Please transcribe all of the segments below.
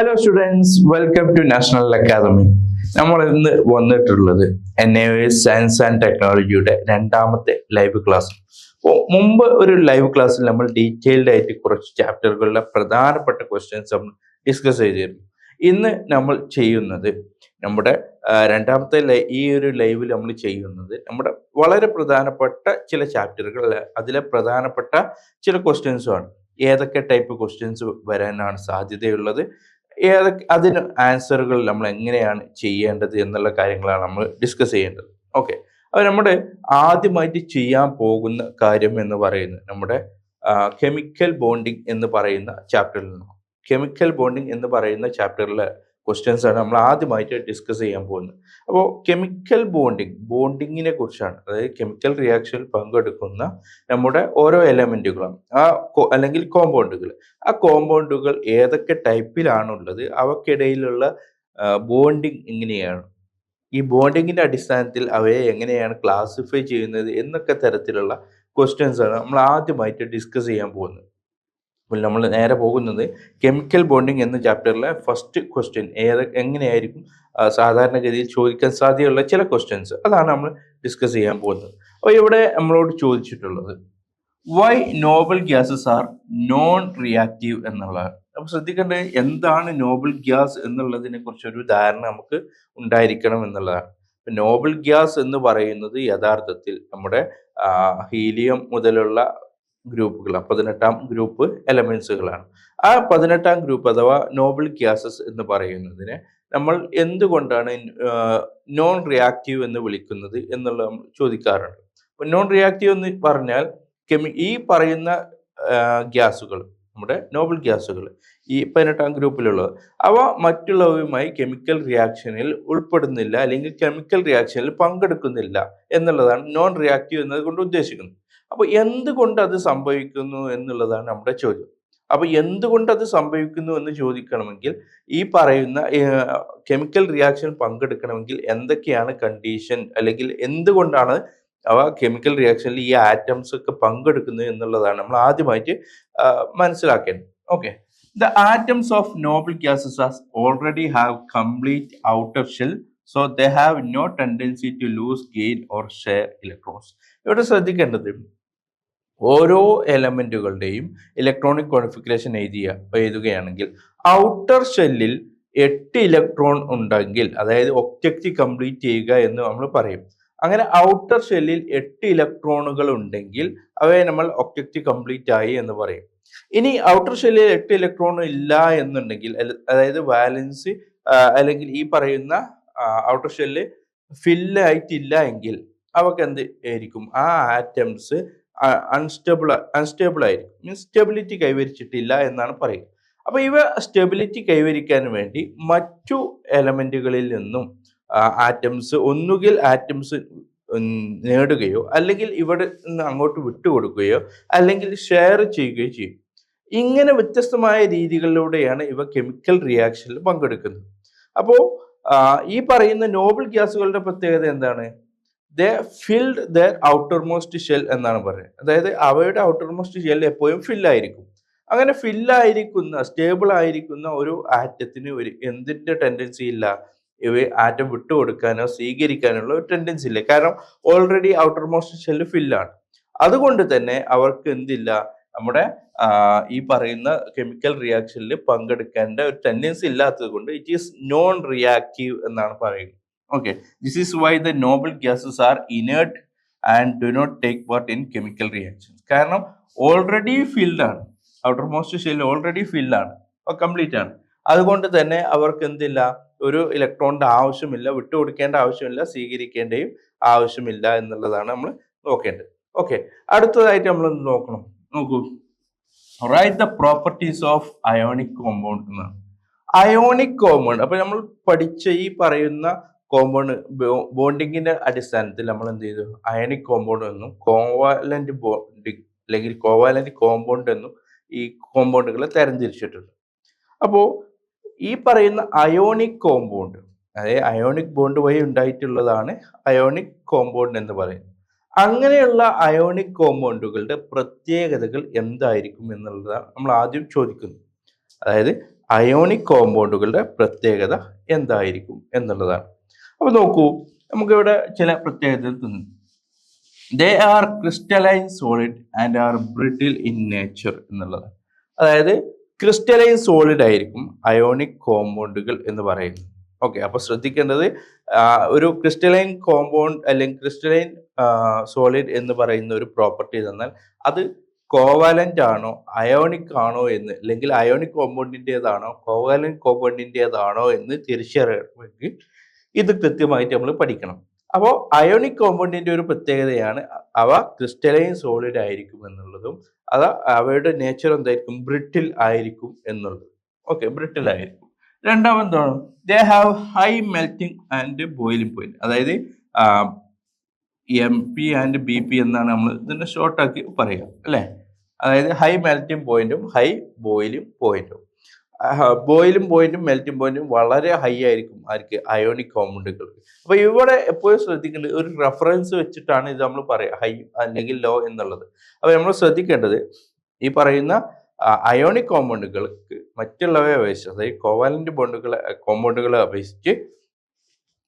Hello students, welcome to national academy. നമ്മൾ ഇന്ന് വന്നിട്ടുള്ളത് സയൻസ് ആൻഡ് ടെക്നോളജിയുടെ രണ്ടാമത്തെ ലൈവ് ക്ലാസ്. അപ്പോൾ മുമ്പ് ഒരു ലൈവ് ക്ലാസ്സിൽ നമ്മൾ ഡീറ്റെയിൽഡ് ആയിട്ട് കുറച്ച് ചാപ്റ്ററുകളിലെ പ്രധാനപ്പെട്ട ക്വസ്റ്റ്യൻസ് നമ്മൾ ഡിസ്കസ് ചെയ്തിരുന്നു. ഇന്ന് നമ്മൾ ചെയ്യുന്നത് നമ്മുടെ രണ്ടാമത്തെ ഈ ഒരു ലൈവിൽ നമ്മൾ ചെയ്യുന്നത് നമ്മുടെ വളരെ പ്രധാനപ്പെട്ട ചില ചാപ്റ്ററുകൾ, അതിലെ പ്രധാനപ്പെട്ട ചില ക്വസ്റ്റ്യൻസുമാണ്. ഏതൊക്കെ ടൈപ്പ് ക്വസ്റ്റ്യൻസ് വരാനാണ് സാധ്യതയുള്ളത്, അതിന് ആൻസറുകൾ നമ്മൾ എങ്ങനെയാണ് ചെയ്യേണ്ടത് എന്നുള്ള കാര്യങ്ങളാണ് നമ്മൾ ഡിസ്കസ് ചെയ്യേണ്ടത്. ഓക്കെ, അപ്പോൾ നമ്മുടെ ആദ്യമായിട്ട് ചെയ്യാൻ പോകുന്ന കാര്യം എന്ന് പറയുന്നത് നമ്മുടെ കെമിക്കൽ ബോണ്ടിങ് എന്ന് പറയുന്ന ചാപ്റ്ററിൽ നിന്നും കെമിക്കൽ ബോണ്ടിങ് എന്ന് പറയുന്ന ചാപ്റ്ററിലെ ക്വസ്റ്റ്യൻസ് ആണ് നമ്മൾ ആദ്യമായിട്ട് ഡിസ്കസ് ചെയ്യാൻ പോകുന്നത്. അപ്പോൾ കെമിക്കൽ ബോണ്ടിങ്ങിനെ കുറിച്ചാണ്. അതായത് കെമിക്കൽ റിയാക്ഷനിൽ പങ്കെടുക്കുന്ന നമ്മുടെ ഓരോ എലമെന്റുകളും അല്ലെങ്കിൽ കോമ്പൗണ്ടുകൾ, ആ കോമ്പൗണ്ടുകൾ ഏതൊക്കെ ടൈപ്പിലാണുള്ളത്, അവക്കിടയിലുള്ള ബോണ്ടിങ് എങ്ങനെയാണ്, ഈ ബോണ്ടിങ്ങിന്റെ അടിസ്ഥാനത്തിൽ അവയെ എങ്ങനെയാണ് ക്ലാസിഫൈ ചെയ്യുന്നത് എന്നൊക്കെ തരത്തിലുള്ള ക്വസ്റ്റ്യൻസ് ആണ് നമ്മൾ ആദ്യമായിട്ട് ഡിസ്കസ് ചെയ്യാൻ പോകുന്നത്. അപ്പോൾ നമ്മൾ നേരെ പോകുന്നത് കെമിക്കൽ ബോണ്ടിങ് എന്ന ചാപ്റ്ററിലെ ഫസ്റ്റ് ക്വസ്റ്റ്യൻ എങ്ങനെയായിരിക്കും സാധാരണഗതിയിൽ ചോദിക്കാൻ സാധ്യതയുള്ള ചില ക്വസ്റ്റ്യൻസ്, അതാണ് നമ്മൾ ഡിസ്കസ് ചെയ്യാൻ പോകുന്നത്. അപ്പോൾ ഇവിടെ നമ്മളോട് ചോദിച്ചിട്ടുള്ളത് why noble gases are non reactive എന്നുള്ളതാണ്. അപ്പോൾ ശ്രദ്ധിക്കേണ്ടത് എന്താണ് നോബൽ ഗ്യാസ് എന്നുള്ളതിനെ കുറിച്ചൊരു ധാരണ നമുക്ക് ഉണ്ടായിരിക്കണം എന്നുള്ളതാണ്. നോബൽ ഗ്യാസ് എന്ന് പറയുന്നത് യഥാർത്ഥത്തിൽ നമ്മുടെ ഹീലിയം മുതലുള്ള ഗ്രൂപ്പുകൾ, 18ാം ഗ്രൂപ്പ് എലമെന്റ്സുകളാണ്. ആ 18ാം ഗ്രൂപ്പ് അഥവാ നോബൽ ഗ്യാസസ് എന്ന് പറയുന്നതിനെ നമ്മൾ എന്തുകൊണ്ടാണ് നോൺ റിയാക്റ്റീവ് എന്ന് വിളിക്കുന്നത് എന്നുള്ള ചോദിക്കാറുണ്ട്. അപ്പൊ നോൺ റിയാക്റ്റീവ് എന്ന് പറഞ്ഞാൽ ഈ പറയുന്ന ഗ്യാസുകൾ, നമ്മുടെ നോബൽ ഗ്യാസുകൾ, ഈ 18ാം ഗ്രൂപ്പിലുള്ളത്, അവ മറ്റുള്ളവയുമായി കെമിക്കൽ റിയാക്ഷനിൽ ഉൾപ്പെടുന്നില്ല അല്ലെങ്കിൽ കെമിക്കൽ റിയാക്ഷനിൽ പങ്കെടുക്കുന്നില്ല എന്നുള്ളതാണ് നോൺ റിയാക്റ്റീവ് എന്നതുകൊണ്ട് ഉദ്ദേശിക്കുന്നത്. അപ്പൊ എന്തുകൊണ്ട് അത് സംഭവിക്കുന്നു എന്നുള്ളതാണ് നമ്മുടെ ചോദ്യം. അപ്പൊ എന്തുകൊണ്ട് അത് സംഭവിക്കുന്നു എന്ന് ചോദിക്കണമെങ്കിൽ ഈ പറയുന്ന കെമിക്കൽ റിയാക്ഷൻ പങ്കെടുക്കണമെങ്കിൽ എന്തൊക്കെയാണ് കണ്ടീഷൻ, അല്ലെങ്കിൽ എന്തുകൊണ്ടാണ് അവ കെമിക്കൽ റിയാക്ഷനിൽ ഈ ആറ്റംസ് ഒക്കെ പങ്കെടുക്കുന്നത് എന്നുള്ളതാണ് നമ്മൾ ആദ്യമായിട്ട് മനസ്സിലാക്കേണ്ടത്. Okay, the atoms of noble gases already have complete outer shell, so they have no tendency to lose, gain or share electrons. ഇവിടെ ശ്രദ്ധിക്കേണ്ടത് ഓരോ എലമെന്റുകളുടെയും ഇലക്ട്രോണിക് കോൺഫിഗറേഷൻ എഴുതുകയാണെങ്കിൽ ഔട്ടർ ഷെല്ലിൽ 8 ഇലക്ട്രോൺ ഉണ്ടെങ്കിൽ, അതായത് ഒബ്ജക്റ്റ് കംപ്ലീറ്റ് ചെയ്യുക എന്ന് നമ്മൾ പറയും. അങ്ങനെ ഔട്ടർ ഷെല്ലിൽ 8 ഇലക്ട്രോണുകൾ ഉണ്ടെങ്കിൽ അവയെ നമ്മൾ ഒബ്ജക്റ്റ് കംപ്ലീറ്റ് ആയി എന്ന് പറയും. ഇനി ഔട്ടർ ഷെല്ലിൽ 8 ഇലക്ട്രോൺ ഇല്ല എന്നുണ്ടെങ്കിൽ, അതായത് വാലൻസ് അല്ലെങ്കിൽ ഈ പറയുന്ന ഔട്ടർ ഷെല്ല് ഫില്ല് ആയിട്ടില്ല എങ്കിൽ അവക്ക് എന്ത് ആയിരിക്കും, ആ ആറ്റംസ് അൺസ്റ്റേബിൾ ആയിരിക്കും, മീൻസ് സ്റ്റെബിലിറ്റി കൈവരിച്ചിട്ടില്ല എന്നാണ് പറയുക. അപ്പൊ ഇവ സ്റ്റെബിലിറ്റി കൈവരിക്കാൻ വേണ്ടി മറ്റു എലമെന്റുകളിൽ നിന്നും ആറ്റംസ് ഒന്നുകിൽ ആറ്റംസ് നേടുകയോ അല്ലെങ്കിൽ ഇവിടെ നിന്ന് അങ്ങോട്ട് വിട്ടുകൊടുക്കുകയോ അല്ലെങ്കിൽ ഷെയർ ചെയ്യുകയോ ചെയ്യും. ഇങ്ങനെ വ്യത്യസ്തമായ രീതികളിലൂടെയാണ് ഇവ കെമിക്കൽ റിയാക്ഷനിൽ പങ്കെടുക്കുന്നത്. അപ്പോൾ ഈ പറയുന്ന നോബൽ ഗ്യാസുകളുടെ പ്രത്യേകത എന്താണ്? ദേ ഫിൽഡ് ദർ ഔട്ടർമോസ്റ്റ് ഷെൽ എന്നാണ് പറയുന്നത്. അതായത് അവയുടെ ഔട്ടർമോസ്റ്റ് ഷെൽ എപ്പോഴും ഫില്ലായിരിക്കും. അങ്ങനെ ഫില്ലായിരിക്കുന്ന സ്റ്റേബിൾ ആയിരിക്കുന്ന ഒരു ആറ്റത്തിന് എന്തിന്റെ ടെൻഡൻസി ഇല്ല, ഇവ ആറ്റം വിട്ടുകൊടുക്കാനോ സ്വീകരിക്കാനുള്ള ഒരു ടെൻഡൻസി ഇല്ല. കാരണം ഓൾറെഡി ഔട്ടർമോസ്റ്റ് ഷെൽ ഫില്ലാണ്. അതുകൊണ്ട് തന്നെ അവർക്ക് എന്തില്ല, നമ്മുടെ ഈ പറയുന്ന കെമിക്കൽ റിയാക്ഷനിൽ പങ്കെടുക്കേണ്ട ഒരു ടെൻഡൻസി ഇല്ലാത്തത് കൊണ്ട് ഇറ്റ് ഈസ് നോൺ റിയാക്റ്റീവ് എന്നാണ് പറയുന്നത്. Okay, this is why the noble gases are inert and do not take part in chemical reactions. കാരണം ഓൾറെഡി ഫിൽഡ് ആണ്, ഔട്ടർമോസ്റ്റ് ഷെൽ ഓൾറെഡി ഫിൽഡ് ആണ്, കംപ്ലീറ്റ് ആണ്. അതുകൊണ്ട് തന്നെ അവർക്ക് എന്തില്ല, ഒരു ഇലക്ട്രോണിന്റെ ആവശ്യമില്ല, വിട്ടുകൊടുക്കേണ്ട ആവശ്യമില്ല, സ്വീകരിക്കേണ്ടയും ആവശ്യമില്ല എന്നുള്ളതാണ് നമ്മൾ നോക്കേണ്ടത്. ഓക്കെ, അടുത്തതായിട്ട് നമ്മൾ നോക്കൂ, write the properties of ionic compound എന്നാണ്. അയോണിക് കോമ്പൗണ്ട്, അപ്പൊ നമ്മൾ പഠിച്ച ഈ പറയുന്ന കോമ്പൗണ്ട് ബോണ്ടിങ്ങിന്റെ അടിസ്ഥാനത്തിൽ നമ്മൾ എന്ത് ചെയ്തു, അയണിക് കോമ്പൗണ്ട് എന്നും കോവാലന്റ് ബോണ്ടിങ് അല്ലെങ്കിൽ കോവാലന്റ് കോമ്പൗണ്ട് എന്നും ഈ കോമ്പൗണ്ടുകളെ തരംതിരിച്ചിട്ടുണ്ട്. അപ്പോൾ ഈ പറയുന്ന അയോണിക് കോമ്പൗണ്ട്, അതായത് അയോണിക് ബോണ്ട് വഴി ഉണ്ടായിട്ടുള്ളതാണ് അയോണിക് കോമ്പൗണ്ട് എന്ന് പറയുന്നത്. അങ്ങനെയുള്ള അയോണിക് കോമ്പൗണ്ടുകളുടെ പ്രത്യേകതകൾ എന്തായിരിക്കും എന്നുള്ളതാണ് നമ്മൾ ആദ്യം ചോദിക്കുന്നത്. അതായത് അയോണിക് കോമ്പൗണ്ടുകളുടെ പ്രത്യേകത എന്തായിരിക്കും എന്നുള്ളതാണ്. അപ്പൊ നോക്കൂ, നമുക്കിവിടെ ചില പ്രത്യേകത തന്നു. They are crystalline solid and are brittle in nature എന്നുള്ളത്. അതായത് ക്രിസ്റ്റലൈൻ സോളിഡ് ആയിരിക്കും അയോണിക് കോമ്പൗണ്ടുകൾ എന്ന് പറയുന്നത്. ഓക്കെ, അപ്പൊ ശ്രദ്ധിക്കേണ്ടത് ഒരു ക്രിസ്റ്റലൈൻ കോമ്പൗണ്ട് അല്ലെങ്കിൽ ക്രിസ്റ്റലൈൻ സോളിഡ് എന്ന് പറയുന്ന ഒരു പ്രോപ്പർട്ടി തന്നാൽ അത് കോവാലന്റ് ആണോ അയോണിക് ആണോ എന്ന്, അല്ലെങ്കിൽ അയോണിക് കോമ്പൗണ്ടിൻ്റെതാണോ കോവാലന്റ് കോമ്പൗണ്ടിൻ്റെതാണോ എന്ന് തിരിച്ചറിയണമെങ്കിൽ ഇത് കൃത്യമായിട്ട് നമ്മൾ പഠിക്കണം. അപ്പോൾ അയോണിക് കോമ്പൗണ്ടിന്റെ ഒരു പ്രത്യേകതയാണ് അവ ക്രിസ്റ്റലൈൻ സോളിഡ് ആയിരിക്കും എന്നുള്ളതും അത് അവയുടെ നേച്ചർ എന്തായിരിക്കും, ബ്രിട്ടിൽ ആയിരിക്കും എന്നുള്ളത്. ഓക്കെ, ബ്രിട്ടിൽ ആയിരിക്കും. രണ്ടാമതാണ് they have high melting and boiling point. അതായത് MP ആൻഡ് BP എന്നാണ് നമ്മൾ ഇതിന്റെ ഷോർട്ടാക്കി പറയുക അല്ലേ. അതായത് ഹൈ മെൽറ്റിംഗ് പോയിന്റും ഹൈ ബോയിലിംഗ് പോയിന്റും. ബോയിലും പോയിന്റും മെൽറ്റിംഗ് പോയിന്റും വളരെ ഹൈ ആയിരിക്കും ആർക്ക്, അയോണിക് കോമ്പൗണ്ടുകൾക്ക്. അപ്പൊ ഇവിടെ എപ്പോഴും ശ്രദ്ധിക്കേണ്ടത് ഒരു റെഫറൻസ് വെച്ചിട്ടാണ് ഇത് നമ്മൾ പറയുക, ഹൈ അല്ലെങ്കിൽ ലോ എന്നുള്ളത്. അപ്പൊ നമ്മൾ ശ്രദ്ധിക്കേണ്ടത് ഈ പറയുന്ന അയോണിക് കോമ്പൗണ്ടുകൾക്ക് മറ്റുള്ളവയെ അപേക്ഷിച്ച്, അതായത് കോവാലന്റ് കോമ്പൗണ്ടുകളെ അപേക്ഷിച്ച്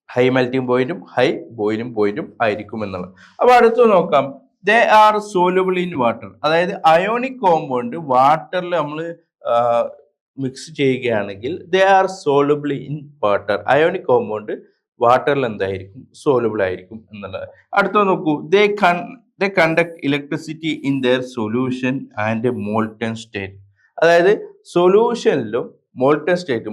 ഹൈ മെൽറ്റിംഗ് പോയിന്റും ഹൈ ബോയിലിംഗ് പോയിന്റും ആയിരിക്കും എന്നുള്ളത്. അപ്പൊ അടുത്ത് നോക്കാം, they are soluble in water. അതായത് അയോണിക് കോമ്പൗണ്ട് വാട്ടറിൽ നമ്മൾ മിക്സ് ചെയ്യുകയാണെങ്കിൽ they are soluble in water. Ionic compound വാട്ടറിൽ എന്തായിരിക്കും, സോലുബിൾ ആയിരിക്കും എന്നുള്ളത്. അടുത്ത നോക്കൂ, they conduct electricity in their solution and molten state. അതായത് സൊല്യൂഷനിലും മോൾട്ടൺ സ്റ്റേറ്റ്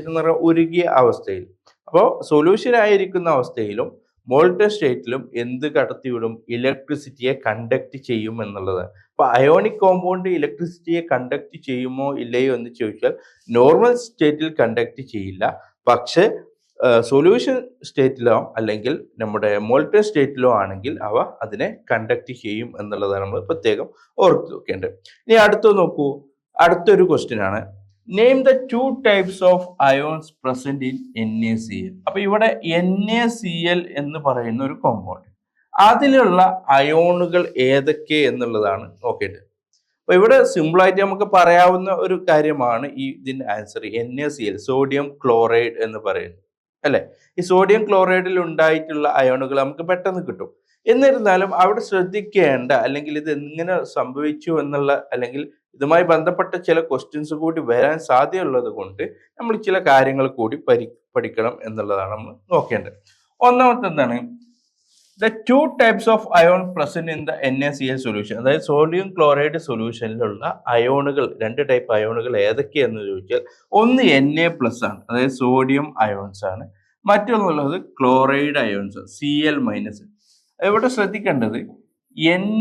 എന്ന് പറഞ്ഞാൽ ഉരുകിയ അവസ്ഥയിൽ, അപ്പോൾ സൊല്യൂഷൻ ആയിരിക്കുന്ന അവസ്ഥയിലും മോൾട്ടൺ സ്റ്റേറ്റിലും എന്ത് കടത്തിവിടും, ഇലക്ട്രിസിറ്റിയെ കണ്ടക്ട് ചെയ്യും എന്നുള്ളതാണ്. അപ്പൊ അയോണിക് കോമ്പൗണ്ട് ഇലക്ട്രിസിറ്റിയെ കണ്ടക്ട് ചെയ്യുമോ ഇല്ലയോ എന്ന് ചോദിച്ചാൽ നോർമൽ സ്റ്റേറ്റിൽ കണ്ടക്ട് ചെയ്യില്ല, പക്ഷെ സൊല്യൂഷൻ സ്റ്റേറ്റിലോ അല്ലെങ്കിൽ നമ്മുടെ മോൾട്ടൺ സ്റ്റേറ്റിലോ ആണെങ്കിൽ അവ അതിനെ കണ്ടക്ട് ചെയ്യും എന്നുള്ളതാണ് നമ്മൾ പ്രത്യേകം ഓർത്ത് വെക്കേണ്ടത്. ഇനി നോക്കൂ, അടുത്തൊരു ക്വസ്റ്റ്യൻ ആണ്, name the 2 types of ions present in NaCl. അപ്പൊ ഇവിടെ NaCl എന്ന് പറയുന്ന ഒരു കോമ്പൗണ്ട്, അതിലുള്ള അയോണുകൾ ഏതൊക്കെ എന്നുള്ളതാണ് നോക്കേണ്ടത്. അപ്പൊ ഇവിടെ സിമ്പിൾ ആയിട്ട് നമുക്ക് പറയാവുന്ന ഒരു കാര്യമാണ് ഇതിന്റെ ആൻസർ, NaCl, സോഡിയം ക്ലോറൈഡ് എന്ന് പറയുന്നത് അല്ലെ. ഈ സോഡിയം ക്ലോറൈഡിൽ ഉണ്ടായിട്ടുള്ള അയോണുകൾ നമുക്ക് പെട്ടെന്ന് കിട്ടും. എന്നിരുന്നാലും അവിടെ ശ്രദ്ധിക്കേണ്ട, അല്ലെങ്കിൽ ഇത് എങ്ങനെ സംഭവിച്ചു എന്നുള്ള, അല്ലെങ്കിൽ ഇതുമായി ബന്ധപ്പെട്ട ചില ക്വസ്റ്റ്യൻസ് കൂടി വരാൻ സാധ്യതയുള്ളത് കൊണ്ട് നമ്മൾ ചില കാര്യങ്ങൾ കൂടി പഠിക്കണം എന്നുള്ളതാണ് നമ്മൾ നോക്കേണ്ടത്. ഒന്നാമത്തെ എന്താണ്, the 2 types of ion present in the NaCl solution. അതായത് സോഡിയം ക്ലോറൈഡ് സൊല്യൂഷനിലുള്ള അയോണുകൾ, 2 ടൈപ്പ് അയോണുകൾ ഏതൊക്കെയെന്ന് ചോദിച്ചാൽ, ഒന്ന് Na+ ആണ്, അതായത് സോഡിയം അയോൺസ് ആണ്. മറ്റൊന്നുള്ളത് ക്ലോറൈഡ് അയോൺസ്, Cl-. ഇവിടെ ശ്രദ്ധിക്കേണ്ടത്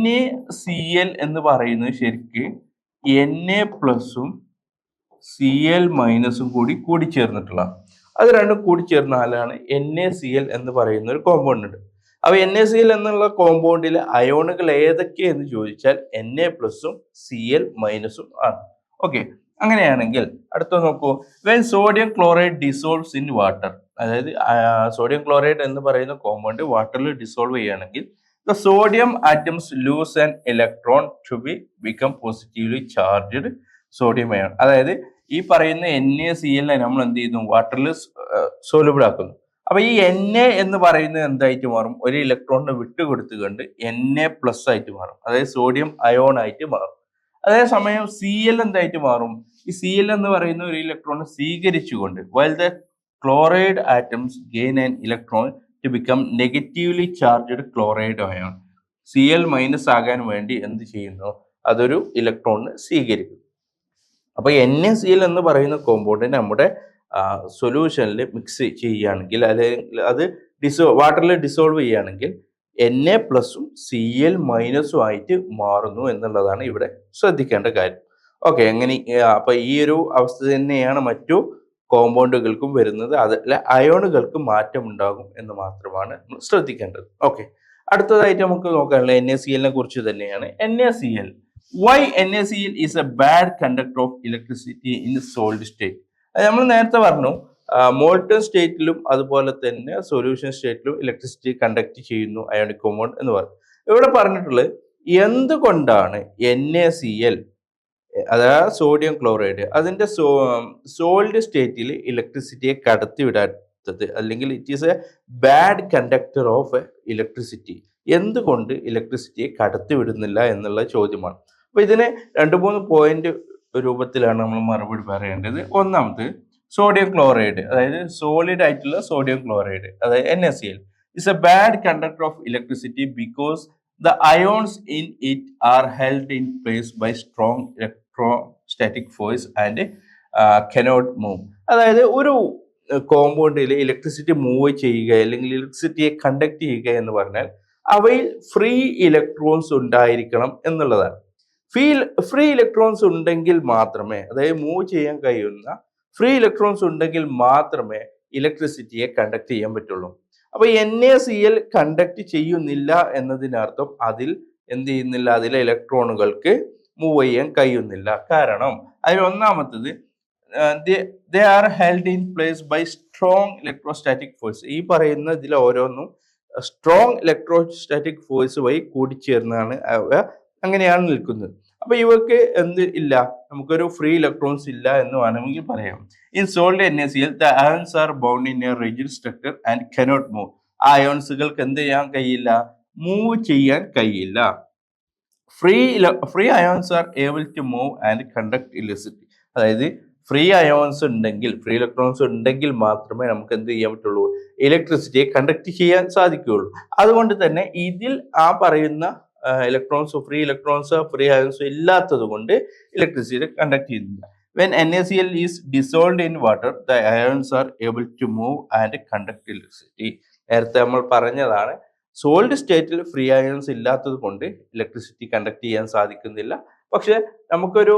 NaCl എന്ന് പറയുന്നത് ശരിക്ക് Na+ഉം Cl- കൂടി കൂടിച്ചേർന്നിട്ടുള്ള, അത് രണ്ടും കൂടിച്ചേർന്നാലാണ് NaCl എന്ന് പറയുന്ന ഒരു കോമ്പൗണ്ട് ഉണ്ട്. അപ്പൊ NaCl എന്നുള്ള കോമ്പൗണ്ടിലെ അയോണുകൾ ഏതൊക്കെ എന്ന് ചോദിച്ചാൽ Na+ഉം Cl- ആണ്. ഓക്കെ, അങ്ങനെയാണെങ്കിൽ അടുത്ത നോക്കൂ, when sodium chloride dissolves in water. അതായത് സോഡിയം ക്ലോറൈഡ് എന്ന് പറയുന്ന കോമ്പൗണ്ട് വാട്ടറിൽ ഡിസോൾവ് ചെയ്യുകയാണെങ്കിൽ the sodium atoms lose an electron to become positively charged sodium ion. അതായത് ഈ പറയുന്ന NaCl നമ്മൾ എന്ത് ചെയ്യുന്നു, വാട്ടറിൽ സോലുബിൾ ആക്കുന്നു. അപ്പൊ ഈ Na എന്ന് പറയുന്നത് എന്തായിട്ട് മാറും, ഒരു ഇലക്ട്രോണിനെ വിട്ടുകൊടുത്തുകൊണ്ട് Na+ ആയിട്ട് മാറും, അതായത് സോഡിയം അയോൺ ആയിട്ട് മാറും. അതേസമയം Cl എന്തായിട്ട് മാറും, ഈ Cl എന്ന് പറയുന്ന ഒരു ഇലക്ട്രോണിനെ സ്വീകരിച്ചുകൊണ്ട്, while the chloride atoms gain an electron to become negatively charged chloride ion. Cl- ആകാൻ വേണ്ടി എന്ത് ചെയ്യുന്നു, അതൊരു ഇലക്ട്രോണിനെ സ്വീകരിക്കും. അപ്പൊ NaCl എന്ന് പറയുന്ന കോമ്പൗണ്ടിനെ നമ്മുടെ സൊല്യൂഷനിൽ മിക്സ് ചെയ്യുകയാണെങ്കിൽ, അല്ലെങ്കിൽ അത് വാട്ടറിൽ ഡിസോൾവ് ചെയ്യുകയാണെങ്കിൽ Na+ഉം Cl- ആയിട്ട് മാറുന്നു എന്നുള്ളതാണ് ഇവിടെ ശ്രദ്ധിക്കേണ്ട കാര്യം. ഓക്കെ, എങ്ങനെ അപ്പൊ ഈ ഒരു അവസ്ഥ തന്നെയാണ് മറ്റു കോമ്പൗണ്ടുകൾക്കും വരുന്നത്, അതിലെ അയോണുകൾക്ക് മാറ്റം ഉണ്ടാകും എന്ന് മാത്രമാണ് ശ്രദ്ധിക്കേണ്ടത്. ഓക്കെ, അടുത്തതായിട്ട് നമുക്ക് നോക്കാനുള്ള NaCl കുറിച്ച് തന്നെയാണ്. NaCl, why NaCl is a bad conductor of electricity in solid state. അത് നമ്മൾ നേരത്തെ പറഞ്ഞു, മോൾട്ടൺ സ്റ്റേറ്റിലും അതുപോലെ തന്നെ സൊല്യൂഷൻ സ്റ്റേറ്റിലും ഇലക്ട്രിസിറ്റി കണ്ടക്ട് ചെയ്യുന്നു അയോണിക് കോമ്പൗണ്ട് എന്ന് പറഞ്ഞു. ഇവിടെ പറഞ്ഞിട്ടുള്ളത് എന്തുകൊണ്ടാണ് NaCl അതായത് സോഡിയം ക്ലോറൈഡ് അതിൻ്റെ സോൾഡ് സ്റ്റേറ്റിൽ ഇലക്ട്രിസിറ്റിയെ കടത്തിവിടാത്തത്, അല്ലെങ്കിൽ it is a bad conductor of electricity. എന്തുകൊണ്ട് ഇലക്ട്രിസിറ്റിയെ കടത്തിവിടുന്നില്ല എന്നുള്ള ചോദ്യമാണ്. അപ്പോൾ ഇതിന് 2-3 പോയിന്റ് രൂപത്തിലാണ് നമ്മൾ മറുപടി പറയേണ്ടത്. ഒന്നാമത് സോഡിയം ക്ലോറൈഡ്, അതായത് സോളിഡ് ആയിട്ടുള്ള സോഡിയം ക്ലോറൈഡ്, അതായത് NaCl is a bad conductor of electricity because the ions in it are held in place by strong electrostatic force and cannot move. അതായത് ഒരു കോമ്പൗണ്ടിൽ ഇലക്ട്രിസിറ്റി മൂവ് ചെയ്യുക അല്ലെങ്കിൽ ഇലക്ട്രിസിറ്റിയെ കണ്ടക്ട് ചെയ്യുക എന്ന് പറഞ്ഞാൽ അവയിൽ ഫ്രീ ഇലക്ട്രോൺസ് ഉണ്ടായിരിക്കണം എന്നുള്ളതാണ്. ഫ്രീ ഇലക്ട്രോൺസ് ഉണ്ടെങ്കിൽ മാത്രമേ, അതായത് മൂവ് ചെയ്യാൻ കഴിയുന്ന ഫ്രീ ഇലക്ട്രോൺസ് ഉണ്ടെങ്കിൽ മാത്രമേ ഇലക്ട്രിസിറ്റിയെ കണ്ടക്ട് ചെയ്യാൻ പറ്റുള്ളൂ. അപ്പൊ NaCl കണ്ടക്ട് ചെയ്യുന്നില്ല എന്നതിനർത്ഥം അതിൽ എന്ത് ചെയ്യുന്നില്ല, അതിലെ ഇലക്ട്രോണുകൾക്ക് മൂവ് ചെയ്യാൻ കഴിയുന്നില്ല. കാരണം അതിൽ ഒന്നാമത്തത് they are held in place by strong electrostatic force. ഈ പറയുന്ന ഇതിൽ ഓരോന്നും സ്ട്രോങ് ഇലക്ട്രോസ്റ്റാറ്റിക് ഫോഴ്സ് വഴി കൂടിച്ചേർന്നാണ് അങ്ങനെയാണ് നിൽക്കുന്നത്. അപ്പൊ ഇവർക്ക് എന്ത് ഇല്ല, നമുക്കൊരു ഫ്രീ ഇലക്ട്രോൺസ് ഇല്ല എന്ന് വേണമെങ്കിൽ പറയാം. In sold NaCl the ions are bound in a rigid structure and cannot move. ആ അയോൺസുകൾക്ക് എന്ത് ചെയ്യാൻ കഴിയില്ല, മൂവ് ചെയ്യാൻ കഴിയില്ല. Free ions are able to move and conduct electricity. അതായത് ഫ്രീ അയോൺസ് ഉണ്ടെങ്കിൽ, ഫ്രീ ഇലക്ട്രോൺസ് ഉണ്ടെങ്കിൽ മാത്രമേ നമുക്ക് എന്ത് ചെയ്യാൻ പറ്റുള്ളൂ, ഇലക്ട്രിസിറ്റിയെ കണ്ടക്ട് ചെയ്യാൻ സാധിക്കുകയുള്ളൂ. അതുകൊണ്ട് തന്നെ ഇതിൽ ആ പറയുന്ന ഇലക്ട്രോൺസ്, ഫ്രീ അയോൺസ് ഇല്ലാത്തത് കൊണ്ട് ഇലക്ട്രിസിറ്റി കണ്ടക്ട് ചെയ്യുന്നില്ല. When NaCl is dissolved in water, the ions are able to move and conduct electricity. നേരത്തെ നമ്മൾ പറഞ്ഞതാണ്, സോൾഡ് സ്റ്റേറ്റിൽ ഫ്രീ അയോൺസ് ഇല്ലാത്തത് കൊണ്ട് ഇലക്ട്രിസിറ്റി കണ്ടക്ട് ചെയ്യാൻ സാധിക്കുന്നില്ല. പക്ഷെ നമുക്കൊരു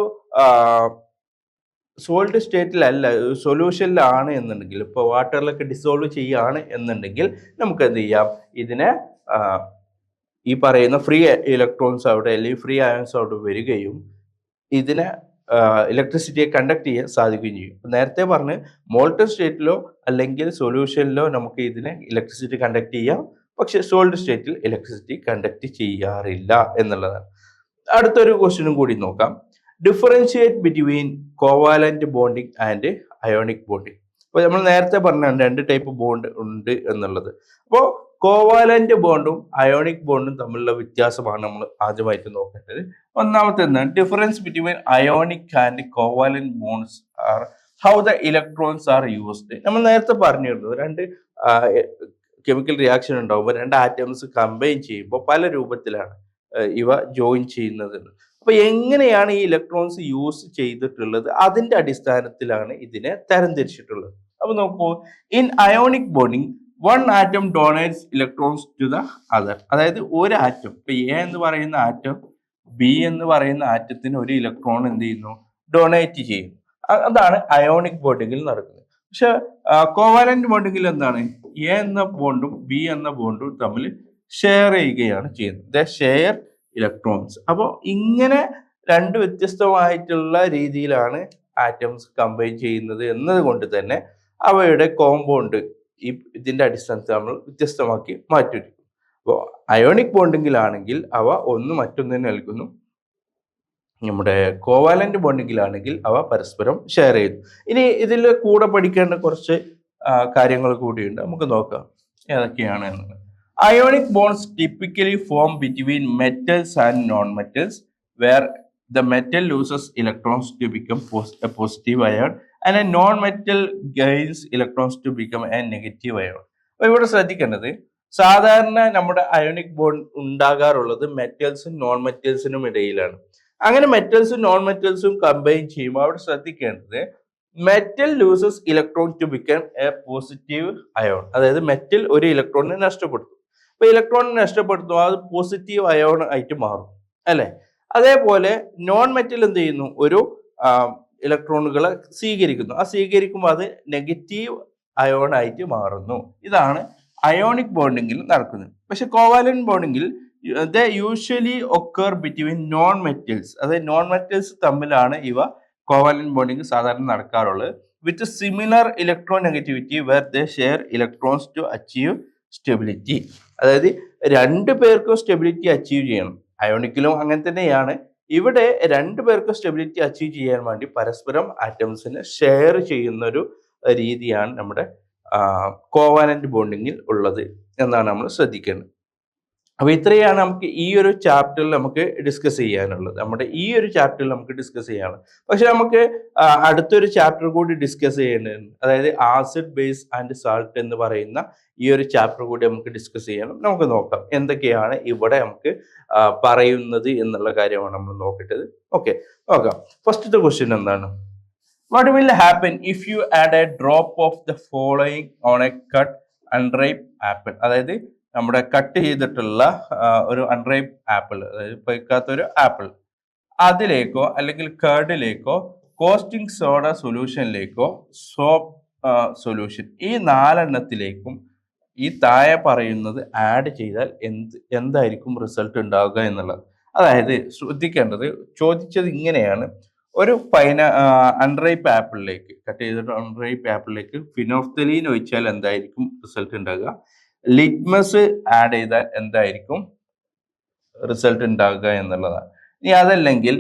സോൾഡ് സ്റ്റേറ്റിലല്ല, സൊല്യൂഷനിലാണ് എന്നുണ്ടെങ്കിൽ, ഇപ്പോൾ വാട്ടറിലൊക്കെ ഡിസോൾവ് ചെയ്യുകയാണ് എന്നുണ്ടെങ്കിൽ നമുക്ക് എന്ത് ചെയ്യാം, ഇതിനെ ഈ പറയുന്ന ഫ്രീ ഇലക്ട്രോൺസ് അവിടെ അല്ലെങ്കിൽ ഫ്രീ അയോൺസ് അവിടെ വരികയും ഇതിനെ ഇലക്ട്രിസിറ്റിയെ കണ്ടക്ട് ചെയ്യാൻ സാധിക്കുകയും ചെയ്യും. നേരത്തെ പറഞ്ഞ് മോൾട്ടൺ സ്റ്റേറ്റിലോ അല്ലെങ്കിൽ സൊല്യൂഷനിലോ നമുക്ക് ഇതിനെ ഇലക്ട്രിസിറ്റി കണ്ടക്ട് ചെയ്യാം, പക്ഷെ സോൾഡ് സ്റ്റേറ്റിൽ ഇലക്ട്രിസിറ്റി കണ്ടക്ട് ചെയ്യാറില്ല എന്നുള്ളതാണ്. അടുത്തൊരു ക്വസ്റ്റ്യനും കൂടി നോക്കാം. Differentiate between covalent bonding and ionic bonding. അപ്പോൾ നമ്മൾ നേരത്തെ പറഞ്ഞാണ് 2 ടൈപ്പ് ബോണ്ട് ഉണ്ട് എന്നുള്ളത്. അപ്പോൾ കോവാലന്റ് ബോണ്ടും അയോണിക് ബോണ്ടും തമ്മിലുള്ള വ്യത്യാസമാണ് നമ്മൾ ആദ്യമായിട്ട് നോക്കേണ്ടത്. ഒന്നാമത്തെ എന്താണ് difference between ionic and covalent bonds are how the electrons are used. നമ്മൾ നേരത്തെ പറഞ്ഞിരുന്നു, 2 കെമിക്കൽ റിയാക്ഷൻ ഉണ്ടാകുമ്പോൾ 2 ആറ്റംസ് കമ്പൈൻ ചെയ്യുമ്പോൾ പല രൂപത്തിലാണ് ഇവ ജോയിൻ ചെയ്യുന്നത്. അപ്പൊ എങ്ങനെയാണ് ഈ ഇലക്ട്രോൺസ് യൂസ് ചെയ്തിട്ടുള്ളത്, അതിന്റെ അടിസ്ഥാനത്തിലാണ് ഇതിനെ തരംതിരിച്ചിട്ടുള്ളത്. അപ്പൊ നോക്കൂ, in ionic bonding one atom donates electrons to the other. അതായത് ഒരു ആറ്റം, ഇപ്പൊ എ എന്ന് പറയുന്ന ആറ്റം ബി എന്ന് പറയുന്ന ആറ്റത്തിന് ഒരു ഇലക്ട്രോൺ എന്ത് ചെയ്യുന്നു, ഡൊണേറ്റ് ചെയ്യുന്നു. അതാണ് അയോണിക് ബോണ്ടിങ്ങിൽ നടക്കുന്നത്. പക്ഷെ കോവാലന്റ് ബോണ്ടിങ്ങിൽ എന്താണ്, എ എന്ന ബോണ്ടും ബി എന്ന ബോണ്ടും തമ്മിൽ ഷെയർ ചെയ്യുകയാണ് ചെയ്യുന്നത്. The share electrons. അപ്പോൾ ഇങ്ങനെ 2 വ്യത്യസ്തമായിട്ടുള്ള രീതിയിലാണ് ആറ്റംസ് കമ്പൈൻ ചെയ്യുന്നത് എന്നതുകൊണ്ട് തന്നെ അവയുടെ കോമ്പൗണ്ട് ഇതിന്റെ അടിസ്ഥാനത്തിൽ നമ്മൾ വ്യത്യസ്തമാക്കി മാറ്റിയിരിക്കും. അപ്പോൾ അയോണിക് ബോണ്ടിങ്ങിലാണെങ്കിൽ അവ ഒന്ന് മറ്റൊന്നിന് നൽകുന്നു, നമ്മുടെ കോവാലന്റ് ബോണ്ടിങ്ങിലാണെങ്കിൽ അവ പരസ്പരം ഷെയർ ചെയ്യുന്നു. ഇനി ഇതിൽ കൂടെ പഠിക്കേണ്ട കുറച്ച് കാര്യങ്ങൾ കൂടിയുണ്ട്, നമുക്ക് നോക്കാം ഏതൊക്കെയാണ് എന്നുള്ളത്. Ionic bonds typically form between metals and non-metals, where the metal loses electrons to become a positive ion and a non-metal gains electrons to become a negative ion. അപ്പോൾ ഇവിടെ ശ്രദ്ധിക്കേണ്ടത്, സാധാരണ നമ്മുടെ അയോണിക് ബോണ്ട് ഉണ്ടാകാറുള്ളത് മെറ്റൽസും നോൺ മെറ്റൽസിനും ഇടയിലാണ്. അങ്ങനെ മെറ്റൽസും non മെറ്റൽസും combine ചെയ്യുമ്പോൾ അവിടെ ശ്രദ്ധിക്കേണ്ടത്, metal loses electron to become a positive ion. അതായത് മെറ്റൽ ഒരു ഇലക്ട്രോണിനെ നഷ്ടപ്പെടുത്തും. അപ്പൊ ഇലക്ട്രോൺ നഷ്ടപ്പെടുത്തും, അത് പോസിറ്റീവ് അയോൺ ആയിട്ട് മാറും അല്ലെ. അതേപോലെ നോൺ മെറ്റൽ എന്ത് ചെയ്യുന്നു, ഒരു ഇലക്ട്രോണുകളെ സ്വീകരിക്കുന്നു. ആ സ്വീകരിക്കുമ്പോൾ അത് നെഗറ്റീവ് അയോൺ ആയിട്ട് മാറുന്നു. ഇതാണ് അയോണിക് ബോണ്ടിങ്ങിൽ നടക്കുന്നത്. പക്ഷെ കോവാലന്റ് ബോണ്ടിങ്ങിൽ they usually occur between non metals. അതായത് നോൺ മെറ്റൽസ് തമ്മിലാണ് ഇവ കോവാലന്റ് ബോണ്ടിങ് സാധാരണ നടക്കാറുള്ളത്. With similar electronegativity where they share electrons to achieve stability. അതായത് 2 പേർക്കും സ്റ്റെബിലിറ്റി അച്ചീവ് ചെയ്യണം. അയോണിക്കിലും അങ്ങനെ തന്നെയാണ്, ഇവിടെ രണ്ടുപേർക്കും സ്റ്റെബിലിറ്റി അച്ചീവ് ചെയ്യാൻ വേണ്ടി പരസ്പരം ആറ്റംസിനെ ഷെയർ ചെയ്യുന്ന ഒരു രീതിയാണ് നമ്മുടെ കോവാലന്റ് ബോണ്ടിങ്ങിൽ ഉള്ളത് എന്നാണ് നമ്മൾ ശ്രദ്ധിക്കേണ്ടത്. അപ്പൊ ഇത്രയാണ് നമുക്ക് ഈ ഒരു ചാപ്റ്ററിൽ നമുക്ക് ഡിസ്കസ് ചെയ്യാനുള്ളത്. പക്ഷെ നമുക്ക് അടുത്തൊരു ചാപ്റ്റർ കൂടി ഡിസ്കസ് ചെയ്യേണ്ടതുണ്ട്. അതായത് ആസിഡ് ബേസ് ആൻഡ് സാൾട്ട് എന്ന് പറയുന്ന ഈ ഒരു ചാപ്റ്റർ കൂടി നമുക്ക് ഡിസ്കസ് ചെയ്യണം. നമുക്ക് നോക്കാം എന്തൊക്കെയാണ് ഇവിടെ നമുക്ക് പറയുന്നത് എന്നുള്ള കാര്യമാണ് നമ്മൾ നോക്കേണ്ടത്. ഓക്കെ, നോക്കാം. ഫസ്റ്റത്തെ ക്വസ്റ്റ്യൻ എന്താണ്? What will happen if you add a drop of the following on a cut unripe apple? അതായത് നമ്മുടെ കട്ട് ചെയ്തിട്ടുള്ള ഒരു അൺറൈപ്പ് ആപ്പിൾ, അതായത് പഴുക്കാത്തൊരു ആപ്പിൾ, അതിലേക്കോ അല്ലെങ്കിൽ കർഡിലേക്കോ കോസ്റ്റിംഗ് സോഡ സൊല്യൂഷനിലേക്കോ സോപ്പ് സൊല്യൂഷൻ, ഈ 4 ഈ താഴെ പറയുന്നത് ആഡ് ചെയ്താൽ എന്തായിരിക്കും റിസൾട്ട് ഉണ്ടാവുക എന്നുള്ളത്. അതായത് ശ്രദ്ധിക്കേണ്ടത്, ചോദിച്ചത് ഇങ്ങനെയാണ്: ഒരു അൺറൈപ്പ് ആപ്പിളിലേക്ക്, കട്ട് ചെയ്തിട്ട് അൺറൈപ്പ് ആപ്പിളിലേക്ക് ഫിനോഫ്തലീൻ ഒഴിച്ചാൽ എന്തായിരിക്കും റിസൾട്ട് ഉണ്ടാകുക, ലിറ്റ്മസ് ആഡ് ചെയ്താൽ എന്തായിരിക്കും റിസൾട്ട് ഉണ്ടാകുക എന്നുള്ളതാണ്. ഇനി അതല്ലെങ്കിൽ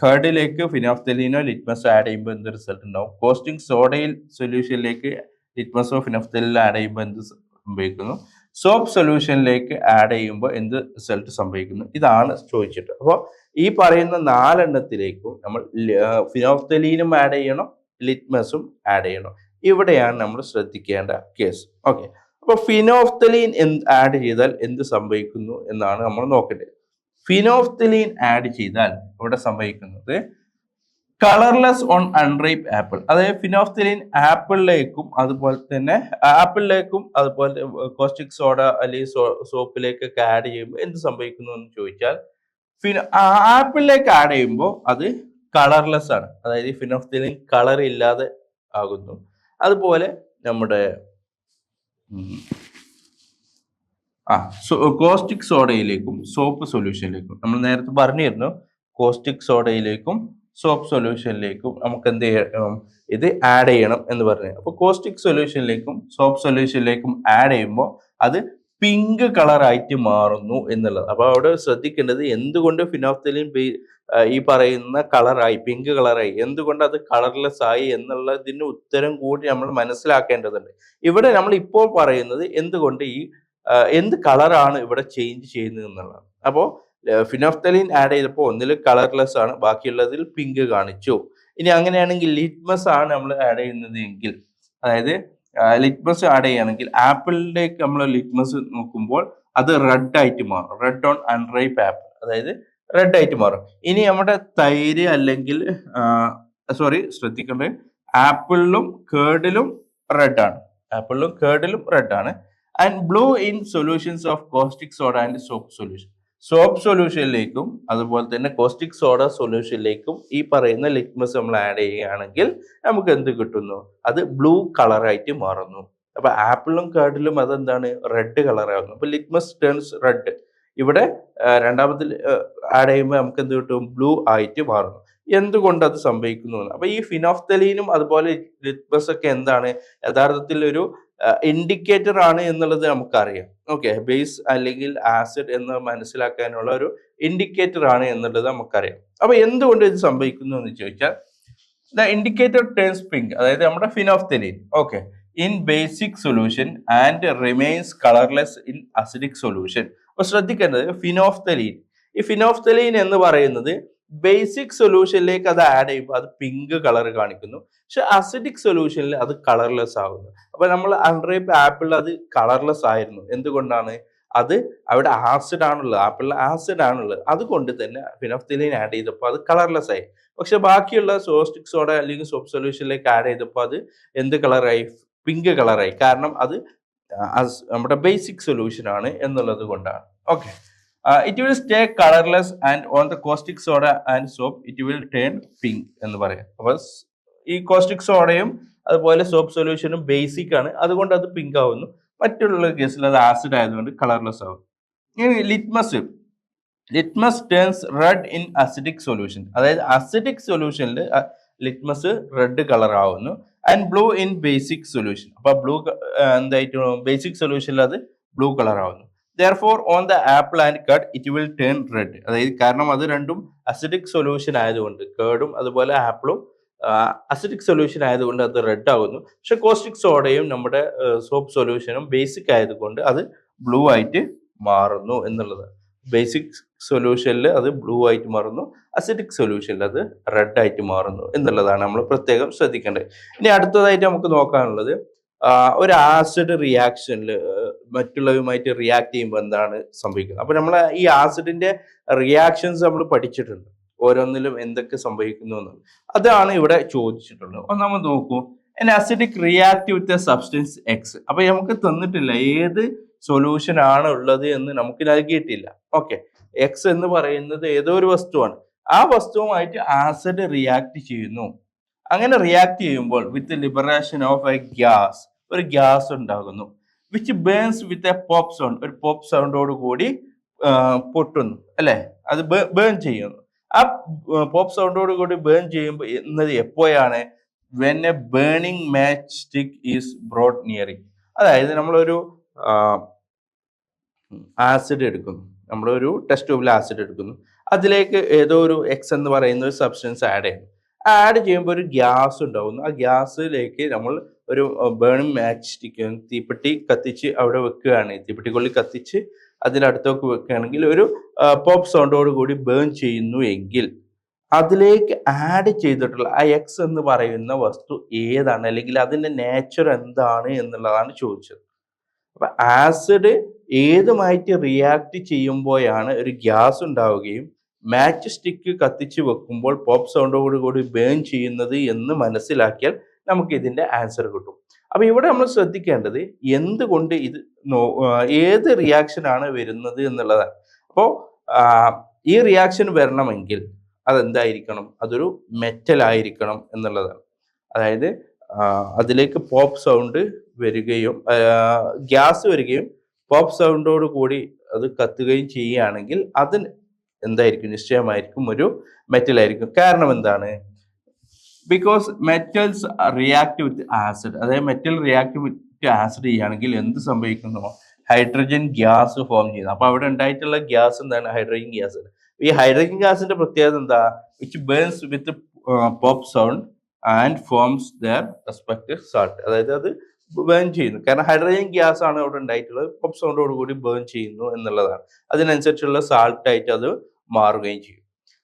കർഡിലേക്ക് ഫിനോഫ്തലീനോ ലിറ്റ്മസ് ആഡ് ചെയ്യുമ്പോൾ എന്ത് റിസൾട്ട് ഉണ്ടാവും, കോസ്റ്റിംഗ് സോഡയിൽ സൊല്യൂഷനിലേക്ക് ലിറ്റ്മസോ ഫിനോഫ്തലീനോ ആഡ് ചെയ്യുമ്പോൾ എന്ത് സംഭവിക്കുന്നു, സോപ്പ് സൊല്യൂഷനിലേക്ക് ആഡ് ചെയ്യുമ്പോൾ എന്ത് റിസൾട്ട് സംഭവിക്കുന്നു, ഇതാണ് ചോദിച്ചിട്ട്. അപ്പോൾ ഈ പറയുന്ന 4 നമ്മൾ ഫിനോഫ്തലീനും ആഡ് ചെയ്യണം, ലിറ്റ്മസും ആഡ് ചെയ്യണം. ഇവിടെയാണ് നമ്മൾ ശ്രദ്ധിക്കേണ്ട കേസ്. ഓക്കെ, അപ്പോൾ ഫിനോഫ്തലീൻ ആഡ് ചെയ്താൽ എന്ത് സംഭവിക്കുന്നു എന്നാണ് നമ്മൾ നോക്കേണ്ടത്. ഫിനോഫ്തലീൻ ആഡ് ചെയ്താൽ ഇവിടെ സംഭവിക്കുന്നത് കളർലെസ് ഓൺ അൺറൈപ്പ് ആപ്പിൾ, അതായത് ഫിനോഫ്തലീൻ ആപ്പിളിലേക്കും അതുപോലെ കോസ്റ്റിക് സോഡ അല്ലെങ്കിൽ സോപ്പിലേക്കൊക്കെ ആഡ് ചെയ്യുമ്പോൾ എന്ത് സംഭവിക്കുന്നു എന്ന് ചോദിച്ചാൽ, ആപ്പിളിലേക്ക് ആഡ് ചെയ്യുമ്പോൾ അത് കളർലെസ് ആണ്, അതായത് ഫിനോഫ്തലീൻ കളർ ഇല്ലാതെ ആകുന്നു. അതുപോലെ നമ്മുടെ കോസ്റ്റിക് സോഡയിലേക്കും സോപ്പ് സൊല്യൂഷനിലേക്കും, നമ്മൾ നേരത്തെ പറഞ്ഞിരുന്നു, കോസ്റ്റിക് സോഡയിലേക്കും സോപ്പ് സൊല്യൂഷനിലേക്കും നമുക്ക് എന്ത് ചെയ്യണം, ഇത് ആഡ് ചെയ്യണം എന്ന് പറഞ്ഞു. അപ്പോൾ കോസ്റ്റിക് സൊല്യൂഷനിലേക്കും സോപ്പ് സൊല്യൂഷനിലേക്കും ആഡ് ചെയ്യുമ്പോൾ അത് പിങ്ക് കളറായിട്ട് മാറുന്നു എന്നുള്ളത്. അപ്പോൾ അവിടെ ശ്രദ്ധിക്കേണ്ടത് എന്തുകൊണ്ട് ഫിനോഫ്തലീൻ ഈ പറയുന്ന കളറായി, പിങ്ക് കളറായി, എന്തുകൊണ്ട് അത് കളർലെസ് ആയി എന്നുള്ളതിന് ഉത്തരം കൂടി നമ്മൾ മനസ്സിലാക്കേണ്ടതുണ്ട്. ഇവിടെ നമ്മൾ ഇപ്പോൾ പറയുന്നത് എന്തുകൊണ്ട് എന്ത് കളറാണ് ഇവിടെ ചേഞ്ച് ചെയ്യുന്നത് എന്നുള്ളതാണ്. അപ്പോൾ ഫിനോഫ്തലീൻ ആഡ് ചെയ്തപ്പോൾ ഒന്നിൽ കളർലെസ് ആണ്, ബാക്കിയുള്ളതിൽ പിങ്ക് കാണിച്ചു. ഇനി അങ്ങനെയാണെങ്കിൽ ലിറ്റ്മസ് ആണ് നമ്മൾ ആഡ് ചെയ്യുന്നത് എങ്കിൽ, അതായത് ലിറ്റ്മസ് ആഡ് ചെയ്യുകയാണെങ്കിൽ ആപ്പിളിലേക്ക് നമ്മൾ ലിറ്റ്മസ് നോക്കുമ്പോൾ അത് റെഡ് ആയിട്ട് മാറും, റെഡ് ഓൺ അൺറൈപ്പ് ആപ്പിൾ, അതായത് റെഡ് ആയിട്ട് മാറും. ഇനി നമ്മുടെ തൈര് അല്ലെങ്കിൽ ശ്രദ്ധിക്കേണ്ടത് ആപ്പിളിലും കേർഡിലും റെഡ് ആണ്. And blue in solutions of caustic soda and soap solution, soap സൊല്യൂഷനിലേക്കും അതുപോലെ തന്നെ കോസ്റ്റിക് സോഡ സൊല്യൂഷനിലേക്കും ഈ പറയുന്ന ലിറ്റ്മസ് നമ്മൾ ആഡ് ചെയ്യുകയാണെങ്കിൽ നമുക്ക് എന്ത് കിട്ടുന്നു, അത് ബ്ലൂ കളറായിട്ട് മാറുന്നു. അപ്പൊ ആപ്പിളും കേർഡിലും അതെന്താണ്, റെഡ് കളറാകുന്നു. അപ്പൊ ലിറ്റ്മസ് ടേൺസ് റെഡ്. ഇവിടെ രണ്ടാമത്തിൽ ആഡ് ചെയ്യുമ്പോൾ നമുക്ക് എന്ത് കിട്ടും, ബ്ലൂ ആയിട്ട് മാറുന്നു. എന്തുകൊണ്ട് അത് സംഭവിക്കുന്നു? അപ്പൊ ഈ ഫിനോഫ്തലീനും അതുപോലെ ലിറ്റ്മസ് ഒക്കെ എന്താണ്, യഥാർത്ഥത്തിൽ ഒരു ഇൻഡിക്കേറ്റർ ആണ് എന്നുള്ളത് നമുക്കറിയാം. ഓക്കെ, ബേസ് അല്ലെങ്കിൽ ആസിഡ് എന്ന് മനസ്സിലാക്കാനുള്ള ഒരു ഇൻഡിക്കേറ്റർ ആണ് എന്നുള്ളത് നമുക്കറിയാം. അപ്പൊ എന്തുകൊണ്ട് ഇത് സംഭവിക്കുന്നു എന്ന് ചോദിച്ചാൽ, ദ ഇൻഡിക്കേറ്റർ ടേൺസ് പിങ്ക്, അതായത് നമ്മുടെ phenolphthalein okay in basic solution and remains colourless in acidic solution. അപ്പൊ ശ്രദ്ധിക്കേണ്ടത് ഈ ഫിനോഫ്തലീൻ എന്ന് പറയുന്നത് ബേസിക് സൊല്യൂഷനിലേക്ക് അത് ആഡ് ചെയ്യുമ്പോൾ അത് പിങ്ക് കളർ കാണിക്കുന്നു, പക്ഷെ അസിഡിക് സൊല്യൂഷനിൽ അത് കളർലെസ് ആകുന്നു. അപ്പൊ നമ്മൾ അൺറൈപ്പ് ആപ്പിളിൽ അത് കളർലെസ് ആയിരുന്നു. എന്തുകൊണ്ടാണ്? അത് അവിടെ ആസിഡ് ആണുള്ളത്, ആപ്പിളിൽ ആസിഡ് ആണുള്ളത്. അതുകൊണ്ട് തന്നെ ഫിനോഫ്തലീൻ ആഡ് ചെയ്തപ്പോൾ അത് കളർലെസ് ആയി. പക്ഷെ ബാക്കിയുള്ള കോസ്റ്റിക് സോഡ അല്ലെങ്കിൽ സോപ്പ് സൊല്യൂഷനിലേക്ക് ആഡ് ചെയ്തപ്പോൾ അത് എന്ത് കളറായി? പിങ്ക് കളറായി. കാരണം അത് നമ്മുടെ ബേസിക് സൊല്യൂഷൻ ആണ് എന്നുള്ളത് കൊണ്ടാണ്. Okay, it will stay colourless and on the caustic soda and soap it will turn pink എന്ന് പറയാം. അപ്പൊ ഈ കോസ്റ്റിക് സോഡയും അതുപോലെ സോപ്പ് സൊല്യൂഷനും ബേസിക് ആണ്, അതുകൊണ്ട് അത് പിങ്ക് ആവുന്നു. മറ്റുള്ള കേസിൽ അത് ആസിഡ് ആയതുകൊണ്ട് കളർലെസ് ആവും. ഇനി litmus turns red in acidic solution, അതായത് അസിഡിക് സൊല്യൂഷനിൽ ലിറ്റ്മസ് റെഡ് കളർ ആവുന്നു. And blue in basic solution, അപ്പൊ ബ്ലൂ എന്തായിട്ട് ബേസിക് സൊല്യൂഷനിൽ അത് ബ്ലൂ കളർ ആവുന്നു. Therefore, on the apple and curd, it will turn red. അതായത് കാരണം അത് രണ്ടും അസിഡിക് സൊല്യൂഷൻ ആയതുകൊണ്ട് കേർഡും അതുപോലെ ആപ്പിളും അസിഡിക് സൊല്യൂഷൻ ആയതുകൊണ്ട് അത് റെഡ് ആകുന്നു. പക്ഷെ കോസ്റ്റിക് സോഡയും നമ്മുടെ സോപ്പ് സൊല്യൂഷനും ബേസിക് ആയതുകൊണ്ട് അത് ബ്ലൂ ആയിട്ട് മാറുന്നു എന്നുള്ളത്. ബേസിക് സൊല്യൂഷനിൽ അത് ബ്ലൂ ആയിട്ട് മാറുന്നു, അസിഡിക് സൊല്യൂഷനിൽ അത് റെഡ് ആയിട്ട് മാറുന്നു എന്നുള്ളതാണ് നമ്മൾ പ്രത്യേകം ശ്രദ്ധിക്കേണ്ടത്. ഇനി അടുത്തതായിട്ട് നമുക്ക് നോക്കാനുള്ളത് ഒരു ആസിഡ് റിയാക്ഷനിൽ മറ്റുള്ളവരുമായിട്ട് റിയാക്ട് ചെയ്യുമ്പോൾ എന്താണ് സംഭവിക്കുന്നത്. അപ്പൊ നമ്മൾ ഈ ആസിഡിന്റെ റിയാക്ഷൻസ് നമ്മൾ പഠിച്ചിട്ടുണ്ട്, ഓരോന്നിലും എന്തൊക്കെ സംഭവിക്കുന്നു എന്നുള്ളത്. അതാണ് ഇവിടെ ചോദിച്ചിട്ടുള്ളത്. ഒന്നാമത് നോക്കൂ, an acidic react with a substance X. അപ്പൊ നമുക്ക് തന്നിട്ടില്ല ഏത് സൊല്യൂഷൻ ആണ് ഉള്ളത് എന്ന് നമുക്ക് നൽകിയിട്ടില്ല. ഓക്കെ, എക്സ് എന്ന് പറയുന്നത് ഏതോ ഒരു വസ്തുവാണ്. ആ വസ്തുവുമായിട്ട് ആസിഡ് റിയാക്ട് ചെയ്യുന്നു. അങ്ങനെ റിയാക്ട് ചെയ്യുമ്പോൾ with liberation of a gas, ഒരു ഗ്യാസ് ഉണ്ടാകുന്നു, which burns with a pop sound, ഒരു പോപ്പ് സൗണ്ടോട് കൂടി പൊട്ടുന്നു അല്ലെ, അത് ബേൺ ചെയ്യുന്നു. ആ പോപ്പ് സൗണ്ടോട് കൂടി ബേൺ ചെയ്യുമ്പോൾ എന്നത് എപ്പോഴാണ്? When A burning match stick is brought nearing. അതായത് നമ്മളൊരു ആസിഡ് എടുക്കുന്നു, നമ്മളൊരു ടെസ്റ്റ് ട്യൂബിൽ ആസിഡ് എടുക്കുന്നു, അതിലേക്ക് ഏതോ ഒരു എക്സ് എന്ന് പറയുന്ന ഒരു സബ്സ്റ്റൻസ് ആഡ് ചെയ്യുന്നു. ആഡ് ചെയ്യുമ്പോൾ ഒരു ഗ്യാസ് ഉണ്ടാവുന്നു. ആ ഗ്യാസിലേക്ക് നമ്മൾ ഒരു ബേണിംഗ് മാച്ച് സ്റ്റിക്ക്, തീപ്പെട്ടി കത്തിച്ച് അവിടെ വെക്കുകയാണ്, തീപ്പെട്ടിക്കൊള്ളി കത്തിച്ച് അതിനടുത്തൊക്കെ വെക്കുകയാണെങ്കിൽ ഒരു പോപ്പ് സൗണ്ടോട് കൂടി ബേൺ ചെയ്യുന്നു എങ്കിൽ അതിലേക്ക് ആഡ് ചെയ്തിട്ടുള്ള ആ എക്സ് എന്ന് പറയുന്ന വസ്തു ഏതാണ്, അല്ലെങ്കിൽ അതിന്റെ നേച്ചർ എന്താണ് എന്നുള്ളതാണ് ചോദിച്ചത്. അപ്പൊ ആസിഡ് ഏതുമായിട്ട് റിയാക്ട് ചെയ്യുമ്പോഴാണ് ഒരു ഗ്യാസ് ഉണ്ടാവുകയും മാച്ച് സ്റ്റിക്ക് കത്തിച്ച് വെക്കുമ്പോൾ പോപ്പ് സൗണ്ടോട് കൂടി ബേൺ ചെയ്യുന്നത് എന്ന് മനസ്സിലാക്കിയാൽ നമുക്ക് ഇതിന്റെ ആൻസർ കിട്ടും. അപ്പൊ ഇവിടെ നമ്മൾ ശ്രദ്ധിക്കേണ്ടത് എന്തുകൊണ്ട് ഇത് ഏത് റിയാക്ഷൻ ആണ് വരുന്നത് എന്നുള്ളതാണ്. അപ്പോൾ ഈ റിയാക്ഷൻ വരണമെങ്കിൽ അതെന്തായിരിക്കണം? അതൊരു മെറ്റൽ ആയിരിക്കണം എന്നുള്ളതാണ്. അതായത് അതിലേക്ക് പോപ്പ് സൗണ്ട് വരികയും ഗ്യാസ് വരികയും പോപ്പ് സൗണ്ടോട് കൂടി അത് കത്തുകയും ചെയ്യുകയാണെങ്കിൽ അത് എന്തായിരിക്കും? നിശ്ചയമായിരിക്കും ഒരു മെറ്റൽ ആയിരിക്കും. കാരണം എന്താണ്? Because metals react with acid. അതായത് മെറ്റൽ റിയാക്ട് വിത്ത് ആസിഡ് ചെയ്യുകയാണെങ്കിൽ എന്ത് സംഭവിക്കുന്നു? ഹൈഡ്രജൻ ഗ്യാസ് ഫോം ചെയ്യുന്നു. അപ്പൊ അവിടെ ഉണ്ടായിട്ടുള്ള ഗ്യാസ് എന്താണ്? Hydrogen gas. ഈ ഹൈഡ്രജൻ ഗ്യാസിന്റെ പ്രത്യേകത എന്താ? Which burns with pop sound and forms their respective salt. അതായത് അത് ബേൺ ചെയ്യുന്നു. കാരണം ഹൈഡ്രജൻ ഗ്യാസ് ആണ് അവിടെ ഉണ്ടായിട്ടുള്ളത്, പോപ്പ് സൗണ്ടോട് കൂടി ബേൺ ചെയ്യുന്നു എന്നുള്ളതാണ്. അതിനനുസരിച്ചുള്ള സാൾട്ട് ആയിട്ട് അത് മാറുകയും ചെയ്യും.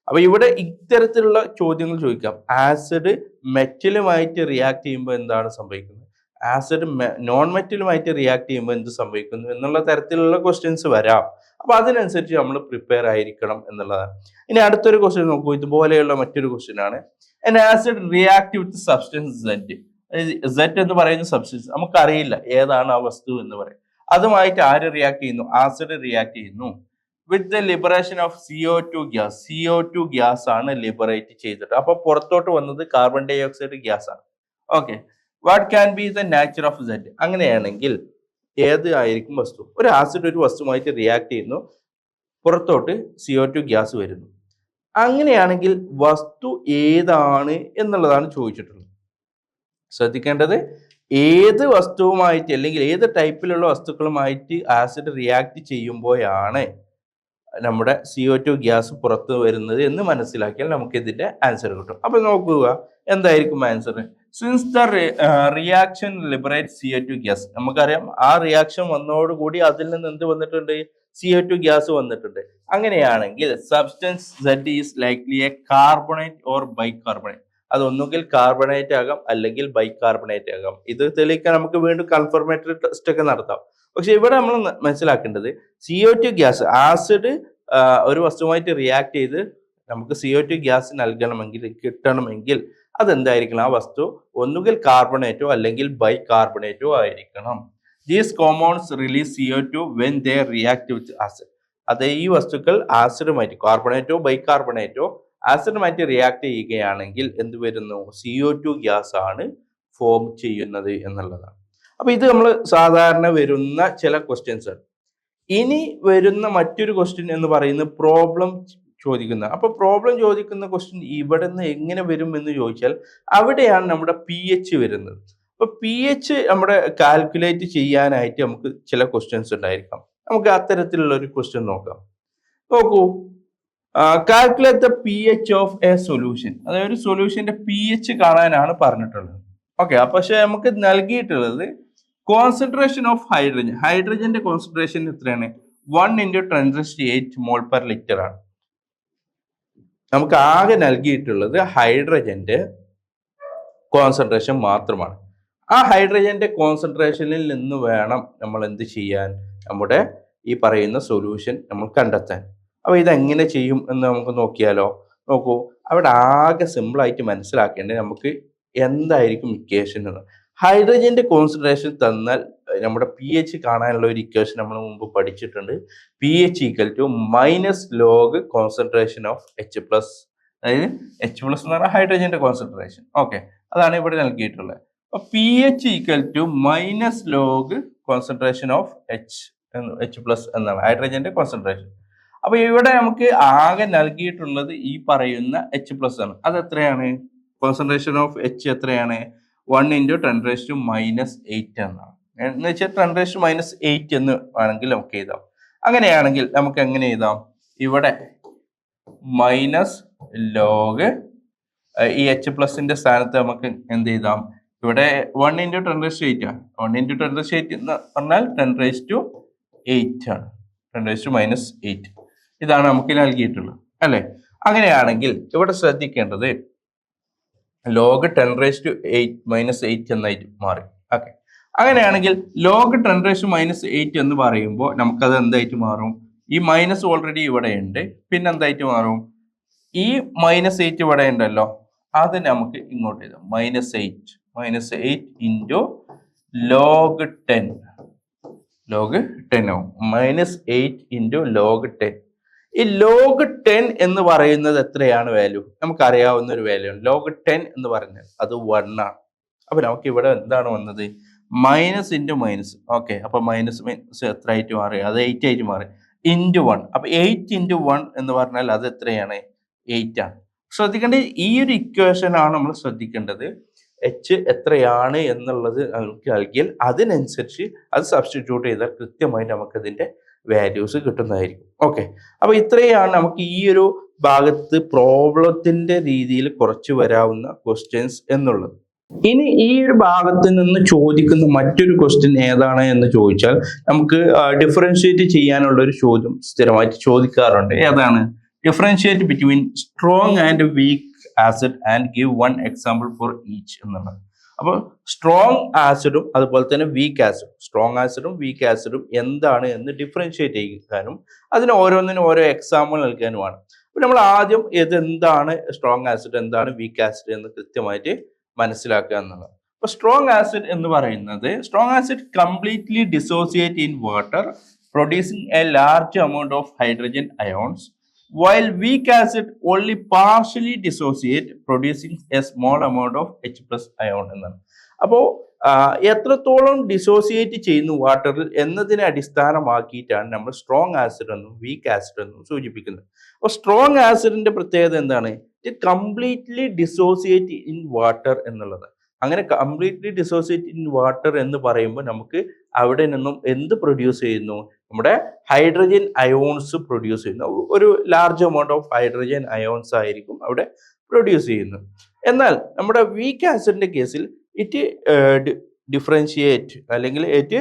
അപ്പൊ ഇവിടെ ഇത്തരത്തിലുള്ള ചോദ്യങ്ങൾ ചോദിക്കാം. ആസിഡ് മെറ്റലുമായിട്ട് റിയാക്ട് ചെയ്യുമ്പോൾ എന്താണ് സംഭവിക്കുന്നത്? ആസിഡ് നോൺ മെറ്റലുമായിട്ട് റിയാക്ട് ചെയ്യുമ്പോൾ എന്ത് സംഭവിക്കുന്നു എന്നുള്ള തരത്തിലുള്ള ക്വസ്റ്റ്യൻസ് വരാം. അപ്പൊ അതിനനുസരിച്ച് നമ്മൾ പ്രിപ്പയർ ആയിരിക്കണം എന്നുള്ളതാണ്. ഇനി അടുത്തൊരു ക്വസ്റ്റ്യൻ നോക്കൂ, ഇതുപോലെയുള്ള മറ്റൊരു ക്വസ്റ്റ്യൻ ആണ്. an acid react with substance Z. Z എന്ന് പറയുന്ന സബ്സ്റ്റൻസ് നമുക്കറിയില്ല ഏതാണ് ആ വസ്തു എന്ന് പറയും. അതുമായിട്ട് ആര് റിയാക്ട് ചെയ്യുന്നു? ആസിഡ് റിയാക്ട് ചെയ്യുന്നു with the liberation of CO2 gas. CO2 gas ആണ് ലിബറേറ്റ് ചെയ്തിട്ട്. അപ്പൊ പുറത്തോട്ട് വന്നത് കാർബൺ ഡൈ ഓക്സൈഡ് ഗ്യാസ് ആണ്. Okay, what can be the nature of Z? അങ്ങനെയാണെങ്കിൽ ഏത് ആയിരിക്കും വസ്തു? ഒരു ആസിഡ് ഒരു വസ്തുമായിട്ട് റിയാക്ട് ചെയ്യുന്നു, പുറത്തോട്ട് CO2 ഗ്യാസ് വരുന്നു. അങ്ങനെയാണെങ്കിൽ വസ്തു ഏതാണ് എന്നുള്ളതാണ് ചോദിച്ചിട്ടുള്ളത്. ശ്രദ്ധിക്കേണ്ടത് ഏത് വസ്തുവുമായിട്ട് അല്ലെങ്കിൽ ഏത് ടൈപ്പിലുള്ള വസ്തുക്കളുമായിട്ട് ആസിഡ് റിയാക്ട് ചെയ്യുമ്പോഴാണ് നമ്മുടെ CO2 ഗ്യാസ് പുറത്തു വരുന്നത് എന്ന് മനസ്സിലാക്കിയാൽ നമുക്ക് ഇതിന്റെ ആൻസർ കിട്ടും. അപ്പൊ നോക്കുക എന്തായിരിക്കും answer. Since the reaction liberate CO2 gas, നമുക്കറിയാം ആ റിയാക്ഷൻ വന്നതോടുകൂടി അതിൽ നിന്ന് എന്ത് വന്നിട്ടുണ്ട്? CO2 ഗ്യാസ് വന്നിട്ടുണ്ട്. അങ്ങനെയാണെങ്കിൽ substance Z is likely a carbonate or bicarbonate. അതൊന്നുകിൽ കാർബണേറ്റ് ആകാം അല്ലെങ്കിൽ ബൈകാർബണേറ്റ് ആകാം. ഇത് തെളിയിക്കാൻ നമുക്ക് വീണ്ടും കൺഫർമേറ്ററി ടെസ്റ്റ് ഒക്കെ നടത്താം. പക്ഷെ ഇവിടെ നമ്മൾ മനസ്സിലാക്കേണ്ടത് CO2 ഗ്യാസ്, ആസിഡ് ഒരു വസ്തുവായിട്ട് റിയാക്ട് ചെയ്ത് നമുക്ക് CO2 ഗ്യാസ് നൽകണമെങ്കിൽ, കിട്ടണമെങ്കിൽ അതെന്തായിരിക്കണം? ആ വസ്തു ഒന്നുകിൽ കാർബണേറ്റോ അല്ലെങ്കിൽ ബൈകാർബണേറ്റോ ആയിരിക്കണം. These compounds release CO2 when they react with acid. അത് ഈ വസ്തുക്കൾ ആസിഡുമായിട്ട്, കാർബണേറ്റോ ബൈകാർബണേറ്റോ ആസിഡുമായിട്ട് റിയാക്ട് ചെയ്യുകയാണെങ്കിൽ എന്ത് വരുന്നു? CO2 ഗ്യാസ് ആണ് ഫോം ചെയ്യുന്നത് എന്നുള്ളതാണ്. അപ്പൊ ഇത് നമ്മൾ സാധാരണ വരുന്ന ചില ക്വസ്റ്റ്യൻസ് ആണ്. ഇനി വരുന്ന മറ്റൊരു ക്വസ്റ്റ്യൻ എന്ന് പറയുന്നത് പ്രോബ്ലം ചോദിക്കുന്ന. അപ്പൊ പ്രോബ്ലം ചോദിക്കുന്ന ക്വസ്റ്റ്യൻ ഇവിടെ നിന്ന് എങ്ങനെ വരും എന്ന് ചോദിച്ചാൽ അവിടെയാണ് നമ്മുടെ pH വരുന്നത്. അപ്പൊ pH നമ്മുടെ കാൽക്കുലേറ്റ് ചെയ്യാനായിട്ട് നമുക്ക് ചില ക്വസ്റ്റ്യൻസ് ഉണ്ടായിരിക്കാം. നമുക്ക് അത്തരത്തിലുള്ള ഒരു ക്വസ്റ്റ്യൻ നോക്കാം. നോക്കൂ, calculate the P H of A solution. അതായത് ഒരു സൊല്യൂഷന്റെ പി എച്ച് കാണാനാണ് പറഞ്ഞിട്ടുള്ളത്. ഓക്കെ, പക്ഷെ നമുക്ക് നൽകിയിട്ടുള്ളത് കോൺസെൻട്രേഷൻ ഓഫ് ഹൈഡ്രജൻ. ഹൈഡ്രജന്റെ കോൺസെൻട്രേഷൻ എത്രയാണ്? 1 × 10⁸ mol/L ആണ്. നമുക്ക് ആകെ നൽകിയിട്ടുള്ളത് ഹൈഡ്രജന്റെ കോൺസെൻട്രേഷൻ മാത്രമാണ്. ആ ഹൈഡ്രജന്റെ കോൺസെൻട്രേഷനിൽ നിന്ന് വേണം നമ്മൾ എന്ത് ചെയ്യാൻ? നമ്മുടെ ഈ പറയുന്ന സൊല്യൂഷൻ നമ്മൾ കണ്ടെത്താൻ. അപ്പൊ ഇതെങ്ങനെ ചെയ്യും എന്ന് നമുക്ക് നോക്കിയാലോ. നോക്കൂ, അവിടെ ആകെ സിമ്പിൾ ആയിട്ട് മനസ്സിലാക്കേണ്ടത് നമുക്ക് എന്തായിരിക്കും ഇക്വേഷൻ എന്ന്. ഹൈഡ്രജന്റെ കോൺസെൻട്രേഷൻ തന്നാൽ നമ്മുടെ പി എച്ച് കാണാനുള്ള ഒരു ഇക്വേഷൻ നമ്മൾ മുമ്പ് പഠിച്ചിട്ടുണ്ട്. P H = -log concentration of H+. അതായത് H+ എന്ന് പറഞ്ഞാൽ ഹൈഡ്രജന്റെ കോൺസെൻട്രേഷൻ. ഓക്കെ, അതാണ് ഇവിടെ നൽകിയിട്ടുള്ളത്. അപ്പൊ P H -log concentration of H+ എന്നാണ് ഹൈഡ്രജന്റെ കോൺസെൻട്രേഷൻ. അപ്പൊ ഇവിടെ നമുക്ക് ആകെ നൽകിയിട്ടുള്ളത് ഈ പറയുന്ന H+ ആണ്. അത് എത്രയാണ്? കോൺസെൻട്രേഷൻ ഓഫ് H എത്രയാണ്? 1 × 10⁻⁸ എന്നാണ്. എന്ന് വെച്ചാൽ 10⁻⁸ എന്ന് വേണമെങ്കിൽ നമുക്ക് എഴുതാം. അങ്ങനെയാണെങ്കിൽ നമുക്ക് എങ്ങനെ എഴുതാം? ഇവിടെ -log ഈ H+ന്റെ സ്ഥാനത്ത് നമുക്ക് എന്ത് എഴുതാം? ഇവിടെ 1 × 10⁸ ആണ്. 1 × 10⁸ എന്ന് പറഞ്ഞാൽ 10⁻8 ആണ്. 10⁻⁸ ഇതാണ് നമുക്ക് നൽകിയിട്ടുള്ളത്, അല്ലെ? അങ്ങനെയാണെങ്കിൽ ഇവിടെ ശ്രദ്ധിക്കേണ്ടത് log 10⁻⁸ എന്നായിട്ട് മാറി. ഓക്കെ, അങ്ങനെയാണെങ്കിൽ log 10⁻⁸ എന്ന് പറയുമ്പോൾ നമുക്കത് എന്തായിട്ട് മാറും? ഈ മൈനസ് ഓൾറെഡി ഇവിടെ ഉണ്ട്. പിന്നെ എന്തായിട്ട് മാറും? ഈ -8 ഇവിടെ ഉണ്ടല്ലോ, അത് നമുക്ക് ഇങ്ങോട്ട് എഴുതാം. -8 × log 10 ആവും. -8 × log 10. ഈ log 10 എന്ന് പറയുന്നത് എത്രയാണ് വാല്യൂ? നമുക്കറിയാവുന്ന ഒരു വാല്യൂ ആണ്. log 10 എന്ന് പറഞ്ഞാൽ അത് 1 ആണ്. അപ്പൊ നമുക്ക് ഇവിടെ എന്താണ് വന്നത്? Minus into minus. ഓക്കെ, അപ്പൊ മൈനസ് എത്ര ആയിട്ട് മാറി? അത് 8 ആയിട്ട് മാറി. ×1. അപ്പൊ 8 × 1 എന്ന് പറഞ്ഞാൽ അത് എത്രയാണ്? 8 ആണ്. ശ്രദ്ധിക്കേണ്ടത് ഈ ഒരു ഇക്വേഷൻ ആണ് നമ്മൾ ശ്രദ്ധിക്കേണ്ടത്. എച്ച് എത്രയാണ് എന്നുള്ളത് നമുക്ക് നൽകിയാൽ അതിനനുസരിച്ച് അത് സബ്സ്റ്റിറ്റ്യൂട്ട് ചെയ്താൽ കൃത്യമായിട്ട് നമുക്ക് അതിന്റെ വാല്യൂസ് കിട്ടുന്നതായിരിക്കും. ഓക്കെ, അപ്പൊ ഇത്രയാണ് നമുക്ക് ഈ ഒരു ഭാഗത്ത് പ്രോബ്ലത്തിന്റെ രീതിയിൽ കുറച്ച് വരാവുന്ന ക്വസ്റ്റ്യൻസ് എന്നുള്ളത്. ഇനി ഈ ഒരു ഭാഗത്ത് നിന്ന് ചോദിക്കുന്ന മറ്റൊരു ക്വസ്റ്റ്യൻ ഏതാണ് എന്ന് ചോദിച്ചാൽ നമുക്ക് ഡിഫറൻഷിയേറ്റ് ചെയ്യാനുള്ള ഒരു ചോദ്യം സ്ഥിരമായിട്ട് ചോദിക്കാറുണ്ട്. ഏതാണ്? Differentiate between strong and weak acid and give 1 example for each എന്നുള്ളത്. അപ്പോൾ സ്ട്രോങ് ആസിഡും അതുപോലെ തന്നെ വീക്ക് ആസിഡും, സ്ട്രോങ് ആസിഡും വീക്ക് ആസിഡും എന്താണ് എന്ന് ഡിഫറൻഷിയേറ്റ് ചെയ്യാനും അതിന് ഓരോന്നിനും ഓരോ എക്സാമ്പിൾ നൽകാനുമാണ്. അപ്പോൾ നമ്മൾ ആദ്യം എന്താണ് സ്ട്രോങ് ആസിഡ്, എന്താണ് വീക്ക് ആസിഡ് എന്ന് കൃത്യമായിട്ട് മനസ്സിലാക്കുക എന്നുള്ളത്. അപ്പോൾ സ്ട്രോങ് ആസിഡ് എന്ന് പറയുന്നത്, strong acid completely dissociate in water producing A large amount of hydrogen ions, while weak acid only partially dissociate producing a small amount of H+ ion എന്നാണ്. അപ്പോൾ എത്രത്തോളം ഡിസോസിയേറ്റ് ചെയ്യുന്നു വാട്ടറിൽ എന്നതിനെ അടിസ്ഥാനമാക്കിയിട്ടാണ് നമ്മൾ സ്ട്രോങ് ആസിഡ് എന്നും വീക്ക് ആസിഡ് എന്നും സൂചിപ്പിക്കുന്നത്. അപ്പോൾ സ്ട്രോങ് ആസിഡിന്റെ പ്രത്യേകത എന്താണ്? It completely dissociate in water എന്നുള്ളത്. അങ്ങനെ കംപ്ലീറ്റ്ലി ഡിസോസിയേറ്റ് ഇൻ വാട്ടർ എന്ന് പറയുമ്പോൾ നമുക്ക് അവിടെ നിന്നും എന്ത് പ്രൊഡ്യൂസ് ചെയ്യുന്നു? നമ്മുടെ ഹൈഡ്രജൻ അയോൺസ് പ്രൊഡ്യൂസ് ചെയ്യുന്നു. ഒരു large amount of hydrogen ions ആയിരിക്കും അവിടെ പ്രൊഡ്യൂസ് ചെയ്യുന്നത്. എന്നാൽ നമ്മുടെ വീക്ക് ആസിഡിന്റെ കേസിൽ ഇറ്റ് ഡിഫറൻഷിയേറ്റ് അല്ലെങ്കിൽ ഇറ്റ്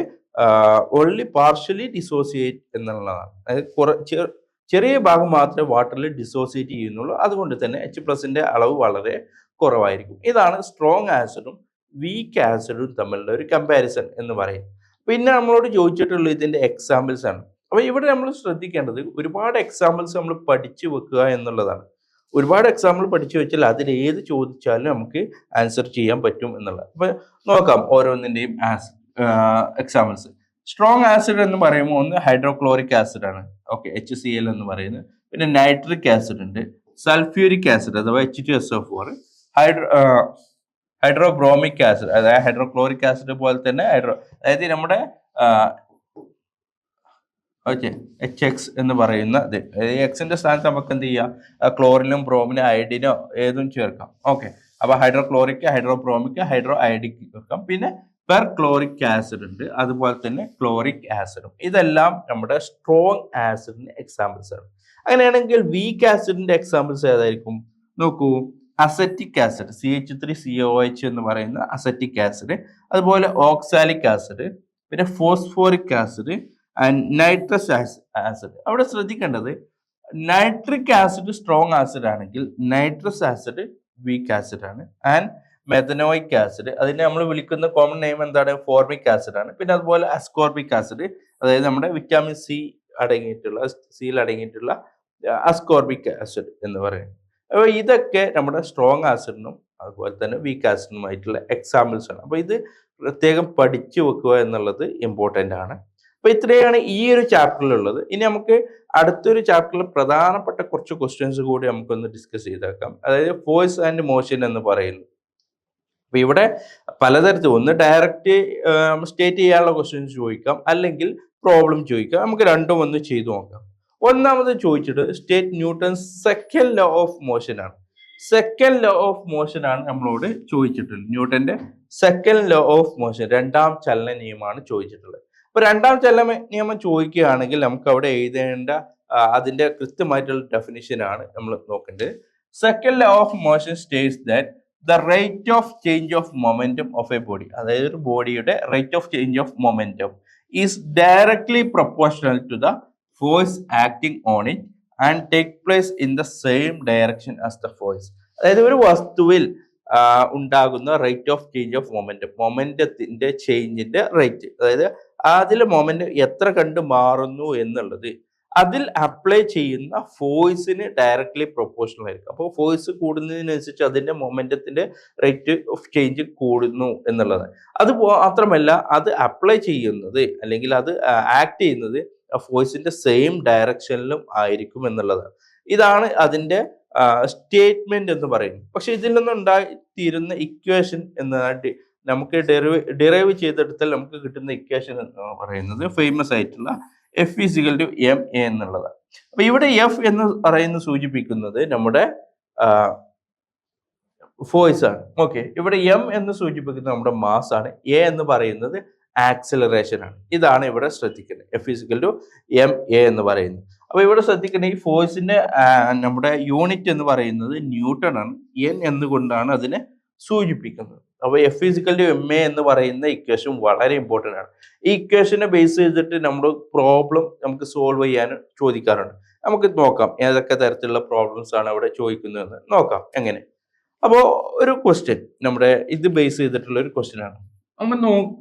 ഓൺലി പാർഷ്യലി ഡിസോസിയേറ്റ് എന്നുള്ളതാണ്. അതായത് ചെറിയ ഭാഗം മാത്രമേ വാട്ടറിൽ ഡിസോസിയേറ്റ് ചെയ്യുന്നുള്ളൂ. അതുകൊണ്ട് തന്നെ H+ന്റെ അളവ് വളരെ കുറവായിരിക്കും. ഇതാണ് സ്ട്രോങ് ആസിഡും വീക്ക് ആസിഡും തമ്മിലുള്ള ഒരു കമ്പാരിസൺ എന്ന് പറയും. പിന്നെ നമ്മളോട് ചോദിച്ചിട്ടുള്ളത് ഇതിന്റെ എക്സാമ്പിൾസ് ആണ്. അപ്പൊ ഇവിടെ നമ്മൾ ശ്രദ്ധിക്കേണ്ടത് ഒരുപാട് എക്സാമ്പിൾസ് നമ്മൾ പഠിച്ചു വെക്കുക എന്നുള്ളതാണ്. ഒരുപാട് എക്സാമ്പിൾ പഠിച്ചു വെച്ചാൽ അതിൽ ഏത് ചോദിച്ചാലും നമുക്ക് ആൻസർ ചെയ്യാൻ പറ്റും എന്നുള്ളത്. അപ്പൊ നോക്കാം ഓരോന്നിന്റെയും എക്സാമ്പിൾസ്. സ്ട്രോങ് ആസിഡ് എന്ന് പറയുമ്പോൾ ഒന്ന് ഹൈഡ്രോക്ലോറിക് ആസിഡ് ആണ്. ഓക്കെ, HCl എന്ന് പറയുന്നത്. പിന്നെ നൈട്രിക് ആസിഡ് ഉണ്ട്, സൾഫ്യൂരിക് ആസിഡ് അഥവാ H2SO4, ഹൈഡ്രോബ്രോമിക് ആസിഡ് അതായത് ഹൈഡ്രോക്ലോറിക് ആസിഡ് പോലെ തന്നെ അതായത് നമ്മുടെ HX എന്ന് പറയുന്ന എക്സിന്റെ സ്ഥാനത്ത് നമുക്ക് എന്ത് ചെയ്യാം? ക്ലോറിനും ബ്രോമിനും അയഡിനോ ഏതും ചേർക്കാം. ഓക്കെ, അപ്പൊ ഹൈഡ്രോക്ലോറിക്, ഹൈഡ്രോബ്രോമിക്, ഹൈഡ്രോ അയഡിക് ചേർക്കാം. പിന്നെ പെർ ക്ലോറിക് ആസിഡ് ഉണ്ട്, അതുപോലെ തന്നെ ക്ലോറിക് ആസിഡും. ഇതെല്ലാം നമ്മുടെ സ്ട്രോങ് ആസിഡിന്റെ എക്സാമ്പിൾസ് ആണ്. അങ്ങനെയാണെങ്കിൽ വീക്ക് ആസിഡിന്റെ എക്സാമ്പിൾസ് ഏതായിരിക്കും? നോക്കൂ, അസറ്റിക് ആസിഡ്, CH3COOH എന്ന് പറയുന്ന അസറ്റിക് ആസിഡ്, അതുപോലെ ഓക്സാലിക് ആസിഡ്, പിന്നെ phosphoric acid and nitrous acid. അവിടെ ശ്രദ്ധിക്കേണ്ടത്, നൈട്രിക് ആസിഡ് സ്ട്രോങ് ആസിഡ് ആണെങ്കിൽ നൈട്രസ് ആസിഡ് വീക്ക് ആസിഡ് ആണ്. ആൻഡ് മെഥനോയിക് ആസിഡ്, അതിനെ നമ്മൾ വിളിക്കുന്ന കോമൺ നെയിം എന്താണ്? ഫോർമിക് ആസിഡ് ആണ്. പിന്നെ അതുപോലെ അസ്കോർബിക് ആസിഡ്, അതായത് നമ്മുടെ വിറ്റാമിൻ സിയിൽ അടങ്ങിയിട്ടുള്ള അസ്കോർബിക് ആസിഡ് എന്ന് പറയുന്നത്. അപ്പോൾ ഇതൊക്കെ നമ്മുടെ സ്ട്രോങ് ആസിഡിനും അതുപോലെ തന്നെ വീക്ക് ആസിഡിനുമായിട്ടുള്ള എക്സാമ്പിൾസ് ആണ്. അപ്പോൾ ഇത് പ്രത്യേകം പഠിച്ചു വെക്കുക എന്നുള്ളത് ഇമ്പോർട്ടൻ്റ് ആണ്. അപ്പോൾ ഇത്രയാണ് ഈ ഒരു ചാപ്റ്ററിലുള്ളത്. ഇനി നമുക്ക് അടുത്തൊരു ചാപ്റ്ററിൽ പ്രധാനപ്പെട്ട കുറച്ച് ക്വസ്റ്റ്യൻസ് കൂടി നമുക്കൊന്ന് ഡിസ്കസ് ചെയ്തേക്കാം. അതായത് ഫോഴ്സ് ആൻഡ് മോഷൻ എന്ന് പറയുന്നു. അപ്പൊ ഇവിടെ പലതരത്തിൽ, ഒന്ന് ഡയറക്റ്റ് സ്റ്റേറ്റ് ചെയ്യാനുള്ള ക്വസ്റ്റ്യൻസ് ചോദിക്കാം, അല്ലെങ്കിൽ പ്രോബ്ലം ചോദിക്കാം. നമുക്ക് രണ്ടും ഒന്ന് ചെയ്തു നോക്കാം. ഒന്നാമത് ചോദിച്ചിട്ട് state Newton's second law of motion ആണ്. സെക്കൻഡ് ലോ ഓഫ് മോഷൻ ആണ് നമ്മളോട് ചോദിച്ചിട്ടുള്ളത്. ന്യൂട്ടന്റെ സെക്കൻഡ് ലോ ഓഫ് മോഷൻ, രണ്ടാം ചലന നിയമമാണ് ചോദിച്ചിട്ടുള്ളത്. അപ്പൊ രണ്ടാം ചലന നിയമം ചോദിക്കുകയാണെങ്കിൽ നമുക്ക് അവിടെ എഴുതേണ്ട അതിന്റെ കൃത്യമായിട്ടുള്ള ഡെഫിനിഷൻ ആണ് നമ്മൾ നോക്കേണ്ടത്. Second law of motion states that the rate of change of momentum of a body, അതായത് ഒരു ബോഡിയുടെ rate of change of momentum is directly proportional to the force acting on it and take place in the same direction as the force. അതായത് ഒരു വസ്തുവിൽ ഉണ്ടാകുന്ന rate of change of മൊമെന്റത്തിന്റെ ചേഞ്ചിന്റെ rate, അതായത് അതിൽ മൊമെന്റ് എത്ര കണ്ട് മാറുന്നു എന്നുള്ളത് അതിൽ അപ്ലൈ ചെയ്യുന്ന ഫോഴ്സിന് ഡയറക്ട്ലി പ്രൊപ്പോർഷണൽ ആയിരിക്കും. അപ്പോൾ ഫോഴ്സ് കൂടുന്നതിനനുസരിച്ച് അതിന്റെ മൊമെന്റത്തിന്റെ റേറ്റ് ഓഫ് ചേഞ്ച് കൂടുന്നു എന്നുള്ളത്. അത് മാത്രമല്ല, അത് അപ്ലൈ ചെയ്യുന്നത് അല്ലെങ്കിൽ അത് ആക്ട് ചെയ്യുന്നത് ഫോഴ്സിന്റെ സെയിം ഡയറക്ഷനിലും ആയിരിക്കും എന്നുള്ളതാണ്. ഇതാണ് അതിന്റെ സ്റ്റേറ്റ്മെന്റ് എന്ന് പറയുന്നത്. പക്ഷെ ഇതിൽ നിന്ന് ഉണ്ടായിത്തീരുന്ന ഇക്വേഷൻ എന്നതാണ് നമുക്ക് ഡിറൈവ് ചെയ്തെടുത്താൽ നമുക്ക് കിട്ടുന്ന ഇക്വേഷൻ എന്ന് പറയുന്നത് ഫേമസ് ആയിട്ടുള്ള F = ma എന്നുള്ളതാണ്. അപ്പൊ ഇവിടെ F എന്ന് പറയുന്നത് സൂചിപ്പിക്കുന്നത് നമ്മുടെ ഫോഴ്സ് ആണ്. ഓക്കെ, ഇവിടെ M എന്ന് സൂചിപ്പിക്കുന്നത് നമ്മുടെ മാസ് ആണ്. A എന്ന് പറയുന്നത് ആക്സിലറേഷൻ ആണ്. ഇതാണ് ഇവിടെ ശ്രദ്ധിക്കുന്നത്. F = ma എന്ന് പറയുന്നത്. അപ്പൊ ഇവിടെ ശ്രദ്ധിക്കുന്ന ഈ ഫോഴ്സിന്റെ നമ്മുടെ യൂണിറ്റ് എന്ന് പറയുന്നത് ന്യൂട്ടൺ ആണ്. N എന്നുകൊണ്ടാണ് അതിനെ സൂചിപ്പിക്കുന്നത്. അപ്പൊ F = ma എന്ന് പറയുന്ന ഇക്വേഷൻ വളരെ ഇമ്പോർട്ടൻ്റ് ആണ്. ഈ ഇക്വേഷനെ ബേസ് ചെയ്തിട്ട് നമ്മൾ പ്രോബ്ലം നമുക്ക് സോൾവ് ചെയ്യാൻ ചോദിക്കാറുണ്ട്. നമുക്ക് നോക്കാം ഏതൊക്കെ തരത്തിലുള്ള പ്രോബ്ലംസ് ആണ് അവിടെ ചോദിക്കുന്നതെന്ന് നോക്കാം എങ്ങനെ. അപ്പോൾ ഒരു ക്വസ്റ്റ്യൻ നമ്മുടെ ഇത് ബേസ് ചെയ്തിട്ടുള്ള ഒരു ക്വസ്റ്റ്യൻ ആണ്. നമ്മൾ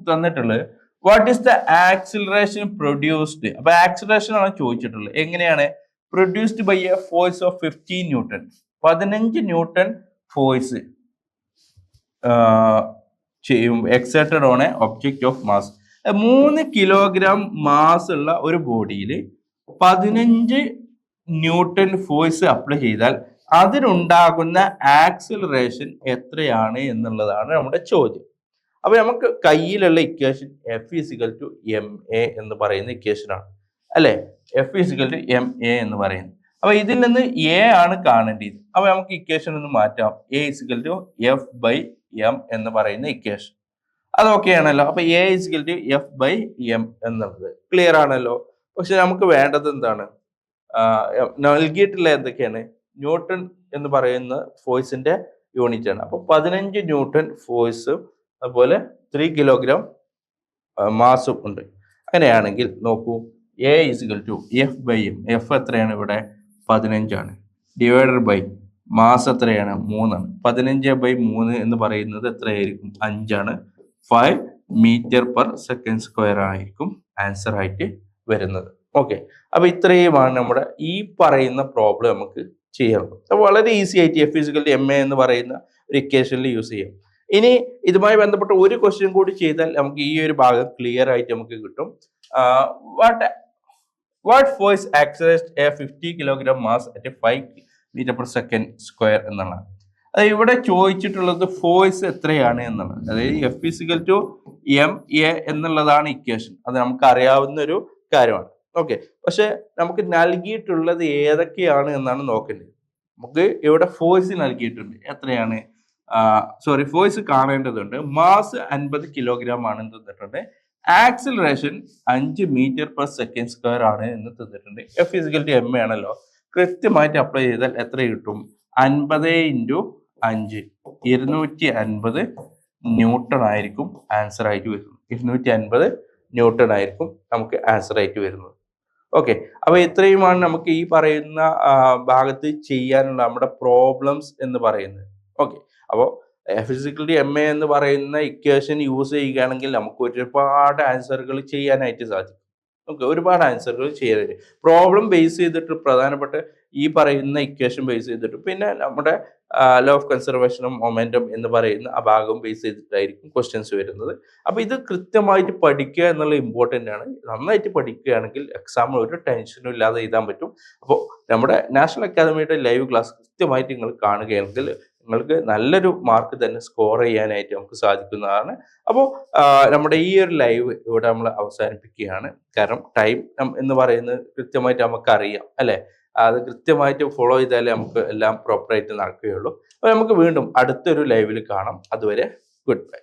തന്നിട്ടുള്ളത് what is the acceleration produced. അപ്പൊ ആക്സിലറേഷൻ ആണ് ചോദിച്ചിട്ടുള്ളത്. എങ്ങനെയാണ്? Produced by a force of 15 newton. 15 newton force exerted on a object of mass. 3 kilogram mass ഉള്ള ഒരു ബോഡിയിൽ 15 ന്യൂട്ടൺ ഫോഴ്സ് അപ്ലൈ ചെയ്താൽ അതിനുണ്ടാകുന്ന ആക്സിലറേഷൻ എത്രയാണ് എന്നുള്ളതാണ് നമ്മുടെ ചോദ്യം. അപ്പൊ നമുക്ക് കയ്യിലുള്ള ഇക്വേഷൻ F = ma എന്ന് പറയുന്ന ഇക്വേഷൻ ആണ്, അല്ലെ? F = ma എന്ന് പറയുന്നത്. അപ്പൊ ഇതിൽ നിന്ന് A ആണ് കാണേണ്ടത്. അപ്പൊ നമുക്ക് ഇക്വേഷൻ ഒന്ന് മാറ്റാം. A = F/m എന്ന് പറയുന്ന ഇക്വേഷൻ. അതൊക്കെ ആണല്ലോ. അപ്പൊ A = F/m എന്നുള്ളത് ക്ലിയർ ആണല്ലോ. പക്ഷെ നമുക്ക് വേണ്ടത് എന്താണ്? നൽകിയിട്ടുള്ള എന്തൊക്കെയാണ്? ന്യൂട്ടൺ എന്ന് പറയുന്ന ഫോഴ്സിന്റെ യൂണിറ്റ് ആണ്. അപ്പൊ 15 ന്യൂട്ടൺ ഫോഴ്സും അതുപോലെ 3 കിലോഗ്രാം മാസും ഉണ്ട്. അങ്ങനെയാണെങ്കിൽ നോക്കൂ, A = F/m. F എത്രയാണ് ഇവിടെ? 15 ആണ്. ഡിവൈഡഡ് ബൈ മാസ് എത്രയാണ്? 3 ആണ്. 15/3 എന്ന് പറയുന്നത് എത്രയായിരിക്കും? 5 ആണ്. 5 m/s² ആയിരിക്കും ആൻസർ ആയിട്ട് വരുന്നത്. ഓക്കെ, അപ്പൊ ഇത്രയുമാണ് നമ്മുടെ ഈ പറയുന്ന പ്രോബ്ലം നമുക്ക് ചെയ്യാറുള്ളത്. അപ്പൊ വളരെ ഈസി ആയിട്ട് F = ma എന്ന് പറയുന്ന ഒരു ഇക്വേഷനിൽ യൂസ് ചെയ്യാം. ഇനി ഇതുമായി ബന്ധപ്പെട്ട ഒരു ക്വസ്റ്റ്യൻ കൂടി ചെയ്താൽ നമുക്ക് ഈ ഒരു ഭാഗം ക്ലിയർ ആയിട്ട് നമുക്ക് കിട്ടും. What force accelerates A 50 kilogram mass at 5 m/s² എന്നുള്ളതാണ്. അത് ഇവിടെ ചോദിച്ചിട്ടുള്ളത് ഫോഴ്സ് എത്രയാണ് എന്നുള്ളത്. അതായത് F = ma എന്നുള്ളതാണ് ഇക്വേഷൻ. അത് നമുക്ക് അറിയാവുന്ന ഒരു കാര്യമാണ്. ഓക്കെ, പക്ഷെ നമുക്ക് നൽകിയിട്ടുള്ളത് ഏതൊക്കെയാണ് എന്നാണ് നോക്കേണ്ടത്. നമുക്ക് ഇവിടെ ഫോഴ്സ് നൽകിയിട്ടുണ്ട്. എത്രയാണ്? ഫോഴ്സ് കാണേണ്ടതുണ്ട്. മാസ് 50 കിലോഗ്രാം ആണ് തന്നിട്ടുണ്ട്. Acceleration 5 metre per second square ആണ് എന്ന് തന്നിട്ടുണ്ട്. എഫ് ഫിസിക്കൽ ടു എം ആണല്ലോ, കൃത്യമായിട്ട് അപ്ലൈ ചെയ്താൽ എത്ര കിട്ടും? 50 × 5 250 ന്യൂട്ടൺ ആയിരിക്കും ആൻസർ ആയിട്ട് വരുന്നത്. 250 ന്യൂട്ടൺ ആയിരിക്കും നമുക്ക് ആൻസർ ആയിട്ട് വരുന്നത്. ഓക്കെ, അപ്പൊ ഇത്രയുമാണ് നമുക്ക് ഈ പറയുന്ന ഭാഗത്ത് ചെയ്യാനുള്ള നമ്മുടെ പ്രോബ്ലംസ് എന്ന് പറയുന്നത്. ഓക്കെ, അപ്പോൾ ഫിസിക്കലി എം എ എന്ന് പറയുന്ന ഇക്വേഷൻ യൂസ് ചെയ്യുകയാണെങ്കിൽ നമുക്ക് ഒരുപാട് ആൻസറുകൾ ചെയ്യാനായിട്ട് സാധിക്കും. ഓക്കെ, ഒരുപാട് ആൻസറുകൾ ചെയ്യാനായിട്ട് പ്രോബ്ലം ബേസ് ചെയ്തിട്ട്, പ്രധാനപ്പെട്ട ഈ പറയുന്ന ഇക്വേഷൻ ബേസ് ചെയ്തിട്ട്, പിന്നെ നമ്മുടെ ലോ ഓഫ് കൺസർവേഷനും മൊമെന്റം എന്ന് പറയുന്ന ആ ഭാഗം ബേസ് ചെയ്തിട്ടായിരിക്കും ക്വസ്റ്റ്യൻസ് വരുന്നത്. അപ്പോൾ ഇത് കൃത്യമായിട്ട് പഠിക്കുക എന്നുള്ളത് ഇമ്പോർട്ടൻ്റ് ആണ്. നന്നായിട്ട് പഠിക്കുകയാണെങ്കിൽ എക്സാമിന് ഒരു ടെൻഷനും ഇല്ലാതെ എഴുതാൻ പറ്റും. അപ്പോൾ നമ്മുടെ നാഷണൽ അക്കാദമിയുടെ ലൈവ് ക്ലാസ് കൃത്യമായിട്ട് നിങ്ങൾ കാണുകയാണെങ്കിൽ നിങ്ങൾക്ക് നല്ലൊരു മാർക്ക് തന്നെ സ്കോർ ചെയ്യാനായിട്ട് നമുക്ക് സാധിക്കുന്നതാണ്. അപ്പോൾ നമ്മുടെ ഈ ഒരു ലൈവ് ഇവിടെ നമ്മൾ അവസാനിപ്പിക്കുകയാണ്. കാരണം ടൈം എന്ന് പറയുന്നത് കൃത്യമായിട്ട് നമുക്കറിയാം അല്ലേ? അത് കൃത്യമായിട്ട് ഫോളോ ചെയ്താലേ നമുക്ക് എല്ലാം പ്രോപ്പറായിട്ട് നടക്കുകയുള്ളൂ. അപ്പോൾ നമുക്ക് വീണ്ടും അടുത്തൊരു ലൈവിൽ കാണാം. അതുവരെ good bye.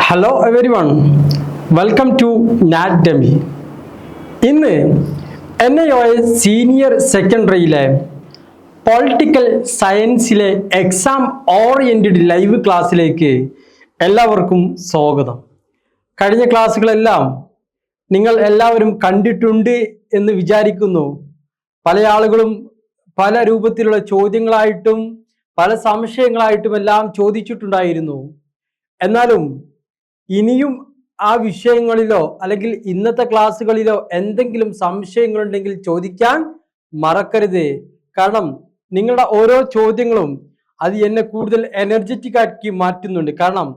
Hello everyone, welcome to Natdemy. ഇന്ന് NIOS സീനിയർ സെക്കൻഡറിയിലെ പൊളിറ്റിക്കൽ സയൻസിലെ എക്സാം ഓറിയൻറ്റഡ് ലൈവ് ക്ലാസ്സിലേക്ക് എല്ലാവർക്കും സ്വാഗതം. കഴിഞ്ഞ ക്ലാസ്സുകളെല്ലാം നിങ്ങൾ എല്ലാവരും കണ്ടിട്ടുണ്ട് എന്ന് വിചാരിക്കുന്നു. പല ആളുകളും പല രൂപത്തിലുള്ള ചോദ്യങ്ങളായിട്ടും പല സംശയങ്ങളായിട്ടും എല്ലാം ചോദിച്ചിട്ടുണ്ടായിരുന്നു. എന്നാലും ഇനിയും ആ വിഷയങ്ങളിലോ അല്ലെങ്കിൽ ഇന്നത്തെ ക്ലാസ്സുകളിലോ എന്തെങ്കിലും സംശയങ്ങളുണ്ടെങ്കിൽ ചോദിക്കാൻ മറക്കരുത്. കാരണം നിങ്ങളുടെ ഓരോ ചോദ്യങ്ങളും അത് എന്നെ കൂടുതൽ എനർജറ്റിക് ആക്കി മാറ്റുന്നുണ്ട്. കാരണം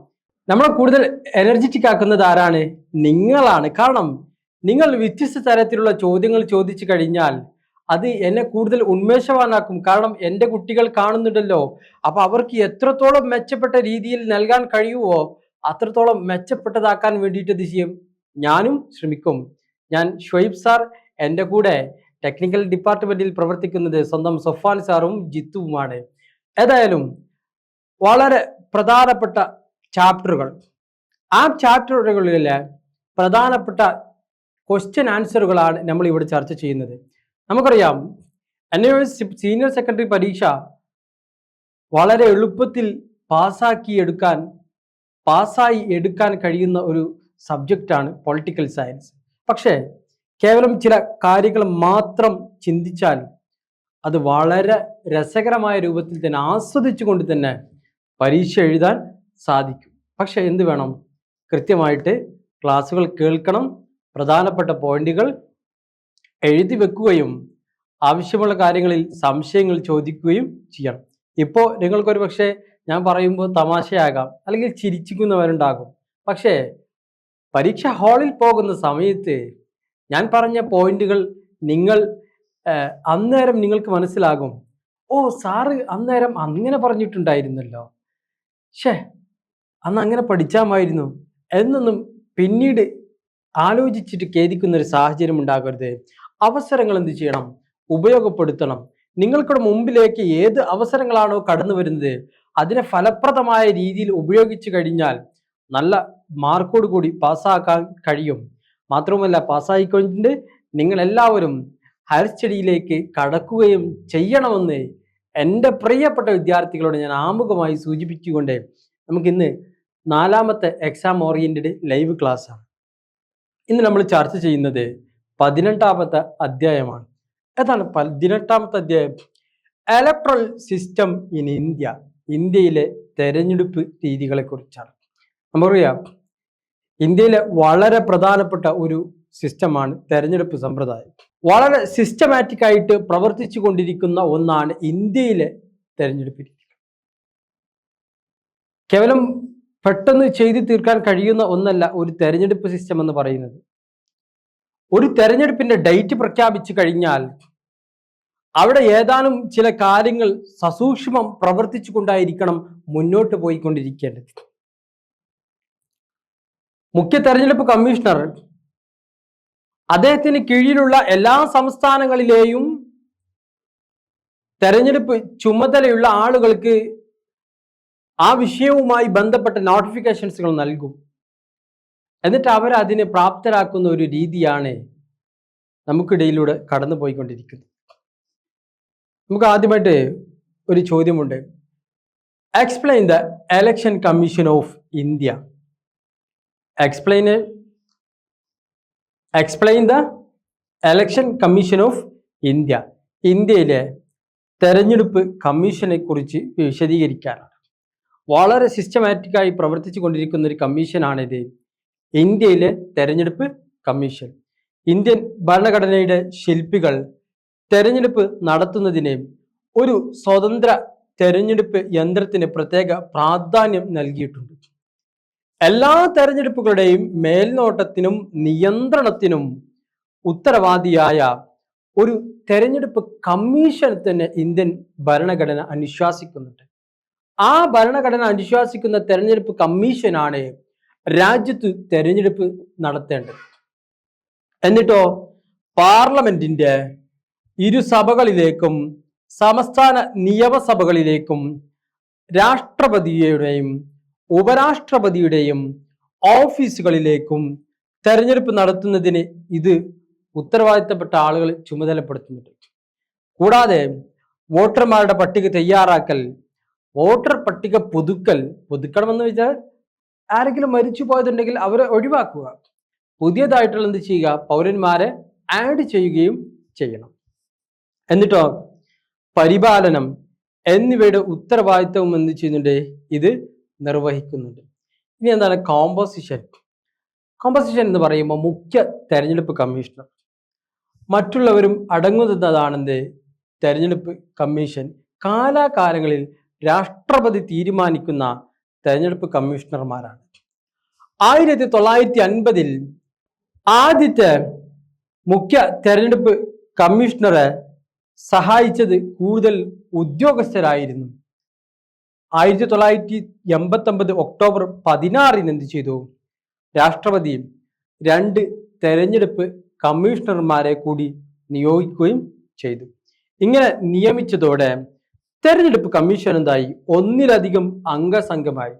നമ്മളെ കൂടുതൽ എനർജറ്റിക് ആക്കുന്നത് ആരാണ്? നിങ്ങളാണ്. കാരണം നിങ്ങൾ വ്യത്യസ്ത തരത്തിലുള്ള ചോദ്യങ്ങൾ ചോദിച്ചു കഴിഞ്ഞാൽ അത് എന്നെ കൂടുതൽ ഉന്മേഷവാനാക്കും. കാരണം എൻ്റെ കുട്ടികൾ കാണുന്നുണ്ടല്ലോ, അപ്പൊ അവർക്ക് എത്രത്തോളം മെച്ചപ്പെട്ട രീതിയിൽ നൽകാൻ കഴിയുമോ അത്രത്തോളം മെച്ചപ്പെട്ടതാക്കാൻ വേണ്ടിയിട്ട് ഇത് ചെയ്യും, ഞാനും ശ്രമിക്കും. ഞാൻ ഷുഐബ് സാർ, എൻ്റെ കൂടെ ടെക്നിക്കൽ ഡിപ്പാർട്ട്മെന്റിൽ പ്രവർത്തിക്കുന്നത് സ്വന്തം സൊഫാൻ സാറും ജിത്തുവുമാണ്. ഏതായാലും വളരെ പ്രധാനപ്പെട്ട ചാപ്റ്ററുകൾ, ആ ചാപ്റ്ററുകളിലെ പ്രധാനപ്പെട്ട ക്വസ്റ്റ്യൻ ആൻസറുകളാണ് നമ്മൾ ഇവിടെ ചർച്ച ചെയ്യുന്നത്. നമുക്കറിയാം NIOS സീനിയർ സെക്കൻഡറി പരീക്ഷ വളരെ എളുപ്പത്തിൽ പാസ്സായി എടുക്കാൻ കഴിയുന്ന ഒരു സബ്ജക്റ്റാണ് പൊളിറ്റിക്കൽ സയൻസ്. പക്ഷേ കേവലം ചില കാര്യങ്ങൾ മാത്രം ചിന്തിച്ചാൽ അത് വളരെ രസകരമായ രൂപത്തിൽ തന്നെ ആസ്വദിച്ചുകൊണ്ട് തന്നെ പരീക്ഷ എഴുതാൻ സാധിക്കും. പക്ഷെ എന്ത് വേണം? കൃത്യമായിട്ട് ക്ലാസ്സുകൾ കേൾക്കണം, പ്രധാനപ്പെട്ട പോയിന്റുകൾ എഴുതി വെക്കുകയും ആവശ്യമുള്ള കാര്യങ്ങളിൽ സംശയങ്ങൾ ചോദിക്കുകയും ചെയ്യണം. ഇപ്പോൾ നിങ്ങൾക്കൊരു പക്ഷേ ഞാൻ പറയുമ്പോൾ തമാശയാകാം, അല്ലെങ്കിൽ ചിരിച്ചിരിക്കുന്നവരുണ്ടാകും. പക്ഷേ പരീക്ഷ ഹാളിൽ പോകുന്ന സമയത്ത് ഞാൻ പറഞ്ഞ പോയിന്റുകൾ നിങ്ങൾ അന്നേരം നിങ്ങൾക്ക് മനസ്സിലാകും, ഓ സാറ് അന്നേരം അങ്ങനെ പറഞ്ഞിട്ടുണ്ടായിരുന്നല്ലോ, അന്ന് അങ്ങനെ പഠിച്ചാമായിരുന്നു എന്നൊന്നും പിന്നീട് ആലോചിച്ചിട്ട് ഖേദിക്കുന്ന ഒരു സാഹചര്യം ഉണ്ടാകരുത്. അവസരങ്ങൾ എന്ത് ചെയ്യണം? ഉപയോഗപ്പെടുത്തണം. നിങ്ങൾക്കുടെ മുമ്പിലേക്ക് ഏത് അവസരങ്ങളാണോ കടന്നു വരുന്നത് അതിനെ ഫലപ്രദമായ രീതിയിൽ ഉപയോഗിച്ചു കഴിഞ്ഞാൽ നല്ല മാർക്കോട് കൂടി പാസ്സാക്കാൻ കഴിയും. മാത്രവുമല്ല, പാസ്സായിക്കൊണ്ട് നിങ്ങൾ എല്ലാവരും ഹയർ സ്റ്റഡിയിലേക്ക് കടക്കുകയും ചെയ്യണമെന്ന് എൻ്റെ പ്രിയപ്പെട്ട വിദ്യാർത്ഥികളോട് ഞാൻ ആമുഖമായി സൂചിപ്പിച്ചുകൊണ്ട് നമുക്കിന്ന് 4ാമത്തെ എക്സാം ഓറിയന്റഡ് ലൈവ് ക്ലാസ് ആണ്. ഇന്ന് നമ്മൾ ചർച്ച ചെയ്യുന്നത് 18ാമത്തെ അധ്യായമാണ്. ഏതാണ് 18ാമത്തെ അധ്യായം? ഇലക്ട്രൽ സിസ്റ്റം ഇൻ ഇന്ത്യ, ഇന്ത്യയിലെ തെരഞ്ഞെടുപ്പ് രീതികളെ കുറിച്ചാണ്. നമുക്കറിയാം ഇന്ത്യയിലെ വളരെ പ്രധാനപ്പെട്ട ഒരു സിസ്റ്റമാണ് തെരഞ്ഞെടുപ്പ് സമ്പ്രദായം. വളരെ സിസ്റ്റമാറ്റിക് ആയിട്ട് പ്രവർത്തിച്ചു കൊണ്ടിരിക്കുന്ന ഒന്നാണ് ഇന്ത്യയിലെ തെരഞ്ഞെടുപ്പ് രീതി. കേവലം പെട്ടെന്ന് ചെയ്തു തീർക്കാൻ കഴിയുന്ന ഒന്നല്ല ഒരു തെരഞ്ഞെടുപ്പ് സിസ്റ്റം എന്ന് പറയുന്നത്. ഒരു തെരഞ്ഞെടുപ്പിന്റെ ഡേറ്റ് പ്രഖ്യാപിച്ചു കഴിഞ്ഞാൽ അവിടെ ഏതാനും ചില കാര്യങ്ങൾ സസൂക്ഷ്മം പ്രവർത്തിച്ചു കൊണ്ടായിരിക്കണം മുന്നോട്ട് പോയിക്കൊണ്ടിരിക്കേണ്ടത്. മുഖ്യ തെരഞ്ഞെടുപ്പ് കമ്മീഷണർ അദ്ദേഹത്തിന് കീഴിലുള്ള എല്ലാ സംസ്ഥാനങ്ങളിലെയും തെരഞ്ഞെടുപ്പ് ചുമതലയുള്ള ആളുകൾക്ക് ആ വിഷയവുമായി ബന്ധപ്പെട്ട നോട്ടിഫിക്കേഷൻസുകൾ നൽകും. എന്നിട്ട് അവരതിനെ പ്രാപ്തരാക്കുന്ന ഒരു രീതിയാണ് നമുക്കിടയിലൂടെ കടന്നു പോയിക്കൊണ്ടിരിക്കുന്നത്. നമുക്ക് ആദ്യമായിട്ട് ഒരു ചോദ്യമുണ്ട്. Explain the election commission of India. Explain the election commission of India. ഇന്ത്യയിലെ തെരഞ്ഞെടുപ്പ് കമ്മീഷനെ കുറിച്ച് വിശദീകരിക്കാനാണ്. വളരെ സിസ്റ്റമാറ്റിക്കായി പ്രവർത്തിച്ചു കൊണ്ടിരിക്കുന്ന ഒരു കമ്മീഷനാണിത്, ഇന്ത്യയിലെ തെരഞ്ഞെടുപ്പ് കമ്മീഷൻ. ഇന്ത്യൻ ഭരണഘടനയുടെ ശില്പികൾ തെരഞ്ഞെടുപ്പ് നടത്തുന്നതിന് ഒരു സ്വതന്ത്ര തെരഞ്ഞെടുപ്പ് യന്ത്രത്തിന് പ്രത്യേക പ്രാധാന്യം നൽകിയിട്ടുണ്ട്. എല്ലാ തെരഞ്ഞെടുപ്പുകളുടെയും മേൽനോട്ടത്തിനും നിയന്ത്രണത്തിനും ഉത്തരവാദിയായ ഒരു തെരഞ്ഞെടുപ്പ് കമ്മീഷൻ തന്നെ ഇന്ത്യൻ ഭരണഘടന അനുശാസിക്കുന്നുണ്ട്. ആ ഭരണഘടന അനുശാസിക്കുന്ന തെരഞ്ഞെടുപ്പ് കമ്മീഷനാണ് രാജ്യത്ത് തെരഞ്ഞെടുപ്പ് നടത്തേണ്ടത്. എന്നിട്ടോ പാർലമെന്റിന്റെ ഇരുസഭകളിലേക്കും സംസ്ഥാന നിയമസഭകളിലേക്കും രാഷ്ട്രപതിയുടെയും ഉപരാഷ്ട്രപതിയുടെയും ഓഫീസുകളിലേക്കും തെരഞ്ഞെടുപ്പ് നടത്തുന്നതിന് ഇത് ഉത്തരവാദിത്തപ്പെട്ട ആളുകൾ ചുമതലപ്പെടുത്തുന്നുണ്ട്. കൂടാതെ വോട്ടർമാരുടെ പട്ടിക തയ്യാറാക്കൽ, വോട്ടർ പട്ടിക പുതുക്കണമെന്ന് വെച്ചാൽ ആരെങ്കിലും മരിച്ചു പോയതുണ്ടെങ്കിൽ അവരെ ഒഴിവാക്കുക, പുതിയതായിട്ടുള്ള എന്ത് ചെയ്യുക, പൗരന്മാരെ ആഡ് ചെയ്യുകയും ചെയ്യണം. എന്നിട്ടോ പരിപാലനം എന്നിവയുടെ ഉത്തരവാദിത്തവും എന്ത് ചെയ്യുന്നുണ്ട്, ഇത് നിർവഹിക്കുന്നുണ്ട്. ഇനി എന്താണ് കോമ്പോസിഷൻ? കോമ്പോസിഷൻ എന്ന് പറയുമ്പോൾ മുഖ്യ തെരഞ്ഞെടുപ്പ് കമ്മീഷണർ മറ്റുള്ളവരും അടങ്ങുന്നതാണെന്ത് തെരഞ്ഞെടുപ്പ് കമ്മീഷൻ കാലാകാലങ്ങളിൽ രാഷ്ട്രപതി തീരുമാനിക്കുന്ന തെരഞ്ഞെടുപ്പ് കമ്മീഷണർമാരാണ്. 1950 ആദ്യത്തെ മുഖ്യ തെരഞ്ഞെടുപ്പ് കമ്മീഷണറെ സഹായിച്ചത് കൂടുതൽ ഉദ്യോഗസ്ഥരായിരുന്നു. 1989 ഒക്ടോബർ 16 എന്ത് ചെയ്തു, രാഷ്ട്രപതി 2 തെരഞ്ഞെടുപ്പ് കമ്മീഷണർമാരെ കൂടി നിയോഗിക്കുകയും ചെയ്തു. ഇങ്ങനെ നിയമിച്ചതോടെ തെരഞ്ഞെടുപ്പ് കമ്മീഷൻ എന്തായി, ഒന്നിലധികം അംഗസംഘമായി.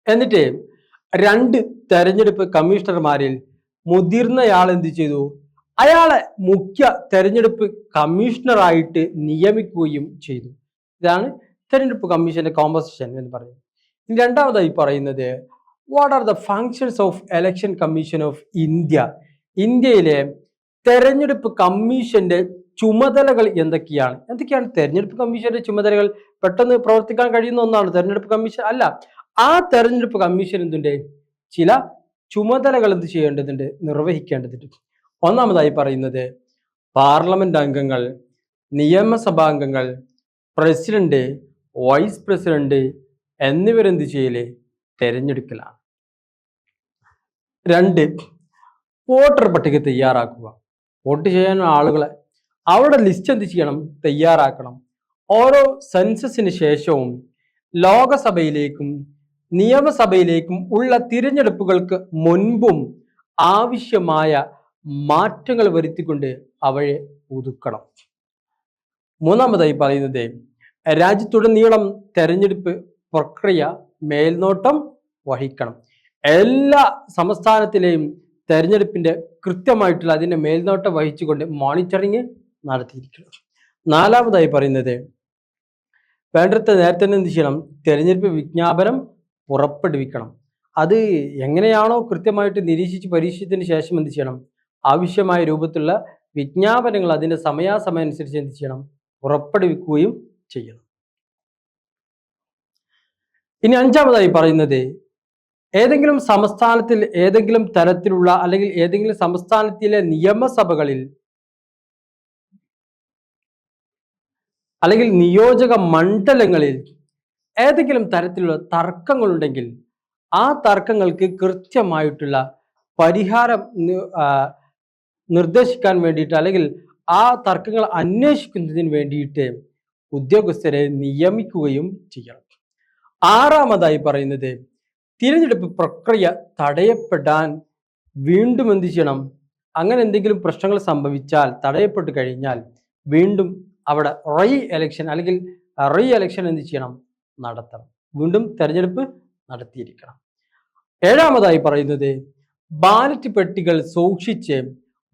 എന്നിട്ട് 2 തെരഞ്ഞെടുപ്പ് കമ്മീഷണർമാരിൽ മുതിർന്നയാൾ എന്ത് ചെയ്തു, അയാളെ മുഖ്യ തെരഞ്ഞെടുപ്പ് കമ്മീഷണറായിട്ട് നിയമിക്കുകയും ചെയ്തു. ഇതാണ് തെരഞ്ഞെടുപ്പ് കമ്മീഷന്റെ കോമ്പോസിഷൻ എന്ന് പറയുന്നത്. ഇനി രണ്ടാമതായി പറയുന്നത് what are the functions of election commission of India. ഇന്ത്യയിലെ തെരഞ്ഞെടുപ്പ് കമ്മീഷന്റെ ചുമതലകൾ എന്തൊക്കെയാണ് തെരഞ്ഞെടുപ്പ് കമ്മീഷന്റെ ചുമതലകൾ? പെട്ടെന്ന് പ്രവർത്തിക്കാൻ കഴിയുന്ന ഒന്നാണ് തെരഞ്ഞെടുപ്പ് കമ്മീഷൻ അല്ല. ആ തെരഞ്ഞെടുപ്പ് കമ്മീഷൻ എന്തുണ്ട്, ചില ചുമതലകൾ എന്ത് ചെയ്യേണ്ടതുണ്ട്, നിർവഹിക്കേണ്ടതുണ്ട്. ഒന്നാമതായി പറയുന്നത് പാർലമെന്റ് അംഗങ്ങൾ, നിയമസഭാംഗങ്ങൾ, പ്രസിഡന്റ്, വൈസ് പ്രസിഡന്റ് എന്നിവരെന്ത് ചെയ്യല്, തെരഞ്ഞെടുക്കലാണ്. 2 വോട്ടർ പട്ടിക തയ്യാറാക്കുക. വോട്ട് ചെയ്യാൻ ആളുകളെ അവിടെ ലിസ്റ്റ് എന്ത് ചെയ്യണം, തയ്യാറാക്കണം. ഓരോ സെൻസസിന് ശേഷവും ലോകസഭയിലേക്കും നിയമസഭയിലേക്കും ഉള്ള തിരഞ്ഞെടുപ്പുകൾക്ക് മുൻപും ആവശ്യമായ മാറ്റങ്ങൾ വരുത്തിക്കൊണ്ട് അവയെ പുതുക്കണം. മൂന്നാമതായി പറയുന്നത് രാജ്യത്തുടനീളം തെരഞ്ഞെടുപ്പ് പ്രക്രിയ മേൽനോട്ടം വഹിക്കണം. എല്ലാ സംസ്ഥാനത്തിലെയും തെരഞ്ഞെടുപ്പിന്റെ കൃത്യമായിട്ടുള്ള അതിന്റെ മേൽനോട്ടം വഹിച്ചുകൊണ്ട് മോണിറ്ററിങ് നടത്തിയിരിക്കണം. നാലാമതായി പറയുന്നത് വേണ്ടത്ര നേരത്തെ എന്ത് ചെയ്യണം, തെരഞ്ഞെടുപ്പ് വിജ്ഞാപനം പുറപ്പെടുവിക്കണം. അത് എങ്ങനെയാണോ കൃത്യമായിട്ട് നിരീക്ഷിച്ച് പരീക്ഷിച്ചതിന് ശേഷം എന്ത് ചെയ്യണം, ആവശ്യമായ രൂപത്തിലുള്ള വിജ്ഞാപനങ്ങൾ അതിന്റെ സമയാസമയം അനുസരിച്ച് എന്ത് ചെയ്യണം, പുറപ്പെടുവിക്കുകയും ചെയ്യണം. ഇനി അഞ്ചാമതായി പറയുന്നത് ഏതെങ്കിലും സംസ്ഥാനത്തിൽ ഏതെങ്കിലും തരത്തിലുള്ള അല്ലെങ്കിൽ ഏതെങ്കിലും സംസ്ഥാനത്തിലെ നിയമസഭകളിൽ അല്ലെങ്കിൽ നിയോജക മണ്ഡലങ്ങളിൽ ഏതെങ്കിലും തരത്തിലുള്ള തർക്കങ്ങളുണ്ടെങ്കിൽ ആ തർക്കങ്ങൾക്ക് കൃത്യമായിട്ടുള്ള പരിഹാരം നിർദ്ദേശിക്കാൻ വേണ്ടിയിട്ട് അല്ലെങ്കിൽ ആ തർക്കങ്ങൾ അന്വേഷിക്കുന്നതിന് വേണ്ടിയിട്ട് ഉദ്യോഗസ്ഥരെ നിയമിക്കുകയും ചെയ്യണം. ആറാമതായി പറയുന്നത് തിരഞ്ഞെടുപ്പ് പ്രക്രിയ തടയപ്പെടാൻ വീണ്ടും എന്ത് ചെയ്യണം? അങ്ങനെ എന്തെങ്കിലും പ്രശ്നങ്ങൾ സംഭവിച്ചാൽ, തടയപ്പെട്ട് കഴിഞ്ഞാൽ വീണ്ടും അവിടെ റീ എലക്ഷൻ എന്ത് ചെയ്യണം? നടത്തണം. വീണ്ടും തെരഞ്ഞെടുപ്പ് നടത്തിയിരിക്കണം. ഏഴാമതായി പറയുന്നത് ബാലറ്റ് പെട്ടികൾ സൂക്ഷിച്ച്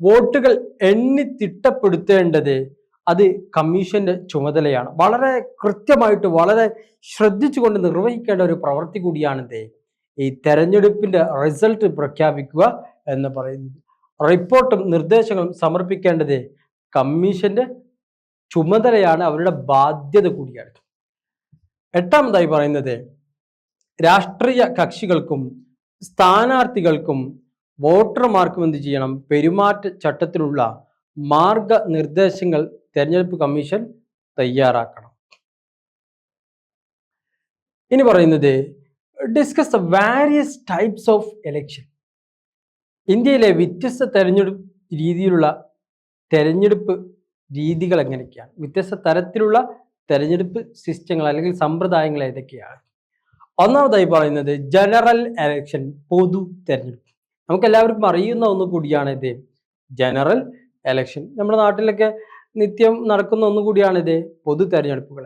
വോട്ടുകൾ എണ്ണി തിട്ടപ്പെടുത്തേണ്ടത് അത് കമ്മീഷന്റെ ചുമതലയാണ്. വളരെ കൃത്യമായിട്ട് വളരെ ശ്രദ്ധിച്ചുകൊണ്ട് നിർവഹിക്കേണ്ട ഒരു പ്രവൃത്തി കൂടിയാണിത് ഈ തെരഞ്ഞെടുപ്പിന്റെ റിസൾട്ട് പ്രഖ്യാപിക്കുക എന്ന് പറയുന്നത്. റിപ്പോർട്ടും നിർദ്ദേശങ്ങളും സമർപ്പിക്കേണ്ടത് കമ്മീഷന്റെ ചുമതലയാണ്, അവരുടെ ബാധ്യത കൂടിയാണ്. എട്ടാമതായി പറയുന്നത് രാഷ്ട്രീയ കക്ഷികൾക്കും സ്ഥാനാർത്ഥികൾക്കും വോട്ടർമാർക്കും എന്ത് ചെയ്യണം? പെരുമാറ്റ ചട്ടത്തിലുള്ള മാർഗനിർദ്ദേശങ്ങൾ തെരഞ്ഞെടുപ്പ് കമ്മീഷൻ തയ്യാറാക്കണം. ഇനി പറയുന്നത് discuss the various types of election. ഇന്ത്യയിലെ വ്യത്യസ്ത തെരഞ്ഞെടുപ്പ് രീതികൾ എങ്ങനെയൊക്കെയാണ്? വ്യത്യസ്ത തരത്തിലുള്ള തെരഞ്ഞെടുപ്പ് സിസ്റ്റങ്ങൾ അല്ലെങ്കിൽ സമ്പ്രദായങ്ങൾ ഏതൊക്കെയാണ്? ഒന്നാമതായി പറയുന്നത് ജനറൽ എലക്ഷൻ, പൊതു തെരഞ്ഞെടുപ്പ്. നമുക്ക് എല്ലാവർക്കും അറിയുന്ന ഒന്ന് കൂടിയാണ് ഇത് ജനറൽ എലക്ഷൻ. നമ്മുടെ നാട്ടിലൊക്കെ നിത്യം നടക്കുന്ന ഒന്നുകൂടിയാണിത് പൊതു തെരഞ്ഞെടുപ്പുകൾ.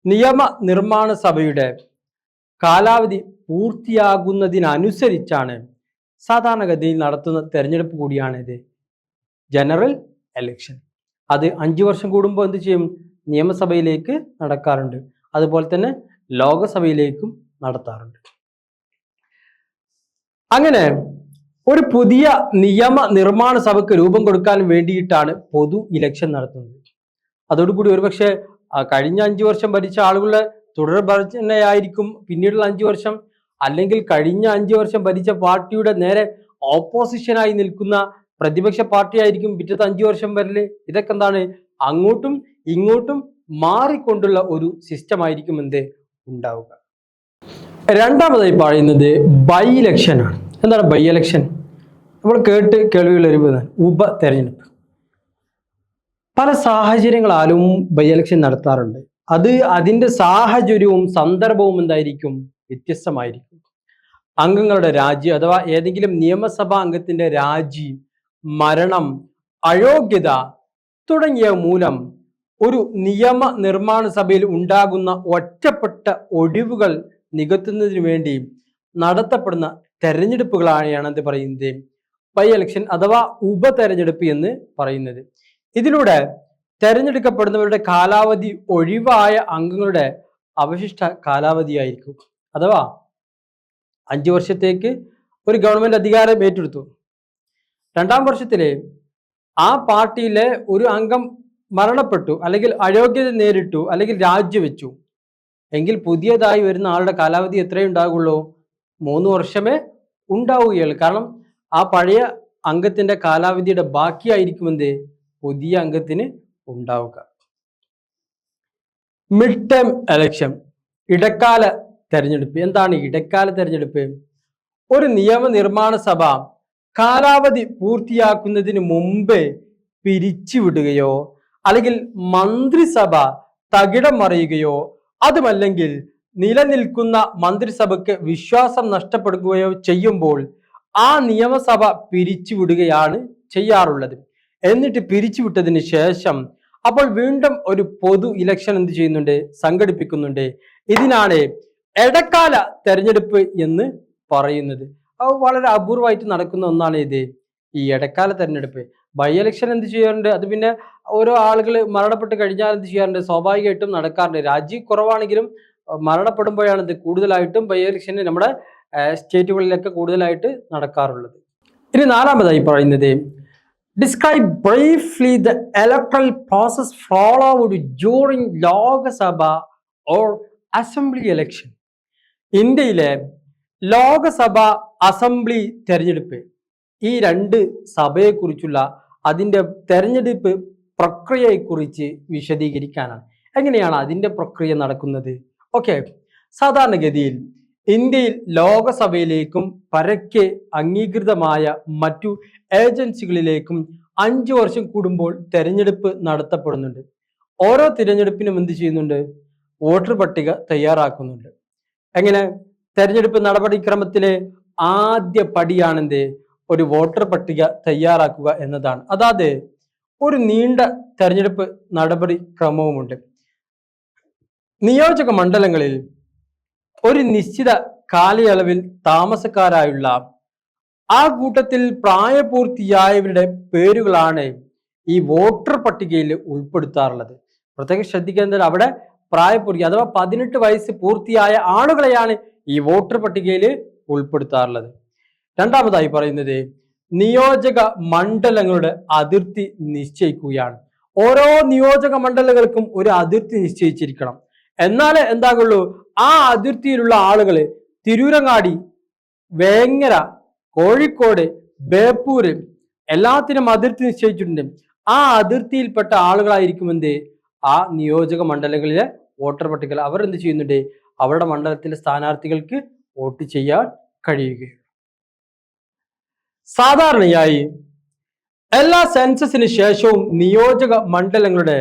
നിയമ നിർമ്മാണ സഭയുടെ കാലാവധി പൂർത്തിയാകുന്നതിനനുസരിച്ചാണ് സാധാരണഗതിയിൽ നടത്തുന്ന തെരഞ്ഞെടുപ്പ് കൂടിയാണിത് ജനറൽ എലക്ഷൻ. അത് 5 വർഷം കൂടുമ്പോൾ എന്ത് ചെയ്യും? നിയമസഭയിലേക്ക് നടക്കാറുണ്ട്. അതുപോലെ തന്നെ ലോകസഭയിലേക്കും നടത്താറുണ്ട്. അങ്ങനെ ഒരു പുതിയ നിയമ നിർമ്മാണ സഭയ്ക്ക് രൂപം കൊടുക്കാൻ വേണ്ടിയിട്ടാണ് പൊതു ഇലക്ഷൻ നടത്തുന്നത്. അതോടുകൂടി ഒരുപക്ഷെ കഴിഞ്ഞ 5 വർഷം ഭരിച്ച ആളുകളുടെ തുടർ ഭരണമായിരിക്കും പിന്നീടുള്ള 5 വർഷം, അല്ലെങ്കിൽ കഴിഞ്ഞ 5 വർഷം ഭരിച്ച പാർട്ടിയുടെ നേരെ ഓപ്പോസിഷനായി നിൽക്കുന്ന പ്രതിപക്ഷ പാർട്ടി ആയിരിക്കും പിറ്റത്തെ 5 വർഷം വരല്. ഇതൊക്കെ എന്താണ്? അങ്ങോട്ടും ഇങ്ങോട്ടും മാറിക്കൊണ്ടുള്ള ഒരു സിസ്റ്റം ആയിരിക്കും ഉണ്ടാവുക. രണ്ടാമതായി പറയുന്നത് ബൈ ഇലക്ഷൻ ആണ്. എന്താണ് ബൈ ഇലക്ഷൻ? നമ്മൾ കേൾവിയുള്ള ഒരു ഉപതെരഞ്ഞെടുപ്പ്. പല സാഹചര്യങ്ങളാലും ബൈ ഇലക്ഷൻ നടത്താറുണ്ട്. അതിന്റെ സാഹചര്യവും സന്ദർഭവും എന്തായിരിക്കും? വ്യത്യസ്തമായിരിക്കും. അംഗങ്ങളുടെ രാജി അഥവാ ഏതെങ്കിലും നിയമസഭാ അംഗത്തിന്റെ രാജി, മരണം, അയോഗ്യത തുടങ്ങിയ മൂലം ഒരു നിയമ നിർമ്മാണ സഭയിൽ ഉണ്ടാകുന്ന ഒറ്റപ്പെട്ട ഒഴിവുകൾ നികത്തുന്നതിന് വേണ്ടി നടത്തപ്പെടുന്ന തെരഞ്ഞെടുപ്പുകളാണ് എന്ത് പറയുന്നത്? ബൈ ഇലക്ഷൻ അഥവാ ഉപതെരഞ്ഞെടുപ്പ് എന്ന് പറയുന്നത്. ഇതിലൂടെ തെരഞ്ഞെടുക്കപ്പെടുന്നവരുടെ കാലാവധി ഒഴിവായ അംഗങ്ങളുടെ അവശിഷ്ട കാലാവധിയായിരിക്കും. അഥവാ 5 വർഷത്തേക്ക് ഒരു ഗവൺമെന്റ് അധികാരം ഏറ്റെടുത്തു. 2ാം വർഷത്തിലെ ആ പാർട്ടിയിലെ ഒരു അംഗം മരണപ്പെട്ടു, അല്ലെങ്കിൽ അയോഗ്യത നേരിട്ടു, അല്ലെങ്കിൽ രാജിവെച്ചു എങ്കിൽ പുതിയതായി വരുന്ന ആളുടെ കാലാവധി എത്രയേ ഉണ്ടാകുള്ളൂ? 3 വർഷമേ ഉണ്ടാവുകയുള്ളൂ. കാരണം ആ പഴയ അംഗത്തിന്റെ കാലാവധിയുടെ ബാക്കിയായിരിക്കും പുതിയ അംഗത്തിന് ഉണ്ടാവുക. മിഡ് ടേം എലക്ഷൻ, ഇടക്കാല തെരഞ്ഞെടുപ്പ്. എന്താണ് ഇടക്കാല തെരഞ്ഞെടുപ്പ്? ഒരു നിയമനിർമ്മാണ സഭ കാലാവധി പൂർത്തിയാക്കുന്നതിന് മുമ്പ് പിരിച്ചുവിടുകയോ അല്ലെങ്കിൽ മന്ത്രിസഭ തകിടം മറിയുകയോ അതുമല്ലെങ്കിൽ നിലനിൽക്കുന്ന മന്ത്രിസഭയ്ക്ക് വിശ്വാസം നഷ്ടപ്പെടുകയോ ചെയ്യുമ്പോൾ ആ നിയമസഭ പിരിച്ചുവിടുകയാണ് ചെയ്യാറുള്ളത്. എന്നിട്ട് പിരിച്ചുവിട്ടതിന് ശേഷം അപ്പോൾ വീണ്ടും ഒരു പൊതു ഇലക്ഷൻ സംഘടിപ്പിക്കുന്നുണ്ട്. ഇതിനാണ് ഇടക്കാല തെരഞ്ഞെടുപ്പ് എന്ന് പറയുന്നത്. അത് വളരെ അപൂർവമായിട്ട് നടക്കുന്ന ഒന്നാണ് ഈ ഇടക്കാല തെരഞ്ഞെടുപ്പ്. ബൈ ഇലക്ഷൻ ചെയ്യാറുണ്ട്? അത് പിന്നെ ഓരോ ആളുകൾ മരണപ്പെട്ട് കഴിഞ്ഞാൽ ചെയ്യാറുണ്ട്? സ്വാഭാവികമായിട്ടും നടക്കാറുണ്ട്. രാജി കുറവാണെങ്കിലും മരണപ്പെടുമ്പോഴാണ് കൂടുതലായിട്ടും ബൈ ഇലക്ഷൻ നമ്മുടെ സ്റ്റേറ്റുകളിലൊക്കെ കൂടുതലായിട്ട് നടക്കാറുള്ളത്. ഇനി 4ാമതായി പറയുന്നത് describe briefly the electoral process followed during Lok Sabha or assembly election. ഇന്ത്യയിലെ ലോകസഭ, അസംബ്ലി തെരഞ്ഞെടുപ്പ്, ഈ 2 സഭയെക്കുറിച്ചുള്ള അതിൻ്റെ തെരഞ്ഞെടുപ്പ് പ്രക്രിയയെക്കുറിച്ച് വിശദീകരിക്കാനാണ്. എങ്ങനെയാണ് അതിൻ്റെ പ്രക്രിയ നടക്കുന്നത്? ഓക്കെ, സാധാരണഗതിയിൽ ഇന്ത്യയിൽ ലോകസഭയിലേക്കും പരക്കെ അംഗീകൃതമായ മറ്റു ഏജൻസികളിലേക്കും 5 വർഷം കൂടുമ്പോൾ തെരഞ്ഞെടുപ്പ് നടത്തപ്പെടുന്നുണ്ട്. ഓരോ തിരഞ്ഞെടുപ്പിനും എന്ത് ചെയ്യുന്നുണ്ട്? വോട്ടർ പട്ടിക തയ്യാറാക്കുന്നുണ്ട്. എങ്ങനെ? തെരഞ്ഞെടുപ്പ് നടപടിക്രമത്തിലെ ആദ്യ പടിയാണെന്ത്? ഒരു വോട്ടർ പട്ടിക തയ്യാറാക്കുക എന്നതാണ്. അതായത് ഒരു നീണ്ട തെരഞ്ഞെടുപ്പ് നടപടി ക്രമവുമുണ്ട്. നിയോജക മണ്ഡലങ്ങളിൽ ഒരു നിശ്ചിത കാലയളവിൽ താമസക്കാരായുള്ള ആ കൂട്ടത്തിൽ പ്രായപൂർത്തിയായവരുടെ പേരുകളാണ് ഈ വോട്ടർ പട്ടികയിൽ ഉൾപ്പെടുത്താറുള്ളത്. പ്രത്യേകം ശ്രദ്ധിക്കേണ്ടത് അവിടെ പ്രായപൂർത്തി അഥവാ 18 വയസ്സ് പൂർത്തിയായ ആളുകളെയാണ് ഈ വോട്ടർ പട്ടികയിൽ ഉൾപ്പെടുത്താറുള്ളത്. രണ്ടാമതായി പറയുന്നത് നിയോജക മണ്ഡലങ്ങളുടെ അതിർത്തി നിശ്ചയിക്കുകയാണ്. ഓരോ നിയോജക മണ്ഡലങ്ങൾക്കും ഒരു അതിർത്തി നിശ്ചയിച്ചിരിക്കണം. എന്നാലേ എന്താകുള്ളൂ, ആ അതിർത്തിയിലുള്ള ആളുകൾ തിരൂരങ്ങാടി, വേങ്ങര, കോഴിക്കോട്, ബേപ്പൂര് എല്ലാത്തിനും അതിർത്തി നിശ്ചയിച്ചിട്ടുണ്ട്. ആ അതിർത്തിയിൽപ്പെട്ട ആളുകളായിരിക്കും എന്ത്? ആ നിയോജക മണ്ഡലങ്ങളിലെ വോട്ടർ പട്ടികയിൽ അവർ എന്ത് ചെയ്യുന്നുണ്ട്? അവരുടെ മണ്ഡലത്തിലെ സ്ഥാനാർത്ഥികൾക്ക് വോട്ട് ചെയ്യാൻ കഴിയുകയുള്ളൂ. സാധാരണയായി എല്ലാ സെൻസസിന് ശേഷവും നിയോജക മണ്ഡലങ്ങളുടെ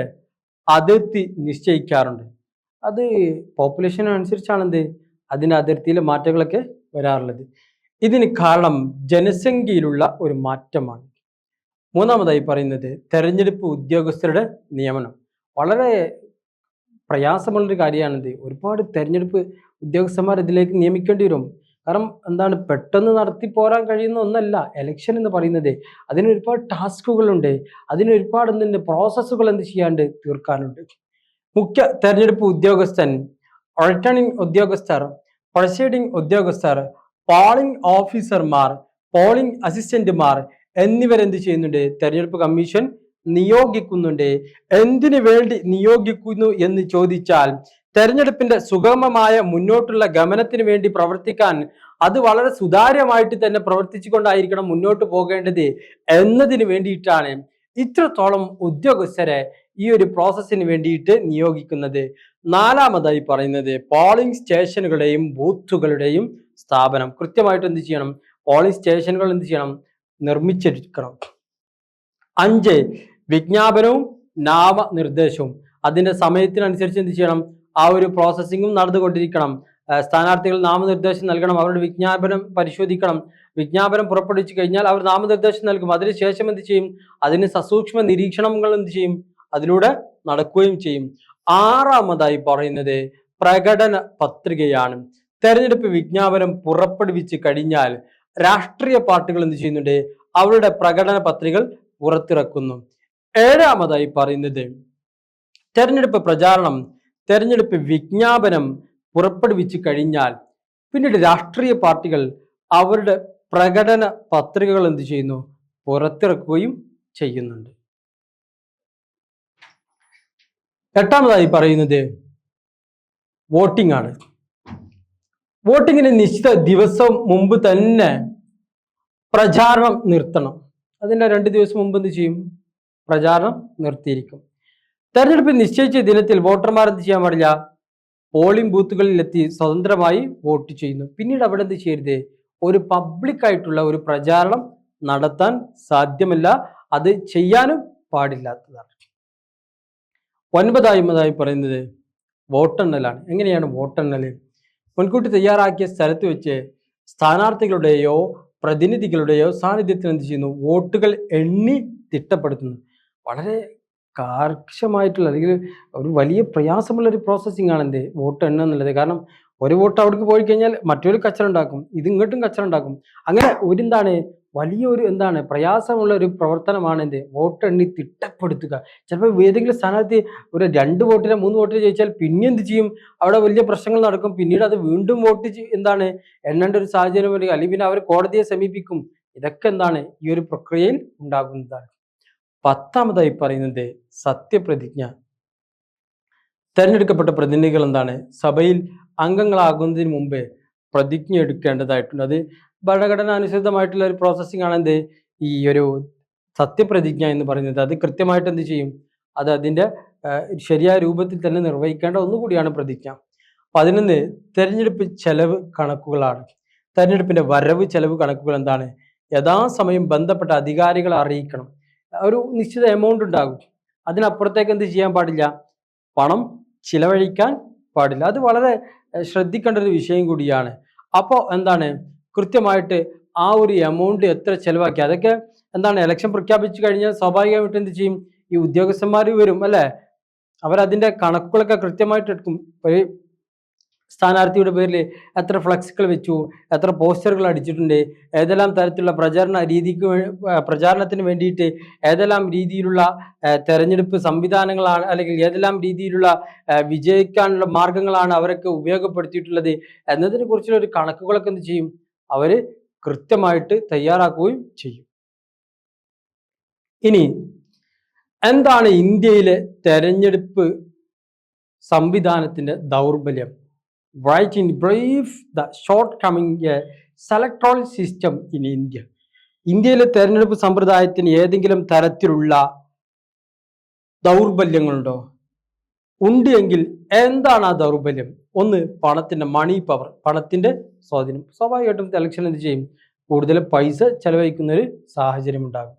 അതിർത്തി നിശ്ചയിക്കാറുണ്ട്. അത് പോപ്പുലേഷൻ അനുസരിച്ചാണ് എന്ത് അതിൻ്റെ അതിർത്തിയിലെ മാറ്റങ്ങളൊക്കെ വരാറുള്ളത്. ഇതിന് കാരണം ജനസംഖ്യയിലുള്ള ഒരു മാറ്റമാണ്. മൂന്നാമതായി പറയുന്നത് തെരഞ്ഞെടുപ്പ് ഉദ്യോഗസ്ഥരുടെ നിയമനം. വളരെ പ്രയാസമുള്ളൊരു കാര്യമാണിത്. ഒരുപാട് തെരഞ്ഞെടുപ്പ് ഉദ്യോഗസ്ഥന്മാർ ഇതിലേക്ക് നിയമിക്കേണ്ടി വരും. കാരണം എന്താണ്, പെട്ടെന്ന് നടത്തി പോരാൻ കഴിയുന്ന ഒന്നല്ല എലക്ഷൻ എന്ന് പറയുന്നത്. അതിന് ഒരുപാട് ടാസ്കുകളുണ്ട്, അതിന് ഒരുപാട് എന്തുണ്ട് പ്രോസസ്സുകൾ എന്ത് ചെയ്യാണ്ട് തീർക്കാനുണ്ട്. മുഖ്യ തെരഞ്ഞെടുപ്പ് ഉദ്യോഗസ്ഥൻ, റിട്ടേണിംഗ് ഉദ്യോഗസ്ഥർ, പ്രൊസീഡിംഗ് ഉദ്യോഗസ്ഥർ, പോളിംഗ് ഓഫീസർമാർ, പോളിംഗ് അസിസ്റ്റന്റുമാർ എന്നിവരെന്ത് ചെയ്യുന്നുണ്ട്? തെരഞ്ഞെടുപ്പ് കമ്മീഷൻ നിയോഗിക്കുന്നുണ്ട്. എന്തിനു വേണ്ടി നിയോഗിക്കുന്നു എന്ന് ചോദിച്ചാൽ തെരഞ്ഞെടുപ്പിന്റെ സുഗമമായ മുന്നോട്ടുള്ള ഗമനത്തിന് വേണ്ടി പ്രവർത്തിക്കാൻ, അത് വളരെ സുതാര്യമായിട്ട് തന്നെ പ്രവർത്തിച്ചുകൊണ്ടായിരിക്കണം മുന്നോട്ട് പോകേണ്ടത് എന്നതിന് വേണ്ടിയിട്ടാണ് ഇത്രത്തോളം ഉദ്യോഗസ്ഥരെ ഈ ഒരു പ്രോസസ്സിന് വേണ്ടിയിട്ട് നിയോഗിക്കുന്നത്. നാലാമതായി പറയുന്നത് പോളിംഗ് സ്റ്റേഷനുകളുടെയും ബൂത്തുകളുടെയും സ്ഥാപനം. കൃത്യമായിട്ട് എന്ത് ചെയ്യണം? പോളിംഗ് സ്റ്റേഷനുകൾ എന്ത് ചെയ്യണം? നിർമ്മിച്ചെടുക്കണം. 5 വിജ്ഞാപനവും നാമനിർദ്ദേശവും. അതിന്റെ സമയത്തിനനുസരിച്ച് എന്ത് ചെയ്യണം? ആ ഒരു പ്രോസസ്സിങ്ങും നടന്നുകൊണ്ടിരിക്കണം. സ്ഥാനാർത്ഥികൾ നാമനിർദ്ദേശം നൽകണം, അവരുടെ വിജ്ഞാപനം പരിശോധിക്കണം. വിജ്ഞാപനം പുറപ്പെടുവിച്ചു കഴിഞ്ഞാൽ അവർ നാമനിർദ്ദേശം നൽകും. അതിനുശേഷം എന്ത് ചെയ്യും? അതിന് സസൂക്ഷ്മ നിരീക്ഷണങ്ങൾ എന്ത് ചെയ്യും? അതിലൂടെ നടക്കുകയും ചെയ്യും. ആറാമതായി പറയുന്നത് പ്രകടന പത്രികയാണ്. തെരഞ്ഞെടുപ്പ് വിജ്ഞാപനം പുറപ്പെടുവിച്ച് കഴിഞ്ഞാൽ രാഷ്ട്രീയ പാർട്ടികൾ എന്ത് ചെയ്യുന്നുണ്ട്? അവരുടെ പ്രകടന പത്രികകൾ പുറത്തിറക്കുന്നു. ഏഴാമതായി പറയുന്നത് തെരഞ്ഞെടുപ്പ് പ്രചാരണം. തെരഞ്ഞെടുപ്പ് വിജ്ഞാപനം പുറപ്പെടുവിച്ച് കഴിഞ്ഞാൽ പിന്നീട് രാഷ്ട്രീയ പാർട്ടികൾ അവരുടെ പ്രകടന പത്രികകൾ എന്ത് ചെയ്യുന്നു? പുറത്തിറക്കുകയും ചെയ്യുന്നുണ്ട്. എട്ടാമതായി പറയുന്നത് വോട്ടിംഗ് ആണ്. വോട്ടിങ്ങിന് നിശ്ചിത ദിവസം മുമ്പ് തന്നെ പ്രചാരണം നിർത്തണം. അതിൻ്റെ 2 ദിവസം മുമ്പ് എന്ത് ചെയ്യും? പ്രചാരണം നിർത്തിയിരിക്കും. തെരഞ്ഞെടുപ്പ് നിശ്ചയിച്ച ദിനത്തിൽ വോട്ടർമാർ എന്ത് ചെയ്യാൻ പാടില്ല? പോളിംഗ് ബൂത്തുകളിൽ എത്തി സ്വതന്ത്രമായി വോട്ട് ചെയ്യുന്നു. പിന്നീട് അവിടെ എന്ത് ചെയ്യരുത്? ഒരു പബ്ലിക് ആയിട്ടുള്ള ഒരു പ്രചാരണം നടത്താൻ സാധ്യമല്ല, അത് ചെയ്യാനും പാടില്ലാത്തതാണ്. 9ാമതായി പറയുന്നത് വോട്ടെണ്ണലാണ്. എങ്ങനെയാണ് വോട്ടെണ്ണൽ? മുൻകൂട്ടി തയ്യാറാക്കിയ സ്ഥലത്ത് വെച്ച് സ്ഥാനാർത്ഥികളുടെയോ പ്രതിനിധികളുടെയോ സാന്നിധ്യത്തിൽ എന്ത് ചെയ്യുന്നു? വോട്ടുകൾ എണ്ണി തിട്ടപ്പെടുത്തുന്നു. വളരെ കാർക്കശമായിട്ടുള്ള അല്ലെങ്കിൽ ഒരു വലിയ പ്രയാസമുള്ള ഒരു പ്രോസസ്സിംഗ് ആണ് എന്ത് വോട്ട് എണ്ണ എന്നുള്ളത്. കാരണം ഒരു വോട്ട് അവിടേക്ക് പോയി കഴിഞ്ഞാൽ മറ്റൊരു കച്ചറ ഉണ്ടാക്കും, ഇത് ഇങ്ങോട്ടും കച്ചറ ഉണ്ടാക്കും. അങ്ങനെ ഒരു വലിയൊരു പ്രയാസമുള്ള ഒരു പ്രവർത്തനമാണ് എന്ത് വോട്ട് എണ്ണി തിട്ടപ്പെടുത്തുക. ചിലപ്പോൾ ഏതെങ്കിലും സ്ഥാനാർത്ഥി ഒരു 2 വോട്ടിന് 3 വോട്ടിന് ജയിച്ചാൽ പിന്നെ എന്ത് ചെയ്യും? അവിടെ വലിയ പ്രശ്നങ്ങൾ നടക്കും. പിന്നീട് അത് വീണ്ടും വോട്ട് എണ്ണേണ്ട ഒരു സാഹചര്യം വരിക, അല്ലെങ്കിൽ പിന്നെ അവർ കോടതിയെ സമീപിക്കും. ഇതൊക്കെ ഈ ഒരു പ്രക്രിയയിൽ ഉണ്ടാകുന്നതാണ്. 10ാമതായി പറയുന്നത് സത്യപ്രതിജ്ഞ. തെരഞ്ഞെടുക്കപ്പെട്ട പ്രതിനിധികൾ സഭയിൽ അംഗങ്ങളാകുന്നതിന് മുമ്പ് പ്രതിജ്ഞ എടുക്കേണ്ടതായിട്ടുണ്ട്. അത് ഭരണഘടനാനുസൃതമായിട്ടുള്ള ഒരു പ്രോസസ്സിംഗ് ആണ് ഈ ഒരു സത്യപ്രതിജ്ഞ എന്ന് പറയുന്നത്. അത് കൃത്യമായിട്ട് എന്ത് ചെയ്യും? അത് അതിൻ്റെ ശരിയായ രൂപത്തിൽ തന്നെ നിർവഹിക്കേണ്ട ഒന്നുകൂടിയാണ് പ്രതിജ്ഞ. 11 തെരഞ്ഞെടുപ്പ് ചെലവ് കണക്കുകളാണ്. തെരഞ്ഞെടുപ്പിന്റെ വരവ് ചെലവ് കണക്കുകൾ യഥാസമയം ബന്ധപ്പെട്ട അധികാരികളെ അറിയിക്കണം. ഒരു നിശ്ചിത എമൗണ്ട് ഉണ്ടാകും. അതിനപ്പുറത്തേക്ക് എന്ത് ചെയ്യാൻ പാടില്ല, പണം ചിലവഴിക്കാൻ പാടില്ല. അത് വളരെ ശ്രദ്ധിക്കേണ്ട ഒരു വിഷയം കൂടിയാണ്. അപ്പോൾ എന്താണ്, കൃത്യമായിട്ട് ആ ഒരു എമൗണ്ട് എത്ര ചെലവാക്കി, അതൊക്കെ എന്താണ്, ഇലക്ഷൻ പ്രഖ്യാപിച്ചു കഴിഞ്ഞാൽ സ്വാഭാവികമായിട്ട് എന്ത് ചെയ്യും, ഈ ഉദ്യോഗസ്ഥന്മാർ വരും അല്ലെ, അവരതിന്റെ കണക്കുകളൊക്കെ കൃത്യമായിട്ട് എടുക്കും. ഒരു സ്ഥാനാർത്ഥിയുടെ പേരിൽ എത്ര ഫ്ലക്സുകൾ വെച്ചു, എത്ര പോസ്റ്ററുകൾ അടിച്ചിട്ടുണ്ട്, ഏതെല്ലാം തരത്തിലുള്ള പ്രചാരണത്തിന് വേണ്ടിയിട്ട് ഏതെല്ലാം രീതിയിലുള്ള തെരഞ്ഞെടുപ്പ് സംവിധാനങ്ങളാണ്, അല്ലെങ്കിൽ ഏതെല്ലാം രീതിയിലുള്ള വിജയിക്കാനുള്ള മാർഗങ്ങളാണ് അവരൊക്കെ ഉപയോഗപ്പെടുത്തിയിട്ടുള്ളത് എന്നതിനെ കുറിച്ചുള്ള ഒരു കണക്കുകളൊക്കെ എന്ത് ചെയ്യും, അവര് കൃത്യമായിട്ട് തയ്യാറാക്കുകയും ചെയ്യും. ഇനി എന്താണ് ഇന്ത്യയിലെ തെരഞ്ഞെടുപ്പ് സംവിധാനത്തിന്റെ ദൗർബല്യം? Write in brief the shortcoming electoral system in India. ഇന്ത്യയിലെ തെരഞ്ഞെടുപ്പ് സമ്പ്രദായത്തിന് ഏതെങ്കിലും തരത്തിലുള്ള ദൗർബല്യങ്ങളുണ്ടോ? ഉണ്ട് എങ്കിൽ എന്താണ് ആ ദൗർബല്യം? ഒന്ന്, പണത്തിന്റെ മണി പവർ, പണത്തിന്റെ സ്വാധീനം. സ്വാഭാവികമായിട്ടും ഇലക്ഷൻ എന്ത് ചെയ്യും, കൂടുതൽ പൈസ ചെലവഴിക്കുന്ന ഒരു സാഹചര്യം ഉണ്ടാകും.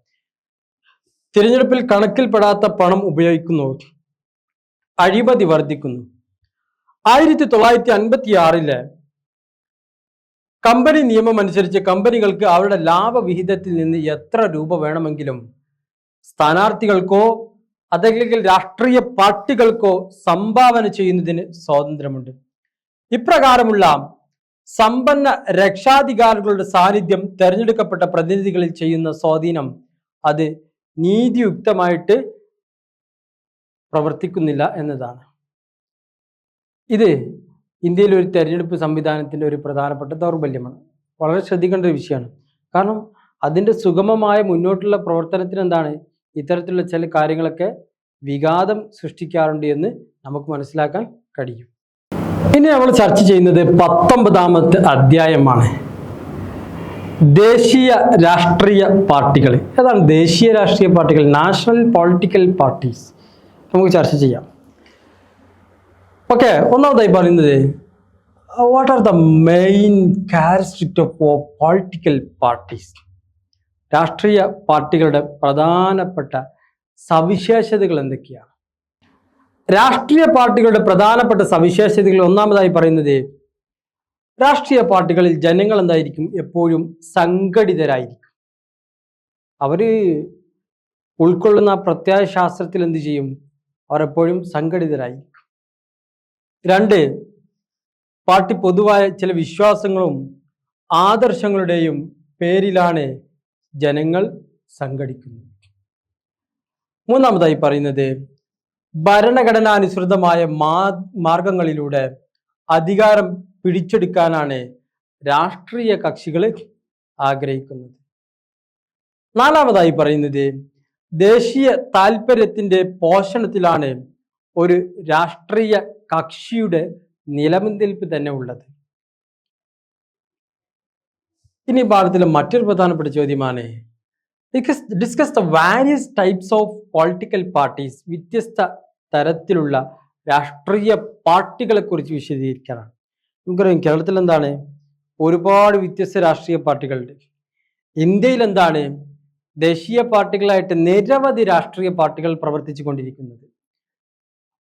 തിരഞ്ഞെടുപ്പിൽ കണക്കിൽപ്പെടാത്ത പണം ഉപയോഗിക്കുന്നു, അഴിമതി വർദ്ധിക്കുന്നു. 1956 കമ്പനി നിയമം അനുസരിച്ച് കമ്പനികൾക്ക് അവരുടെ ലാഭവിഹിതത്തിൽ നിന്ന് എത്ര രൂപ വേണമെങ്കിലും സ്ഥാനാർത്ഥികൾക്കോ അതല്ലെങ്കിൽ രാഷ്ട്രീയ പാർട്ടികൾക്കോ സംഭാവന ചെയ്യുന്നതിന് സ്വാതന്ത്ര്യമുണ്ട്. ഇപ്രകാരമുള്ള സമ്പന്ന രക്ഷാധികാരികളുടെ സാന്നിധ്യം തെരഞ്ഞെടുക്കപ്പെട്ട പ്രതിനിധികളിൽ ചെയ്യുന്ന സ്വാധീനം അത് നീതിയുക്തമായിട്ട് പ്രവർത്തിക്കുന്നില്ല എന്നതാണ്. ഇത് ഇന്ത്യയിലെ ഒരു തെരഞ്ഞെടുപ്പ് സംവിധാനത്തിന്റെ ഒരു പ്രധാനപ്പെട്ട ദൗർബല്യമാണ്. വളരെ ശ്രദ്ധിക്കേണ്ട ഒരു വിഷയമാണ്. കാരണം അതിന്റെ സുഗമമായ മുന്നോട്ടുള്ള പ്രവർത്തനത്തിന് എന്താണ്, ഇത്തരത്തിലുള്ള ചില കാര്യങ്ങളൊക്കെ വിഘാതം സൃഷ്ടിക്കാറുണ്ട് എന്ന് നമുക്ക് മനസ്സിലാക്കാൻ കഴിയും. ഇനി നമ്മൾ ചർച്ച ചെയ്യുന്നത് 19ാമത്തെ അധ്യായമാണ്, ദേശീയ രാഷ്ട്രീയ പാർട്ടികൾ. ഏതാണ് ദേശീയ രാഷ്ട്രീയ പാർട്ടികൾ? National political parties. നമുക്ക് ചർച്ച ചെയ്യാം. ഓക്കെ, ഒന്നാമതായി പറയുന്നത് what are the main characteristics of political parties? രാഷ്ട്രീയ പാർട്ടികളുടെ പ്രധാനപ്പെട്ട സവിശേഷതകൾ എന്തൊക്കെയാണ്? രാഷ്ട്രീയ പാർട്ടികളുടെ പ്രധാനപ്പെട്ട സവിശേഷതകൾ ഒന്നാമതായി പറയുന്നത്, രാഷ്ട്രീയ പാർട്ടികളിൽ ജനങ്ങൾ എന്തായിരിക്കും, എപ്പോഴും സംഘടിതരായിരിക്കും. അവര് ഉൾക്കൊള്ളുന്ന പ്രത്യയശാസ്ത്രത്തിൽ എന്ത് ചെയ്യും, അവർ എപ്പോഴും സംഘടിതരായിരിക്കും. 2, പാർട്ടി പൊതുവായ ചില വിശ്വാസങ്ങളും ആദർശങ്ങളുടെയും പേരിലാണ് ജനങ്ങൾ സംഘടിക്കുന്നത്. മൂന്നാമതായി പറയുന്നത്, ഭരണഘടനാനുസൃതമായ മാർഗങ്ങളിലൂടെ അധികാരം പിടിച്ചെടുക്കാനാണ് രാഷ്ട്രീയ കക്ഷികൾ ആഗ്രഹിക്കുന്നത്. നാലാമതായി പറയുന്നത്, ദേശീയ താല്പര്യത്തിന്റെ പോഷണത്തിലാണ് ഒരു രാഷ്ട്രീയ കക്ഷിയുടെ നിലനിൽപ്പ് തന്നെ ഉള്ളത്. ഇനി ഭാരതത്തിലെ മറ്റൊരു പ്രധാനപ്പെട്ട ചോദ്യമാണ്, discuss the various types of political parties. വ്യത്യസ്ത തരത്തിലുള്ള രാഷ്ട്രീയ പാർട്ടികളെ കുറിച്ച് വിശദീകരിക്കാനാണ്. നമുക്കറിയാം കേരളത്തിൽ എന്താണ്, ഒരുപാട് വ്യത്യസ്ത രാഷ്ട്രീയ പാർട്ടികളുണ്ട്. ഇന്ത്യയിൽ എന്താണ്, ദേശീയ പാർട്ടികളായിട്ട് നിരവധി രാഷ്ട്രീയ പാർട്ടികൾ പ്രവർത്തിച്ചു കൊണ്ടിരിക്കുന്നത്.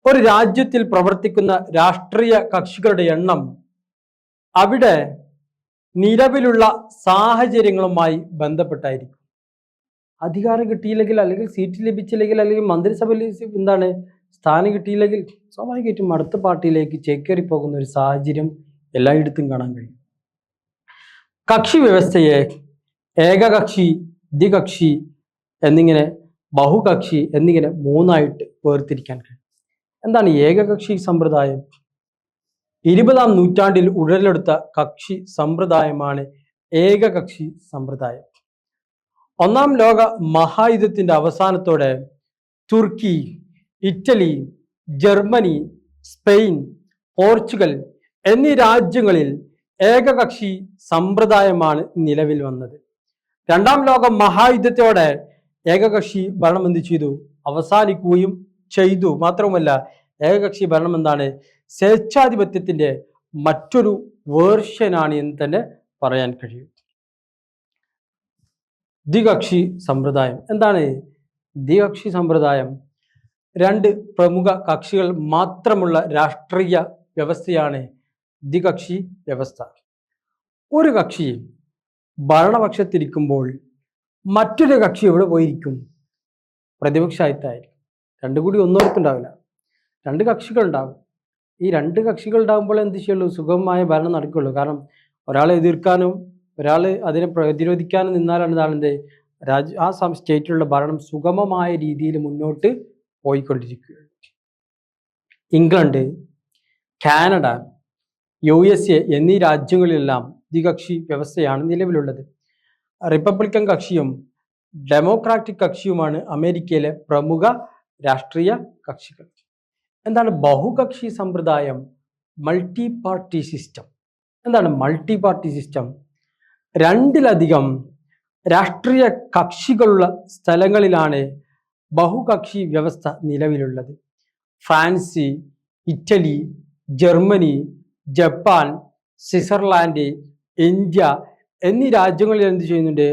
ഒരു രാജ്യത്തിൽ പ്രവർത്തിക്കുന്ന രാഷ്ട്രീയ കക്ഷികളുടെ എണ്ണം അവിടെ നിലവിലുള്ള സാഹചര്യങ്ങളുമായി ബന്ധപ്പെട്ടായിരിക്കും. അധികാരം കിട്ടിയില്ലെങ്കിൽ, അല്ലെങ്കിൽ സീറ്റ് ലഭിച്ചില്ലെങ്കിൽ, അല്ലെങ്കിൽ മന്ത്രിസഭയിൽ എന്താണ് സ്ഥാനം കിട്ടിയില്ലെങ്കിൽ സ്വാഭാവികമായിട്ടും അടുത്ത പാർട്ടിയിലേക്ക് ചേക്കേറി പോകുന്ന ഒരു സാഹചര്യം എല്ലായിടത്തും കാണാൻ കഴിയും. കക്ഷി വ്യവസ്ഥയെ ഏകകക്ഷി, ദ്വികക്ഷി എന്നിങ്ങനെ ബഹുകക്ഷി എന്നിങ്ങനെ 3ആയിട്ട് വേർതിരിക്കാൻ കഴിയും. എന്താണ് ഏകകക്ഷി സമ്പ്രദായം? 20ാം നൂറ്റാണ്ടിൽ ഉടലെടുത്ത കക്ഷി സമ്പ്രദായമാണ് ഏകകക്ഷി സമ്പ്രദായം. 1ാം ലോക മഹായുദ്ധത്തിന്റെ അവസാനത്തോടെ തുർക്കി, ഇറ്റലി, ജർമ്മനി, സ്പെയിൻ, പോർച്ചുഗൽ എന്നീ രാജ്യങ്ങളിൽ ഏകകക്ഷി സമ്പ്രദായമാണ് നിലവിൽ വന്നത്. 2ാം ലോക മഹായുദ്ധത്തോടെ ഏകകക്ഷി ഭരണം എന്ത് ചെയ്തു, അവസാനിക്കുകയും ചെയ്തു. മാത്രവുമല്ല, ഏകകക്ഷി ഭരണം എന്താണ്, സ്വേച്ഛാധിപത്യത്തിന്റെ മറ്റൊരു വേർഷനാണ് എന്ന് തന്നെ പറയാൻ കഴിയും. ദ്വികക്ഷി സമ്പ്രദായം എന്താണ്? ദ്വികക്ഷി സമ്പ്രദായം രണ്ട് പ്രമുഖ കക്ഷികൾ മാത്രമുള്ള രാഷ്ട്രീയ വ്യവസ്ഥയാണ് ദ്വികക്ഷി വ്യവസ്ഥ. ഒരു കക്ഷി ഭരണപക്ഷത്തിരിക്കുമ്പോൾ മറ്റൊരു കക്ഷി എവിടെ പോയിരിക്കും? പ്രതിപക്ഷമായിട്ടായിരിക്കും. രണ്ടും കൂടി ഒന്നോർത്തുണ്ടാവില്ല, രണ്ട് കക്ഷികൾ ഉണ്ടാകും. ഈ രണ്ട് കക്ഷികൾ ഉണ്ടാകുമ്പോൾ എന്ത് ചെയ്യുള്ളൂ? സുഗമമായ ഭരണം നടക്കുള്ളൂ. കാരണം ഒരാളെ എതിർക്കാനും ഒരാൾ അതിനെ പ്രതിരോധിക്കാനും നിന്നാലാണ് എന്ത് ആ സ്റ്റേറ്റിലുള്ള ഭരണം സുഗമമായ രീതിയിൽ മുന്നോട്ട് പോയിക്കൊണ്ടിരിക്കുക. ഇംഗ്ലണ്ട്, കാനഡ, USA എന്നീ രാജ്യങ്ങളിലെല്ലാം ദ്വികക്ഷി വ്യവസ്ഥയാണ് നിലവിലുള്ളത്. റിപ്പബ്ലിക്കൻ കക്ഷിയും ഡെമോക്രാറ്റിക് കക്ഷിയുമാണ് അമേരിക്കയിലെ പ്രമുഖ രാഷ്ട്രീയ കക്ഷികൾ. എന്താണ് ബഹുകക്ഷി സമ്പ്രദായം? Multi party system. എന്താണ് മൾട്ടി പാർട്ടി സിസ്റ്റം? രണ്ടിലധികം രാഷ്ട്രീയ കക്ഷികളുള്ള സ്ഥലങ്ങളിലാണ് ബഹുകക്ഷി വ്യവസ്ഥ നിലവിലുള്ളത്. France, Italy, Germany, Japan, Switzerland, India എന്നീ രാജ്യങ്ങളിൽ എന്ത് ചെയ്യുന്നുണ്ട്?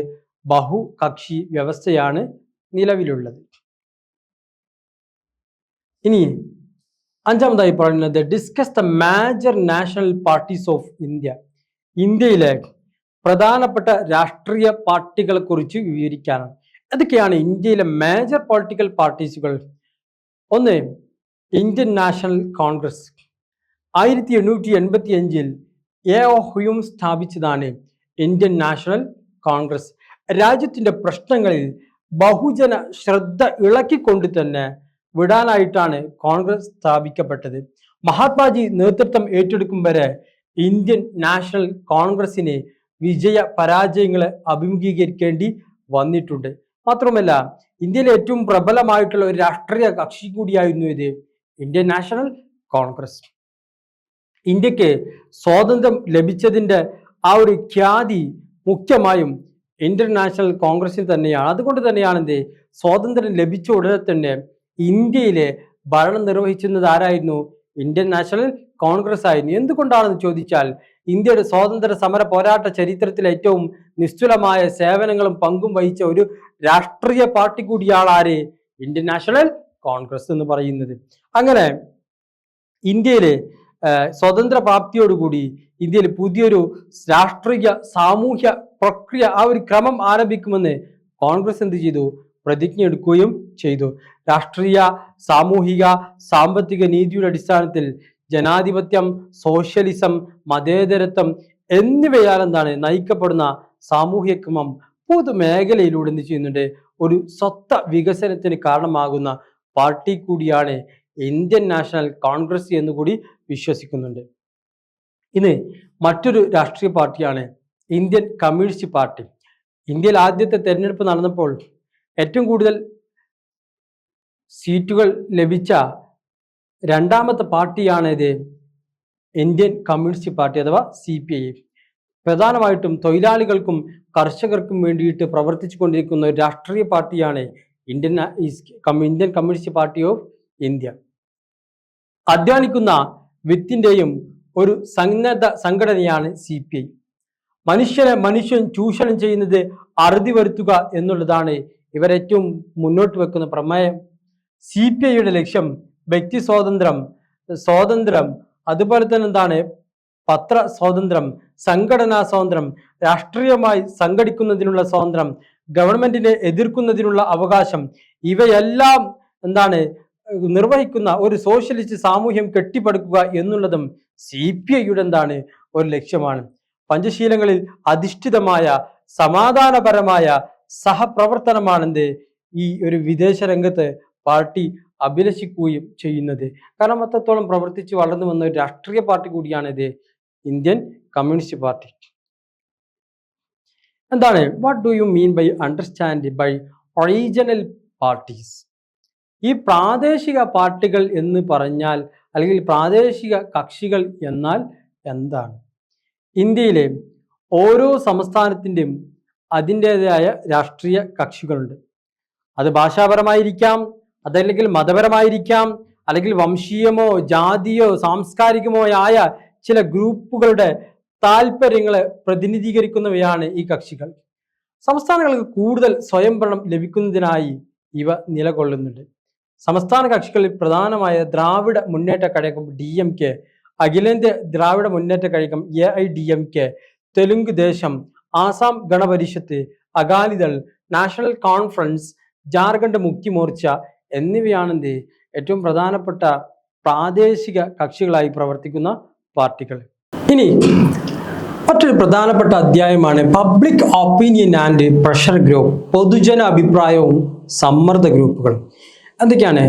ബഹുകക്ഷി വ്യവസ്ഥയാണ് നിലവിലുള്ളത്. ഇനി അഞ്ചാമതായി പറയുന്നത് discuss the major national parties of India. ഇന്ത്യയിലെ പ്രധാനപ്പെട്ട രാഷ്ട്രീയ പാർട്ടികളെ കുറിച്ച് വിവരിക്കാനാണ്. ഏതൊക്കെയാണ് ഇന്ത്യയിലെ മേജർ പൊളിറ്റിക്കൽ പാർട്ടീസുകൾ? ഒന്ന്, ഇന്ത്യൻ നാഷണൽ കോൺഗ്രസ്. 1885 A.O. ഹ്യൂം സ്ഥാപിച്ചതാണ് ഇന്ത്യൻ നാഷണൽ കോൺഗ്രസ്. രാജ്യത്തിന്റെ പ്രശ്നങ്ങളിൽ ബഹുജന ശ്രദ്ധ ഇളക്കിക്കൊണ്ട് തന്നെ വിടാനായിട്ടാണ് കോൺഗ്രസ് സ്ഥാപിക്കപ്പെട്ടത്. മഹാത്മാജി നേതൃത്വം ഏറ്റെടുക്കും വരെ ഇന്ത്യൻ നാഷണൽ കോൺഗ്രസിന് വിജയ പരാജയങ്ങളെ അഭിമുഖീകരിക്കേണ്ടി വന്നിട്ടുണ്ട്. മാത്രമല്ല ഇന്ത്യയിലെ ഏറ്റവും പ്രബലമായിട്ടുള്ള ഒരു രാഷ്ട്രീയ കക്ഷി കൂടിയായിരുന്നു ഇത് ഇന്ത്യൻ നാഷണൽ കോൺഗ്രസ്. ഇന്ത്യക്ക് സ്വാതന്ത്ര്യം ലഭിച്ചതിൻ്റെ ആ ഒരു ഖ്യാതി മുഖ്യമായും ഇന്ത്യൻ നാഷണൽ കോൺഗ്രസിന് തന്നെയാണ്. അതുകൊണ്ട് തന്നെയാണ് സ്വാതന്ത്ര്യം ലഭിച്ച ഉടനെ തന്നെ ഇന്ത്യയിലെ ഭരണം നിർവഹിച്ചിരുന്നത് ആരായിരുന്നു? ഇന്ത്യൻ നാഷണൽ കോൺഗ്രസ് ആയിരുന്നു. എന്തുകൊണ്ടാണെന്ന് ചോദിച്ചാൽ ഇന്ത്യയുടെ സ്വാതന്ത്ര്യ സമര പോരാട്ട ചരിത്രത്തിൽ ഏറ്റവും നിസ്തുലമായ സേവനങ്ങളും പങ്കും വഹിച്ച ഒരു രാഷ്ട്രീയ പാർട്ടി കൂടിയാണ് ആര്? ഇന്ത്യൻ നാഷണൽ കോൺഗ്രസ് എന്ന് പറയുന്നത്. അങ്ങനെ ഇന്ത്യയിലെ സ്വതന്ത്ര പ്രാപ്തിയോടുകൂടി ഇന്ത്യയിൽ പുതിയൊരു രാഷ്ട്രീയ സാമൂഹ്യ പ്രക്രിയ ആ ഒരു ക്രമം ആരംഭിക്കുമെന്ന് കോൺഗ്രസ് എന്ത് ചെയ്തു? പ്രതിജ്ഞ എടുക്കുകയും ചെയ്തു. രാഷ്ട്രീയ, സാമൂഹിക, സാമ്പത്തിക നീതിയുടെ അടിസ്ഥാനത്തിൽ ജനാധിപത്യം, സോഷ്യലിസം, മതേതരത്വം എന്നിവയാൽ നയിക്കപ്പെടുന്ന സാമൂഹ്യ ക്രമം പൊതുമേഖലയിലൂടെ എന്ത് ചെയ്യുന്നുണ്ട്? ഒരു സ്വത്ത വികസനത്തിന് കാരണമാകുന്ന പാർട്ടി കൂടിയാണ് ഇന്ത്യൻ നാഷണൽ കോൺഗ്രസ് എന്നുകൂടി വിശ്വസിക്കുന്നുണ്ട്. ഇന്ന് മറ്റൊരു രാഷ്ട്രീയ പാർട്ടിയാണ് ഇന്ത്യൻ കമ്മ്യൂണിസ്റ്റ് പാർട്ടി. ഇന്ത്യയിൽ ആദ്യത്തെ തെരഞ്ഞെടുപ്പ് നടന്നപ്പോൾ ഏറ്റവും കൂടുതൽ സീറ്റുകൾ ലഭിച്ച രണ്ടാമത്തെ പാർട്ടിയാണ് ഇത് ഇന്ത്യൻ കമ്മ്യൂണിസ്റ്റ് പാർട്ടി അഥവാ CPI. പ്രധാനമായിട്ടും തൊഴിലാളികൾക്കും കർഷകർക്കും വേണ്ടിയിട്ട് പ്രവർത്തിച്ചു കൊണ്ടിരിക്കുന്ന ഒരു രാഷ്ട്രീയ പാർട്ടിയാണ് Indian communist party of India. അധ്വാനിക്കുന്ന വ്യക്തിൻ്റെയും ഒരു സന്നദ്ധ സംഘടനയാണ് CPI. മനുഷ്യൻ ചൂഷണം ചെയ്യുന്നത് അറുതി വരുത്തുക എന്നുള്ളതാണ് ഇവരേറ്റവും മുന്നോട്ട് വെക്കുന്ന പ്രമേയം. CPIയുടെ ലക്ഷ്യം വ്യക്തി സ്വാതന്ത്ര്യം, അതുപോലെ തന്നെ പത്ര സ്വാതന്ത്ര്യം, സംഘടനാ സ്വാതന്ത്ര്യം, രാഷ്ട്രീയമായി സംഘടിക്കുന്നതിനുള്ള സ്വാതന്ത്ര്യം, ഗവൺമെന്റിനെ എതിർക്കുന്നതിനുള്ള അവകാശം, ഇവയെല്ലാം നിർവഹിക്കുന്ന ഒരു സോഷ്യലിസ്റ്റ് സാമൂഹ്യം കെട്ടിപ്പടുക്കുക എന്നുള്ളതും CPIയുടെ ഒരു ലക്ഷ്യമാണ്. പഞ്ചശീലങ്ങളിൽ അധിഷ്ഠിതമായ സമാധാനപരമായ സഹപ്രവർത്തനമാണ് ഈ ഒരു വിദേശ രംഗത്ത് പാർട്ടി അഭിലഷിക്കുകയും ചെയ്യുന്നത്. കാരണം അത്രത്തോളം പ്രവർത്തിച്ച് വളർന്നു വന്ന ഒരു രാഷ്ട്രീയ പാർട്ടി കൂടിയാണ് ഇത് Indian communist party. What do you mean by understand by original parties? ഈ പ്രാദേശിക പാർട്ടികൾ എന്ന് പറഞ്ഞാൽ അല്ലെങ്കിൽ പ്രാദേശിക കക്ഷികൾ എന്നാൽ എന്താണ്? ഇന്ത്യയിലെ ഓരോ സംസ്ഥാനത്തിൻ്റെയും അതിൻ്റെതായ രാഷ്ട്രീയ കക്ഷികളുണ്ട്. അത് ഭാഷാപരമായിരിക്കാം, അതല്ലെങ്കിൽ മതപരമായിരിക്കാം, അല്ലെങ്കിൽ വംശീയമോ ജാതിയോ സാംസ്കാരികമോ ആയ ചില ഗ്രൂപ്പുകളുടെ താല്പര്യങ്ങളെ പ്രതിനിധീകരിക്കുന്നവയാണ് ഈ കക്ഷികൾ. സംസ്ഥാനങ്ങൾക്ക് കൂടുതൽ സ്വയംഭരണം ലഭിക്കുന്നതിനായി ഇവ നിലകൊള്ളുന്നുണ്ട്. സംസ്ഥാന കക്ഷികളിൽ പ്രധാനമായ ദ്രാവിഡ മുന്നേറ്റ കഴകം DMK, അഖിലേന്ത്യാ ദ്രാവിഡ മുന്നേറ്റ കഴകം AIDMK, തെലുങ്ക് ദേശം, ആസാം ഗണപരിഷത്ത്, അകാലിദൾ, നാഷണൽ കോൺഫറൻസ്, ജാർഖണ്ഡ് മുക്തി മോർച്ച എന്നിവയാണ് ഏറ്റവും പ്രധാനപ്പെട്ട പ്രാദേശിക കക്ഷികളായി പ്രവർത്തിക്കുന്ന പാർട്ടികൾ. ഇനി മറ്റൊരു പ്രധാനപ്പെട്ട അധ്യായമാണ് public opinion and pressure group, പൊതുജന അഭിപ്രായവും സമ്മർദ്ദ ഗ്രൂപ്പുകളും. എന്തൊക്കെയാണ്?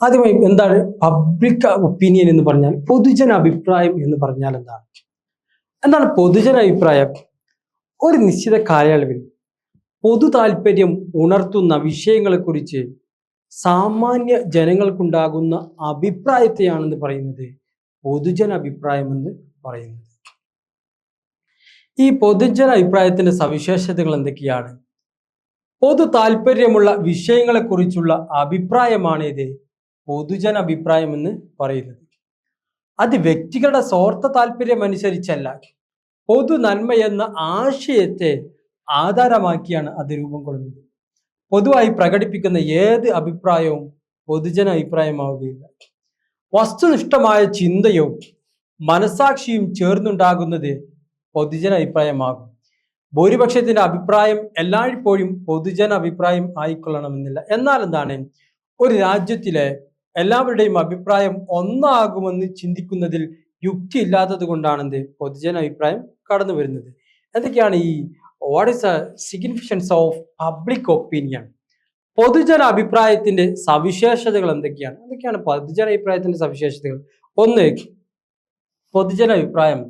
ആദ്യമായി എന്താണ് പബ്ലിക് ഒപ്പീനിയൻ എന്ന് പറഞ്ഞാൽ? പൊതുജന അഭിപ്രായം എന്ന് പറഞ്ഞാൽ എന്താണ് പൊതുജന അഭിപ്രായം? ഒരു നിശ്ചിത കാലയളവിൽ പൊതു താല്പര്യം ഉണർത്തുന്ന വിഷയങ്ങളെക്കുറിച്ച് സാമാന്യ ജനങ്ങൾക്കുണ്ടാകുന്ന അഭിപ്രായത്തെയാണെന്ന് പറയുന്നത് പൊതുജന അഭിപ്രായം എന്ന് പറയുന്നത്. ഈ പൊതുജന അഭിപ്രായത്തിന്റെ സവിശേഷതകൾ എന്തൊക്കെയാണ്? പൊതു താല്പര്യമുള്ള വിഷയങ്ങളെക്കുറിച്ചുള്ള അഭിപ്രായമാണ് ഇത് പൊതുജന അഭിപ്രായം എന്ന് പറയുന്നത്. അത് വ്യക്തികളുടെ സ്വാർത്ഥ താല്പര്യം അനുസരിച്ചല്ല, പൊതു നന്മ എന്ന ആശയത്തെ ആധാരമാക്കിയാണ് അത് രൂപം കൊള്ളുന്നത്. പൊതുവായി പ്രകടിപ്പിക്കുന്ന ഏത് അഭിപ്രായവും പൊതുജന അഭിപ്രായമാവുകയില്ല. വസ്തുനിഷ്ഠമായ ചിന്തയും മനസാക്ഷിയും ചേർന്നുണ്ടാകുന്നത് പൊതുജന അഭിപ്രായമാകും. ഭൂരിപക്ഷത്തിന്റെ അഭിപ്രായം എല്ലായ്പ്പോഴും പൊതുജന അഭിപ്രായം ആയിക്കൊള്ളണമെന്നില്ല. എന്നാൽ ഒരു രാജ്യത്തിലെ എല്ലാവരുടെയും അഭിപ്രായം ഒന്നാകുമെന്ന് ചിന്തിക്കുന്നതിൽ യുക്തി ഇല്ലാത്തത് കൊണ്ടാണ് പൊതുജന അഭിപ്രായം കടന്നു വരുന്നത്. എന്തൊക്കെയാണ് what is the significance of public opinion? പൊതുജന അഭിപ്രായത്തിന്റെ സവിശേഷതകൾ എന്തൊക്കെയാണ് പൊതുജന അഭിപ്രായത്തിന്റെ സവിശേഷതകൾ? ഒന്ന്, പൊതുജന അഭിപ്രായം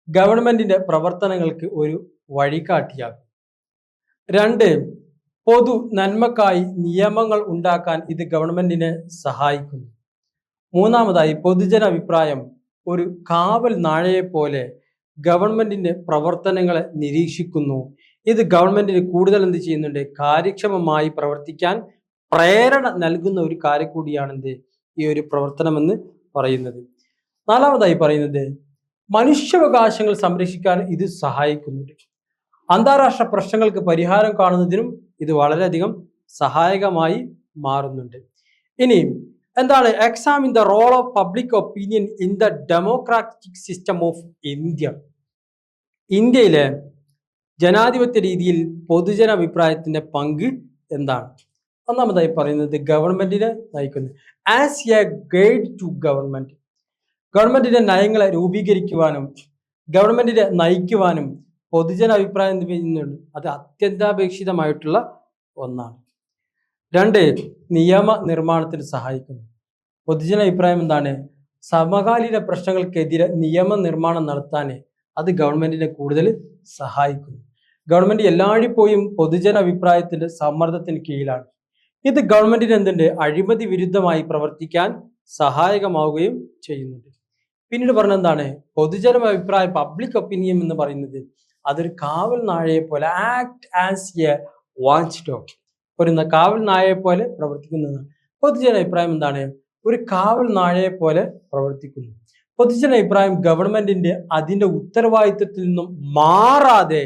ഗവൺമെന്റിന്റെ പ്രവർത്തനങ്ങൾക്ക് ഒരു വഴികാട്ടിയാകും. രണ്ട്, പൊതു നന്മക്കായി നിയമങ്ങൾ ഉണ്ടാക്കാൻ ഇത് ഗവൺമെന്റിനെ സഹായിക്കുന്നു. മൂന്നാമതായി, പൊതുജന അഭിപ്രായം ഒരു കാവൽ നാഴയെ പോലെ ഗവൺമെന്റിന്റെ പ്രവർത്തനങ്ങളെ നിരീക്ഷിക്കുന്നു. ഇത് ഗവൺമെന്റിന് കൂടുതൽ ചെയ്യുന്നുണ്ട്? കാര്യക്ഷമമായി പ്രവർത്തിക്കാൻ പ്രേരണ നൽകുന്ന ഒരു കാര്യം കൂടിയാണ് ഈ ഒരു പ്രവർത്തനമെന്ന് പറയുന്നത്. നാലാമതായി പറയുന്നത്, മനുഷ്യാവകാശങ്ങൾ സംരക്ഷിക്കാൻ ഇത് സഹായിക്കുന്നുണ്ട്. അന്താരാഷ്ട്ര പ്രശ്നങ്ങൾക്ക് പരിഹാരം കാണുന്നതിനും ഇത് വളരെയധികം സഹായകമായി മാറുന്നുണ്ട്. ഇനി examine the role of public opinion in the democratic system of India. ഇന്ത്യയിലെ ജനാധിപത്യ രീതിയിൽ പൊതുജന അഭിപ്രായത്തിന്റെ പങ്ക് എന്താണ്? ഒന്നാമതായി പറയുന്നത്, ഗവൺമെന്റിനെ നയിക്കുന്നു. As a guide to government, ഗവൺമെന്റിന്റെ നയങ്ങളെ രൂപീകരിക്കുവാനും ഗവൺമെന്റിനെ നയിക്കുവാനും പൊതുജന അഭിപ്രായം ചെയ്യുന്നുണ്ട്. അത് അത്യന്താപേക്ഷിതമായിട്ടുള്ള ഒന്നാണ്. രണ്ട്, നിയമ നിർമ്മാണത്തിന് സഹായിക്കുന്നു. പൊതുജന അഭിപ്രായം സമകാലീന പ്രശ്നങ്ങൾക്കെതിരെ നിയമനിർമ്മാണം നടത്താൻ അത് ഗവൺമെന്റിനെ കൂടുതൽ സഹായിക്കുന്നു. ഗവൺമെന്റ് എല്ലായ്പ്പോഴും പൊതുജന അഭിപ്രായത്തിന്റെ സമ്മർദ്ദത്തിന് കീഴിലാണ്. ഇത് ഗവൺമെന്റിന് അഴിമതി വിരുദ്ധമായി പ്രവർത്തിക്കാൻ സഹായകമാവുകയും ചെയ്യുന്നുണ്ട്. പിന്നീട് പറഞ്ഞ പൊതുജന അഭിപ്രായം, പബ്ലിക് ഒപ്പീനിയൻ എന്ന് പറയുന്നത് അതൊരു കാവൽ നായയെ പോലെ, act as A watch dog, ഒരു കാവൽ നായയെ പോലെ പ്രവർത്തിക്കുന്നതാണ്. പൊതുജന അഭിപ്രായം ഒരു കാവൽ നായയെ പോലെ പ്രവർത്തിക്കുന്നു. പൊതുജന അഭിപ്രായം ഗവൺമെന്റിന്റെ അതിന്റെ ഉത്തരവാദിത്വത്തിൽ നിന്നും മാറാതെ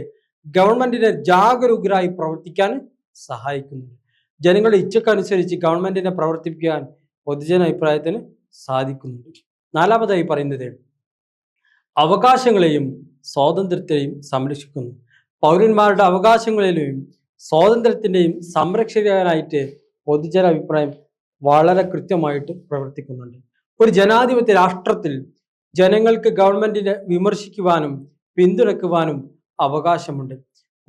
ഗവൺമെന്റിനെ ജാഗരൂകരായി പ്രവർത്തിക്കാൻ സഹായിക്കുന്നുണ്ട്. ജനങ്ങളുടെ ഇച്ഛക്കനുസരിച്ച് ഗവൺമെന്റിനെ പ്രവർത്തിപ്പിക്കാൻ പൊതുജന അഭിപ്രായത്തിന് സാധിക്കുന്നുണ്ട്. നാലാമതായി പറയുന്നത്, അവകാശങ്ങളെയും സ്വാതന്ത്ര്യത്തെയും സംരക്ഷിക്കുന്നു. പൗരന്മാരുടെ അവകാശങ്ങളെയും സ്വാതന്ത്ര്യത്തിന്റെയും സംരക്ഷകനായിട്ട് പൊതുജന അഭിപ്രായം വളരെ കൃത്യമായിട്ട് പ്രവർത്തിക്കുന്നുണ്ട്. ഒരു ജനാധിപത്യ രാഷ്ട്രത്തിൽ ജനങ്ങൾക്ക് ഗവൺമെന്റിനെ വിമർശിക്കുവാനും പിന്തുണയ്ക്കുവാനും അവകാശമുണ്ട്.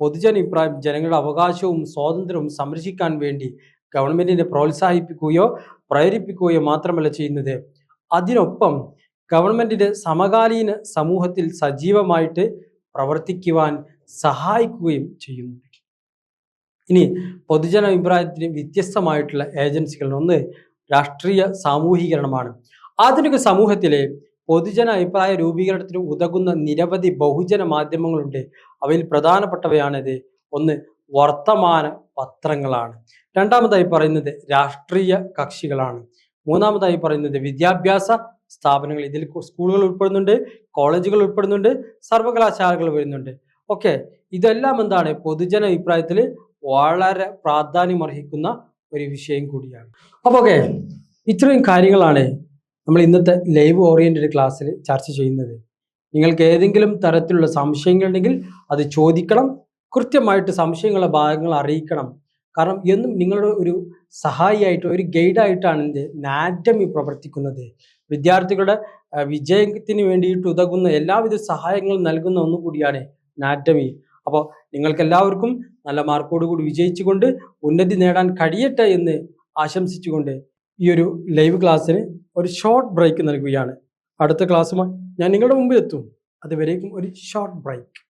പൊതുജന അഭിപ്രായം ജനങ്ങളുടെ അവകാശവും സ്വാതന്ത്ര്യവും സംരക്ഷിക്കാൻ വേണ്ടി ഗവൺമെന്റിനെ പ്രോത്സാഹിപ്പിക്കുകയോ പ്രേരിപ്പിക്കുകയോ മാത്രമല്ല ചെയ്യുന്നത്, അതിനൊപ്പം ഗവൺമെന്റിന്റെ സമകാലീന സമൂഹത്തിൽ സജീവമായിട്ട് പ്രവർത്തിക്കുവാൻ സഹായിക്കുകയും ചെയ്യുന്നുണ്ട്. ഇനി പൊതുജന അഭിപ്രായത്തിന് വ്യത്യസ്തമായിട്ടുള്ള ഏജൻസികൾ. ഒന്ന്, രാഷ്ട്രീയ സാമൂഹീകരണമാണ്. ആധുനിക സമൂഹത്തിലെ പൊതുജന അഭിപ്രായ രൂപീകരണത്തിന് ഉതകുന്ന നിരവധി ബഹുജന മാധ്യമങ്ങളുണ്ട്. അവയിൽ പ്രധാനപ്പെട്ടവയാണിത്. ഒന്ന്, വർത്തമാന പത്രങ്ങളാണ്. രണ്ടാമതായി പറയുന്നത് രാഷ്ട്രീയ കക്ഷികളാണ്. മൂന്നാമതായി പറയുന്നത് വിദ്യാഭ്യാസ സ്ഥാപനങ്ങൾ. ഇതിൽ സ്കൂളുകൾ ഉൾപ്പെടുന്നുണ്ട്, കോളേജുകൾ ഉൾപ്പെടുന്നുണ്ട്, സർവകലാശാലകൾ വരുന്നുണ്ട്. ഓക്കെ, ഇതെല്ലാം പൊതുജന അഭിപ്രായത്തിൽ വളരെ പ്രാധാന്യം അർഹിക്കുന്ന ഒരു വിഷയം കൂടിയാണ്. അപ്പോൾ ഓക്കെ, ഇത്രയും കാര്യങ്ങളാണ് നമ്മൾ ഇന്നത്തെ ലൈവ് ഓറിയന്റഡ് ക്ലാസ്സിൽ ചർച്ച ചെയ്യുന്നത്. നിങ്ങൾക്ക് ഏതെങ്കിലും തരത്തിലുള്ള സംശയങ്ങളുണ്ടെങ്കിൽ അത് ചോദിക്കണം. കൃത്യമായിട്ട് സംശയങ്ങളുടെ ഭാഗങ്ങൾ അറിയിക്കണം. കാരണം എന്നും നിങ്ങളുടെ ഒരു സഹായിയായിട്ട്, ഒരു ഗൈഡായിട്ടാണ് എന്ത് നാറ്റമി പ്രവർത്തിക്കുന്നത്. വിദ്യാർത്ഥികളുടെ വിജയത്തിന് വേണ്ടിയിട്ട് ഉതകുന്ന എല്ലാവിധ സഹായങ്ങളും നൽകുന്ന ഒന്നും കൂടിയാണ് നാറ്റമി. അപ്പോൾ നിങ്ങൾക്ക് എല്ലാവർക്കും നല്ല മാർക്കോടുകൂടി വിജയിച്ചുകൊണ്ട് ഉന്നതി നേടാൻ കഴിയട്ടെ എന്ന് ആശംസിച്ചുകൊണ്ട് ഈ ഒരു ലൈവ് ക്ലാസ്സിന് ഒരു ഷോർട്ട് ബ്രേക്ക് നൽകുകയാണ്. അടുത്ത ക്ലാസ്സുമായി ഞാൻ നിങ്ങളുടെ മുമ്പിൽ എത്തും. അതുവരേക്കും ഒരു ഷോർട്ട് ബ്രേക്ക്.